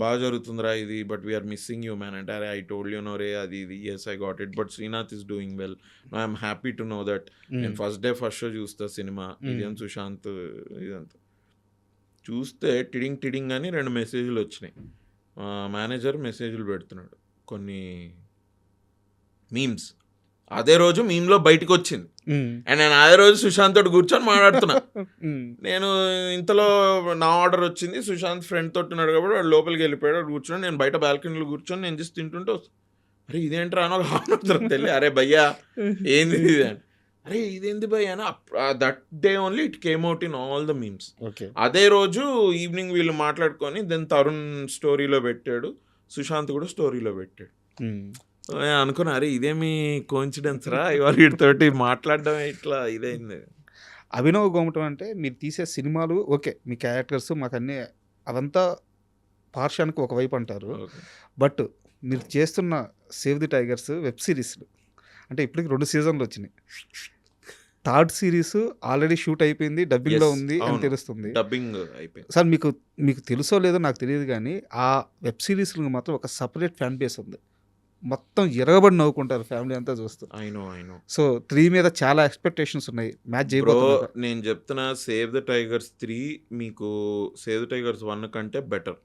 బాగా జరుగుతుందిరా ఇది, but we're missing you man అంటే, అరే ఐ టోల్డ్ యూ నో రే అది ఇది, yes I got it, but Srinath is doing well, I'm happy to know that. నేను ఫస్ట్ షో చూస్తా సినిమా, ఇదేం సుశాంత్ ఇదంతా చూస్తే టిడింగ్ అని 2 మెసేజ్లు వచ్చినాయి. మేనేజర్ మెసేజ్లు పెడుతున్నాడు, కొన్ని మీమ్స్. అదే రోజు మీమ్లో బయటకు వచ్చింది. అండ్ నేను అదే రోజు సుశాంత్ తోటి కూర్చొని మాట్లాడుతున్నా. నేను ఇంతలో నా ఆర్డర్ వచ్చింది, సుశాంత్ ఫ్రెండ్ తోటి ఉన్నాడు కాబట్టి వాడు లోపలికి వెళ్ళిపోయాడు, కూర్చొని నేను బయట బాల్కనీలో కూర్చొని నేను జస్ట్ తింటుంటే, అరే ఇదేంట్రా అని ఒక హాఫ్ తెలియ, అరే భయ్యా ఏంది ఇది అని, అరే ఇదేంది భయ్యా అని. That day only it came out in all the memes. అదే రోజు ఈవినింగ్ వీళ్ళు మాట్లాడుకొని దెన్ తరుణ్ స్టోరీలో పెట్టాడు, సుశాంత్ కూడా స్టోరీలో పెట్టాడు. అనుకున్నా, అరే ఇదేమి కోఇన్సిడెన్స్ రా, ఇవాళ వీటితోటి మాట్లాడడం ఇట్లా ఇదైంది. అభినవ్ గోమటం అంటే మీరు తీసే సినిమాలు ఓకే, మీ క్యారెక్టర్స్ మాకు అన్నీ అవంతా పార్శ్వానికి ఒకవైపు అంటారు. బట్ మీరు చేస్తున్న సేవ్ ది టైగర్స్ వెబ్ సిరీస్లు అంటే ఇప్పటికి 2 సీజన్లు వచ్చినాయి. 3rd సిరీస్ ఆల్రెడీ షూట్ అయిపోయింది, డబ్బింగ్లో ఉంది అని తెలుస్తుంది. డబ్బింగ్ అయిపోయింది సార్. మీకు తెలుసో లేదో నాకు తెలియదు కానీ ఆ వెబ్ సిరీస్లకు మాత్రం ఒక సపరేట్ ఫ్యాన్ బేస్ ఉంది. మొత్తం ఎరగబడి నవ్వుకుంటారు ఫ్యామిలీ అంతా చూస్తూ. ఐ నో సో 3 మీద చాలా ఎక్స్పెక్టేషన్స్ ఉన్నాయి. మ్యాచ్ చేయబోతున్నారు. నేను చెప్తున్నా, సేవ్ ద టైగర్స్ 3 మీకు సేవ్ ద టైగర్స్ 1 కంటే బెటర్.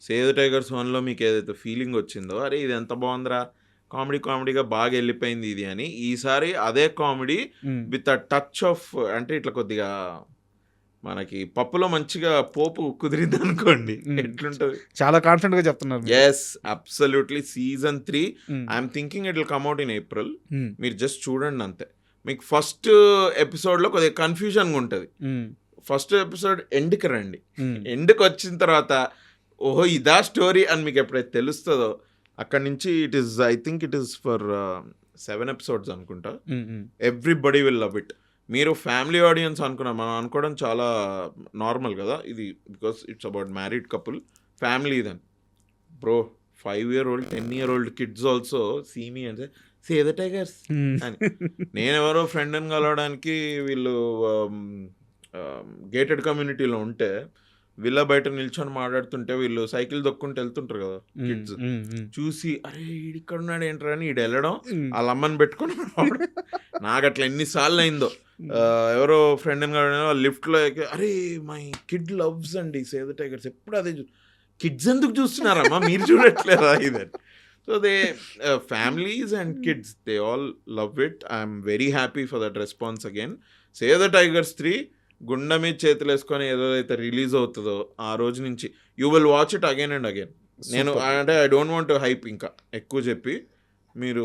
సేవ్ ద టైగర్స్ 1లో మీకు ఏదైతే ఫీలింగ్ వచ్చిందో, అరే ఇది ఎంత బాగుందిరా, కామెడీగా బాగా వెళ్ళిపోయింది ఇది అని, ఈసారి అదే comedy with a touch of, అంటే ఇట్లా కొద్దిగా మనకి పప్పులో మంచిగా పోపు కుదిరింది అనుకోండి, ఎట్లుంటది. చాలా కాన్ఫిడెంట్ గా చెప్తున్నారు. Yes absolutely. Season 3 I'm thinking it will come out in April. మీరు జస్ట్ చూడండి అంతే. మీకు ఫస్ట్ ఎపిసోడ్లో కొద్దిగా కన్ఫ్యూజన్గా ఉంటుంది. ఫస్ట్ ఎపిసోడ్ ఎండ్కి రండి, ఎండ్కి వచ్చిన తర్వాత ఓహో ఇదా స్టోరీ అని మీకు ఎప్పుడైతే తెలుస్తుందో అక్కడి నుంచి I think it is for 7 episodes అనుకుంటా. Everybody will love it. మీరు ఫ్యామిలీ ఆడియన్స్ మనం అనుకోవడం చాలా నార్మల్ కదా ఇది, because it's about married couple, family. Then bro 5-year-old 10-year-old kids also see me అంటే సేవ్ ద టైగర్స్ అని. నేను ఎవరో ఫ్రెండ్ని కలవడానికి వీళ్ళు గేటెడ్ కమ్యూనిటీలో ఉంటే, వీళ్ళ బయట నిల్చొని మాట్లాడుతుంటే వీళ్ళు సైకిల్ దొక్కుంటూ వెళ్తుంటారు కదా కిడ్స్, చూసి అరే ఈడిక్కడ ఉన్నాడు ఏంట్రా అని ఈడు వెళ్ళడం, వాళ్ళ అమ్మని పెట్టుకొని రావడం. నాకు అట్లా ఎన్నిసార్లు అయిందో. ఎవరో ఫ్రెండ్ని కలవడం లిఫ్ట్లో, అరే మై కిడ్ లవ్స్ అండి సేవ్ ద టైగర్స్, ఎప్పుడు అదే కిడ్స్ ఎందుకు చూస్తున్నారమ్మా మీరు చూడట్లేదా ఇదని. So they families and kids they all love it. I'm very happy for that response again. Save the tigers 3 గుండె మీద చేతులు వేసుకొని ఏదైతే రిలీజ్ అవుతుందో ఆ రోజు నుంచి you will watch it again and again. నేను అంటే ఐ డోంట్ వాంట్ హైప్ ఇంకా ఎక్కువ చెప్పి, మీరు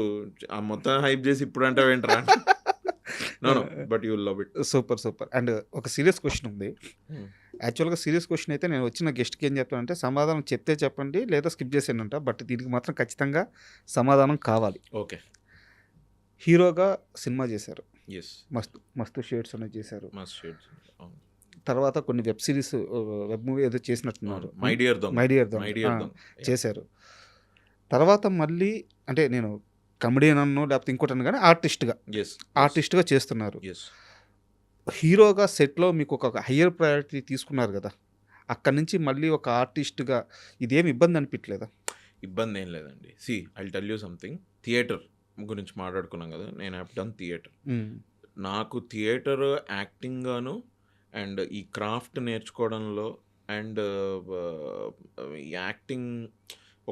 ఆ మొత్తం హైప్ చేసి ఇప్పుడు అంటే ఏంటరా, no but you will love it. Super. And ఒక సీరియస్ క్వశ్చన్ ఉంది. యాక్చువల్గా సీరియస్ క్వశ్చన్ అయితే నేను వచ్చిన గెస్ట్కి ఏం చెప్తానంటే, సమాధానం చెప్తే చెప్పండి లేదా స్కిప్ చేసేయండి. బట్ దీనికి మాత్రం ఖచ్చితంగా సమాధానం కావాలి. ఓకే. హీరోగా సినిమా చేశారు, ఎస్, మస్తు షేడ్స్ అనేది చేశారు. తర్వాత కొన్ని వెబ్ సిరీస్, వెబ్ మూవీ ఏదో చేసినట్టున్నారు. మై డియర్ దొంగ. మై డియర్ దొంగ. మై డియర్ ఆ, దొంగ. చేశారు. తర్వాత మళ్ళీ అంటే నేను కమెడియన్ అన్నో లేకపోతే ఇంకోటి అన్న కానీ ఆర్టిస్ట్గా చేస్తున్నారు. హీరోగా సెట్లో మీకు ఒక హయ్యర్ ప్రయారిటీ తీసుకున్నారు కదా, అక్కడి నుంచి మళ్ళీ ఒక ఆర్టిస్ట్గా ఇదేమి ఇబ్బంది అనిపించలేదా? ఇబ్బంది ఏం లేదండి. See I tell you something. Theatre గురించి మాట్లాడుకున్నాం కదా, నేను హ్యావ్ డన్ థియేటర్. నాకు థియేటర్ యాక్టింగ్ గాను అండ్ ఈ క్రాఫ్ట్ నేర్చుకోవడంలో అండ్ యాక్టింగ్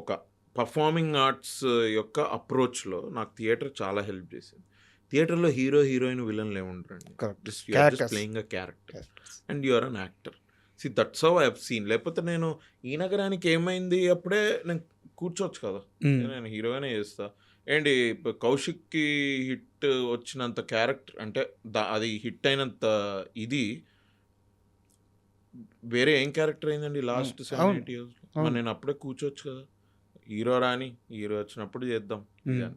ఒక పర్ఫార్మింగ్ ఆర్ట్స్ యొక్క అప్రోచ్లో నాకు థియేటర్ చాలా హెల్ప్ చేసింది. థియేటర్లో హీరో హీరోయిన్ విలన్లు ఏముంటారండి, playing a character and you are an actor. See that's how I have seen. లేకపోతే నేను ఈ నగరానికి ఏమైంది అప్పుడే నేను కూర్చోవచ్చు కదా, నేను హీరోగానే చేస్తా. ఏంటి కౌశిక్కి హిట్ వచ్చినంత క్యారెక్టర్ అంటే అది హిట్ అయినంత ఇది వేరే ఏం క్యారెక్టర్ అయిందండి లాస్ట్ 7-8 years. మరి నేను అప్పుడే కూర్చోవచ్చు కదా, హీరో రాని హీరో వచ్చినప్పుడు చేద్దాం.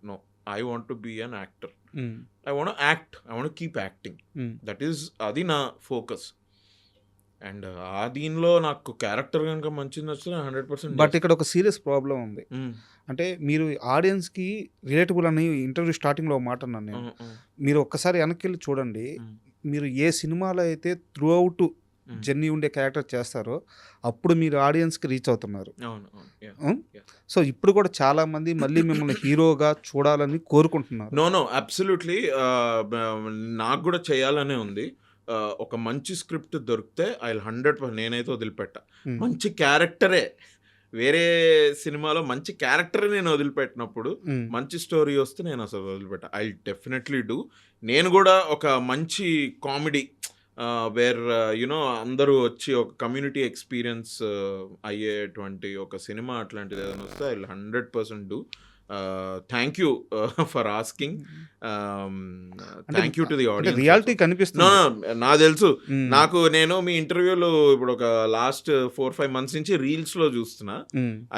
No, I want to be an actor. I want act, I want keep acting. That is అది నా ఫోకస్. అండ్ ఆ దీనిలో నాకు క్యారెక్టర్ కనుక మంచిది నచ్చితే 100%. బట్ ఇక్కడ ఒక సీరియస్ ప్రాబ్లం ఉంది. అంటే మీరు ఆడియన్స్కి రిలేటబుల్ అని ఇంటర్వ్యూ స్టార్టింగ్లో మాట అన్నాను నేను. మీరు ఒక్కసారి వెనక్కి వెళ్ళి చూడండి, మీరు ఏ సినిమాలో అయితే త్రూ అవుట్ జర్నీ ఉండే క్యారెక్టర్ చేస్తారో అప్పుడు మీరు ఆడియన్స్కి రీచ్ అవుతున్నారు. సో ఇప్పుడు కూడా చాలా మంది మళ్ళీ మిమ్మల్ని హీరోగా చూడాలని కోరుకుంటున్నారు. No absolutely. నాకు కూడా చేయాలనే ఉంది. ఒక మంచి స్క్రిప్ట్ దొరికితే ఐ 100% నేనైతే వదిలిపెట్టా. మంచి క్యారెక్టరే, వేరే సినిమాలో మంచి క్యారెక్టర్ నేను వదిలిపెట్టినప్పుడు మంచి స్టోరీ వస్తే నేను అసలు వదిలిపెట్టా. I definitely do. నేను కూడా ఒక మంచి కామెడీ వేర్ యునో అందరూ వచ్చి ఒక కమ్యూనిటీ ఎక్స్పీరియన్స్ అయ్యేటువంటి ఒక సినిమా అట్లాంటిది ఏదైనా వస్తే I 100% do. Thank you for asking. Thank you to the audience. Reality కనిపిస్తుంది. నాకు తెలుసు. నేను మీ ఇంటర్వ్యూలో ఇప్పుడు ఒక లాస్ట్ 4-5 months నుంచి రీల్స్లో చూస్తున్నా.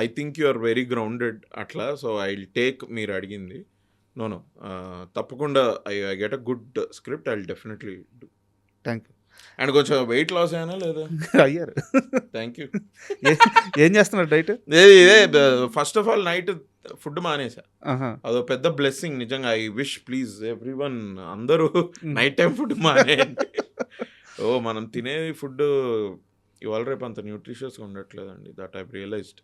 I think you are very grounded అట్లా. సో ఐ విల్ టేక్ మీరు అడిగింది. నో తప్పకుండా I get a good script. I will definitely do. Thank you. And కొంచెం వెయిట్ లాస్ అయినా లేదా? అయ్యారు. Thank you. ఏం చేస్తున్నారు డైట్? ఇదే first of all night food మానేసా. అదో పెద్ద బ్లెస్సింగ్ నిజంగా. ఐ విష్ ప్లీజ్ ఎవ్రీవన్ అందరూ నైట్ టైం ఫుడ్ మానేయండి. మనం తినే ఫుడ్ ఇవాళ రేపు అంత న్యూట్రిషియస్గా ఉండట్లేదండి. That I realised.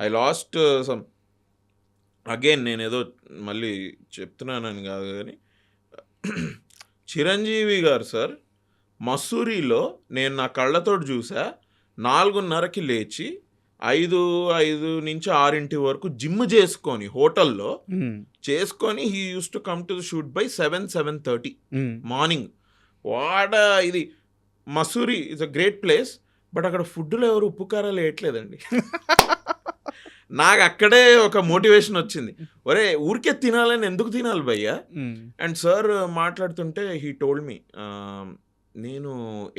I lost some again. నేను ఏదో మళ్ళీ చెప్తున్నానని కాదు కానీ చిరంజీవి గారు సార్ మసూరిలో నేను నా కళ్ళతోటి చూసా. 4:30కి లేచి 5 నుంచి 6 వరకు జిమ్ చేసుకొని హోటల్లో చేసుకొని he use to come to the shoot by 7-7:30 morning. వాడ ఇది Mussoorie is a great place. But అక్కడ ఫుడ్లో ఎవరు ఉప్పు కారాలు వేయట్లేదండి. నాకు అక్కడే ఒక మోటివేషన్ వచ్చింది. ఒరే ఊరికే తినాలని ఎందుకు తినాలి భయ్యా? అండ్ సార్ మాట్లాడుతుంటే హీ టోల్డ్ మీ నేను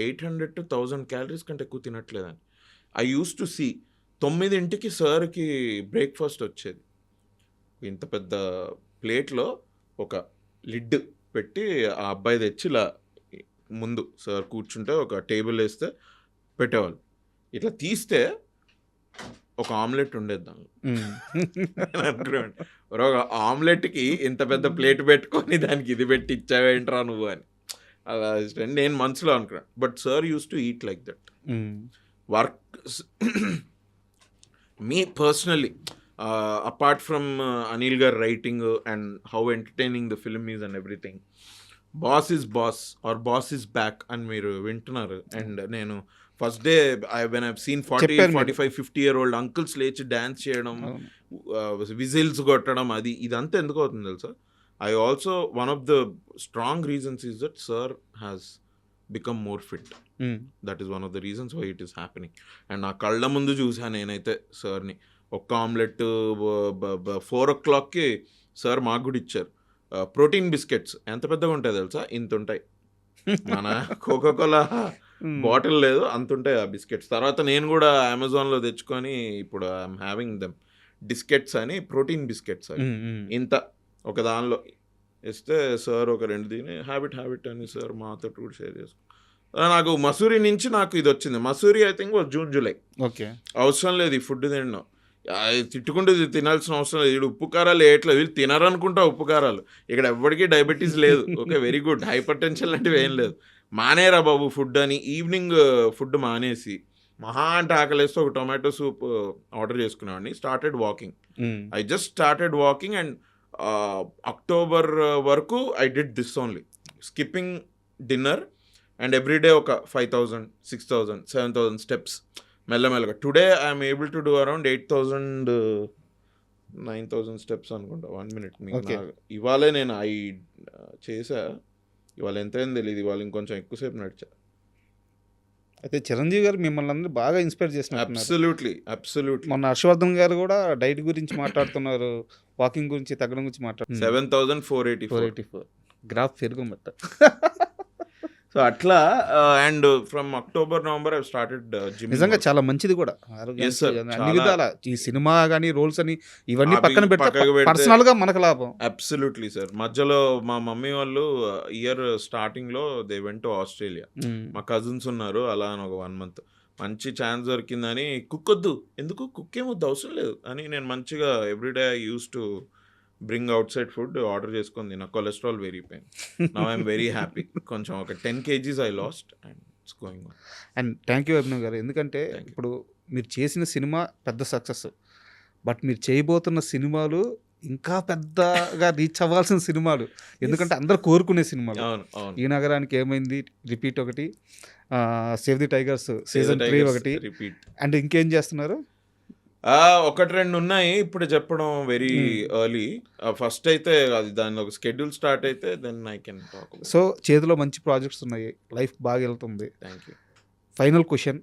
800 to 1000 calories కంటే ఎక్కువ తినట్లేదని. ఐ యూస్ టు సీ 9ంటికి సార్కి బ్రేక్ఫాస్ట్ వచ్చేది. ఇంత పెద్ద ప్లేట్లో ఒక లిడ్ పెట్టి ఆ అబ్బాయి తెచ్చి ఇలా ముందు సార్ కూర్చుంటే ఒక టేబుల్ వేస్తే పెట్టేవాళ్ళు. ఇట్లా తీస్తే ఒక ఆమ్లెట్ ఉండేది దానిలో. అనుకున్నాను ఒక ఆమ్లెట్కి ఇంత పెద్ద ప్లేట్ పెట్టుకొని దానికి ఇది పెట్టి ఇచ్చావేంట్రా నువ్వు అని. అలా నేను మనసులో అనుకున్నాను. But sir use to eat like that. Work me personally apart from Anil garu writing and how entertaining the film is and everything, boss is boss or boss is back అని మీరు వింటున్నారు. అండ్ నేను first day when I've seen 40-45-50-year-old uncles లేచి డ్యాన్స్ చేయడం, విజిల్స్ కొట్టడం, ఇదంతా ఎందుకు అవుతుంది తెలుసా? I also, one of the strong reasons is that sir has become more fit. That is one of the reasons why it is happening. And నా కళ్ళ ముందు చూసాను నేనైతే సార్ని. ఒక్క ఆమ్లెట్ 4 o'clockకి సార్ మాకు కూడా ఇచ్చారు. ప్రోటీన్ బిస్కెట్స్ ఎంత పెద్దగా ఉంటాయి తెలుసా? ఇంత ఉంటాయి. మన కోకోకోలా బాటిల్ లేదు అంత ఉంటాయి ఆ బిస్కెట్స్. తర్వాత నేను కూడా అమెజాన్లో తెచ్చుకొని ఇప్పుడు ఐఎమ్ హ్యావింగ్ దెమ్ బిస్కెట్స్ అని, ప్రోటీన్ బిస్కెట్స్ అని. ఇంత ఒక దానిలో ఇస్తే సార్ ఒక 2 తిని హ్యాబిట్ అని సార్ మాతో కూడా షేర్ చేసుకో. నాకు మసూరి నుంచి నాకు ఇది వచ్చింది. Mussoorie I think June July. Okay. అవసరం లేదు ఈ ఫుడ్ తినడం, తిట్టుకుంటూ తినాల్సిన అవసరం లేదు. వీడు ఉప్పు కారాలు వేయట్లేదు, వీళ్ళు తినరనుకుంటా ఉప్పు కారాలు. ఇక్కడ ఎవరికి డయాబెటీస్ లేదు. Okay, very good. Hypertension లాంటివి ఏం లేదు. మానేరా బాబు ఫుడ్ అని ఈవినింగ్ ఫుడ్ మానేసి మహా అంటే ఆకలేస్తే ఒక టొమాటో సూప్ ఆర్డర్ చేసుకునేవాడిని. Started walking. I just started walking and October వరకు I did this only, skipping dinner and everyday ఒక 5,000, 6,000, 7,000 స్టెప్స్ మెల్లమెల్లగా. Today I'm able to do around 8,000, 9,000 steps అనుకుంటా 1 minute. ఇవాళే నేను చేసా. ఇవాళ ఎంతైంది తెలియదు, ఇవాళ ఇంకొంచెం ఎక్కువసేపు నడిచా. అయితే చిరంజీవి గారు మిమ్మల్ని అందరూ బాగా ఇన్స్పైర్ చేస్తున్నారు. అబ్సల్యూట్లీ. మొన్న హర్షవర్ధన్ గారు కూడా డైట్ గురించి మాట్లాడుతున్నారు, వాకింగ్ గురించి, తగ్గడం గురించి మాట్లాడుతున్నారు. 7,484 గ్రాఫ్ పెరుగుమట్ట. సో అట్లా and from October November I started gym. నిజంగా చాలా మంచిది కూడా అన్ని విధాల. ఈ సినిమా కానీ రోల్స్ అని ఇవన్నీ పక్కన పెడితే పర్సనల్ గా మనకు లాభం. Absolutely sir. మధ్యలో మా మమ్మీ వాళ్ళు ఇయర్ స్టార్టింగ్ లో దే వెంట్ టు ఆస్ట్రేలియా. మా కజిన్స్ ఉన్నారు, అలా అని ఒక 1 month మంచి ఛాన్స్ దొరికిందని కుక్ వద్దు, ఎందుకు కుక్ ఏమొద్దు, అవసరం లేదు అని నేను మంచిగా everyday I use to bring out side food order చేసుకుంది. నా కొలెస్ట్రాల్ పెరిగిపోయింది. Now I'm very happy. కొంచెం ఒక 10 kgs I last and it's going on. And thank you Abhinav గారు. ఎందుకంటే ఇప్పుడు మీరు చేసిన సినిమా పెద్ద సక్సెస్, బట్ మీరు చేయబోతున్న సినిమాలు ఇంకా పెద్దగా రీచ్ అవ్వాల్సిన సినిమాలు. ఎందుకంటే అందరు కోరుకునే సినిమాలు. ఈ నగరానికి ఏమైంది రిపీట్ ఒకటి, సేవ్ ది టైగర్స్ సీజన్ 3 ఒకటి రిపీట్. అండ్ ఇంకేం చేస్తున్నారు? 1-2 ఉన్నాయి ఇప్పుడు చెప్పడం వెరీ ఎర్లీ. ఫస్ట్ అయితే అది దాని ఒక షెడ్యూల్ స్టార్ట్ అయితే then I can talk. So చేతిలో మంచి ప్రాజెక్ట్స్ ఉన్నాయి, లైఫ్ బాగా వెళ్తుంది. Thank you. ఫైనల్ క్వశ్చన్,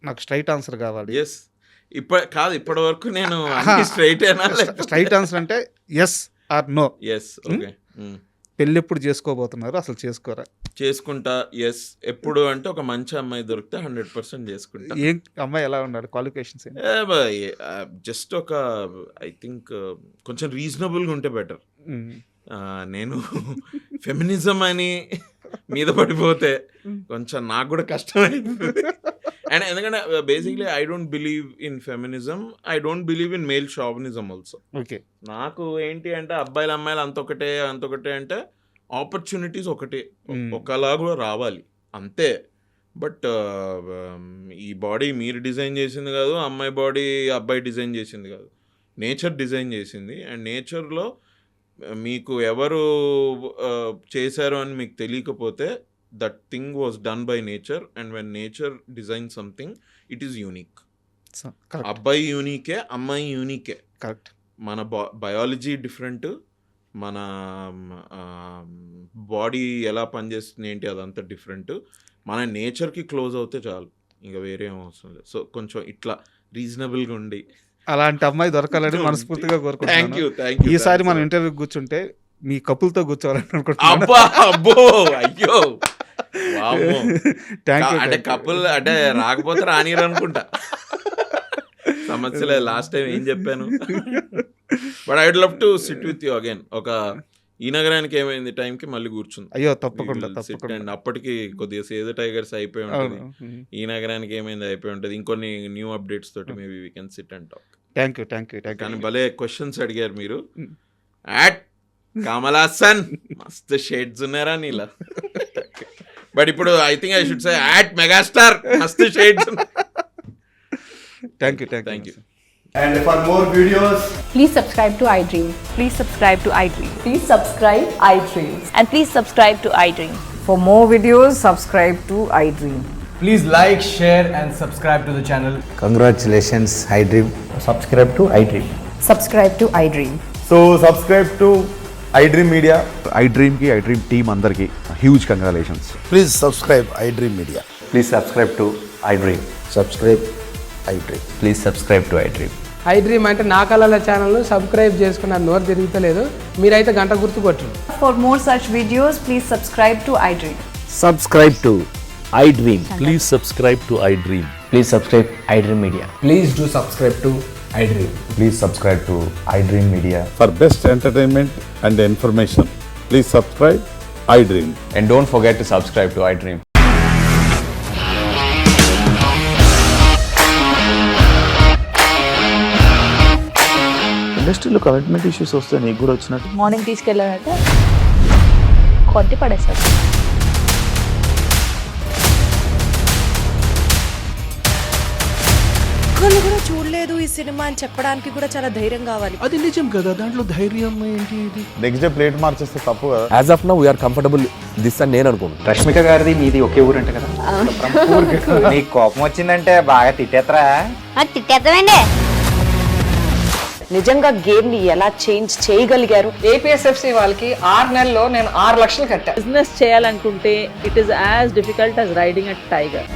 నాకు స్ట్రైట్ ఆన్సర్ కావాలి. ఎస్. ఇప్పటి వరకు నేను స్ట్రైట్ స్ట్రైట్ ఆన్సర్ అంటే yes or no. Yes. Okay. పెళ్ళి ఎప్పుడు చేసుకోబోతున్నారు, అసలు చేసుకోరా? చేసుకుంటా. ఎస్. ఎప్పుడు అంటే ఒక మంచి అమ్మాయి దొరికితే 100% చేసుకుంటా. ఏం అమ్మాయి ఎలా ఉన్నాడు, క్వాలిఫికేషన్స్? జస్ట్ ఒక ఐ థింక్ కొంచెం రీజనబుల్గా ఉంటే బెటర్. నేను ఫెమినిజం అని మీద పడిపోతే కొంచెం నాకు కూడా కష్టమైంది. అండ్ ఎందుకంటే basically I don't believe in feminism, I don't believe in male chauvinism also. Okay. నాకు ఏంటి అంటే అబ్బాయిలు అమ్మాయిలు అంతొకటే అంటే ఆపర్చునిటీస్ ఒకటే, ఒకలాగా రావాలి అంతే. బట్ ఈ బాడీ మీరు డిజైన్ చేసింది కాదు, అమ్మాయి బాడీ అబ్బాయి డిజైన్ చేసింది కాదు, నేచర్ డిజైన్ చేసింది. అండ్ నేచర్లో మీకు ఎవరు చేశారు అని మీకు తెలియకపోతే that thing was done by nature. And when nature design something it is unique. అబ్బాయి యూనికే, అమ్మాయి యూనికే. కరెక్ట్. మన బయాలజీ డిఫరెంట్, మన బాడీ ఎలా పనిచేస్తుంది ఏంటి అదంతా డిఫరెంట్. మన నేచర్కి క్లోజ్ అవుతే చాలు, ఇంకా వేరే ఏం అవసరం లేదు. సో కొంచెం ఇట్లా రీజనబుల్గా ఉండి అలాంటి అమ్మాయి దొరకాలని మనస్ఫూర్తిగా కోరుకుంటున్నాను. Thank you. ఈసారి మనం ఇంటర్వ్యూ కూర్చుంటే మీ కపుల్తో కూర్చోవాలని అనుకుంటున్నాను. అబ్బా అబ్బో అయ్యో థ్యాంక్ యూ. అంటే కపుల్ అంటే రాకపోతే రానియరు అనుకుంటా. సమస్య లేదు. లాస్ట్ టైం ఏం చెప్పాను. But I would love to sit with you again. ఒక ఈ నగరానికి ఏమైంది టైంకి మళ్ళీ కూర్చుంది. అయ్యో తప్పకుండా. అండ్ అప్పటికి కొద్దిగా సేవ్ ద టైగర్స్ అయిపోయి ఉంటుంది, ఈ నగరానికి ఏమైంది అయిపోయి ఉంటుంది. ఇంకొన్ని న్యూ అప్డేట్స్ తోటి maybe we can SIT and talk. Thank you. కానీ భలే క్వశ్చన్స్ అడిగారు మీరు. యాట్ కమల్ హాసన్ మస్తు షేడ్స్ ఉన్నారా నీలా. బట్ ఇప్పుడు I think I should say at megastar మస్తు shades. Thank you. And for more videos, Please subscribe to iDream. Please subscribe to iDream. Please subscribe iDream. And please subscribe to iDream. For more videos, subscribe to iDream. please like, share, and subscribe to the channel. Congratulations, iDream. Subscribe to iDream. Subscribe to iDream. So, subscribe to iDream Media. iDream team అందరికి huge congratulations. Please subscribe iDream Media. Please subscribe to iDream. Subscribe iDream. Please subscribe to iDream. iDream అంటే నా కళల ఛానల్ను సబ్స్క్రైబ్ చేసుకున్న నోరు తిరుగుతలేదు, మీరైతే గంట గుర్తు కొట్టండి. For more such videos, please subscribe to iDream. Subscribe to iDream. Please subscribe to iDream. Please subscribe iDream Media. Please do subscribe to iDream. Please subscribe to iDream Media. For best entertainment and information, please subscribe iDream. And don't forget to subscribe to iDream. ఇండస్ట్రీలో కమిట్మెంట్ ఇష్యూస్ వస్తే నీకు కూడా వచ్చినట్టు మార్నింగ్ తీసుకెళ్ళారంటే కొట్టి పడేస్తారు. ఒక్కళ్ళు కూడా చూడలేదు ఈ సినిమా అని చెప్పడానికి కూడా చాలా ధైర్యం కావాలి. అది నిజం కదా, దాంట్లో ధైర్యం ఏంటి? ఇది నెక్స్ట్ డే ప్లేట్ మార్చేస్తే తప్పు కదా. As of now we're comfortable this అని నేను అనుకుంటున్నాను. రష్మిక గారిది మీది ఒకే ఊరు అంట కదా. నీకు కోపం వచ్చిందంటే బాగా తిట్టేత్తరా? తిట్టేద్దామండి. నిజంగా గేమ్ ని ఎలా చేంజ్ చేయగలిగారు? ఏపీఎస్ఎఫ్సి వాళ్ళకి 6 నెలల్లో నేను 6 లక్షలు కట్టా. బిజినెస్ చేయాలనుకుంటే it is as difficult as riding a tiger.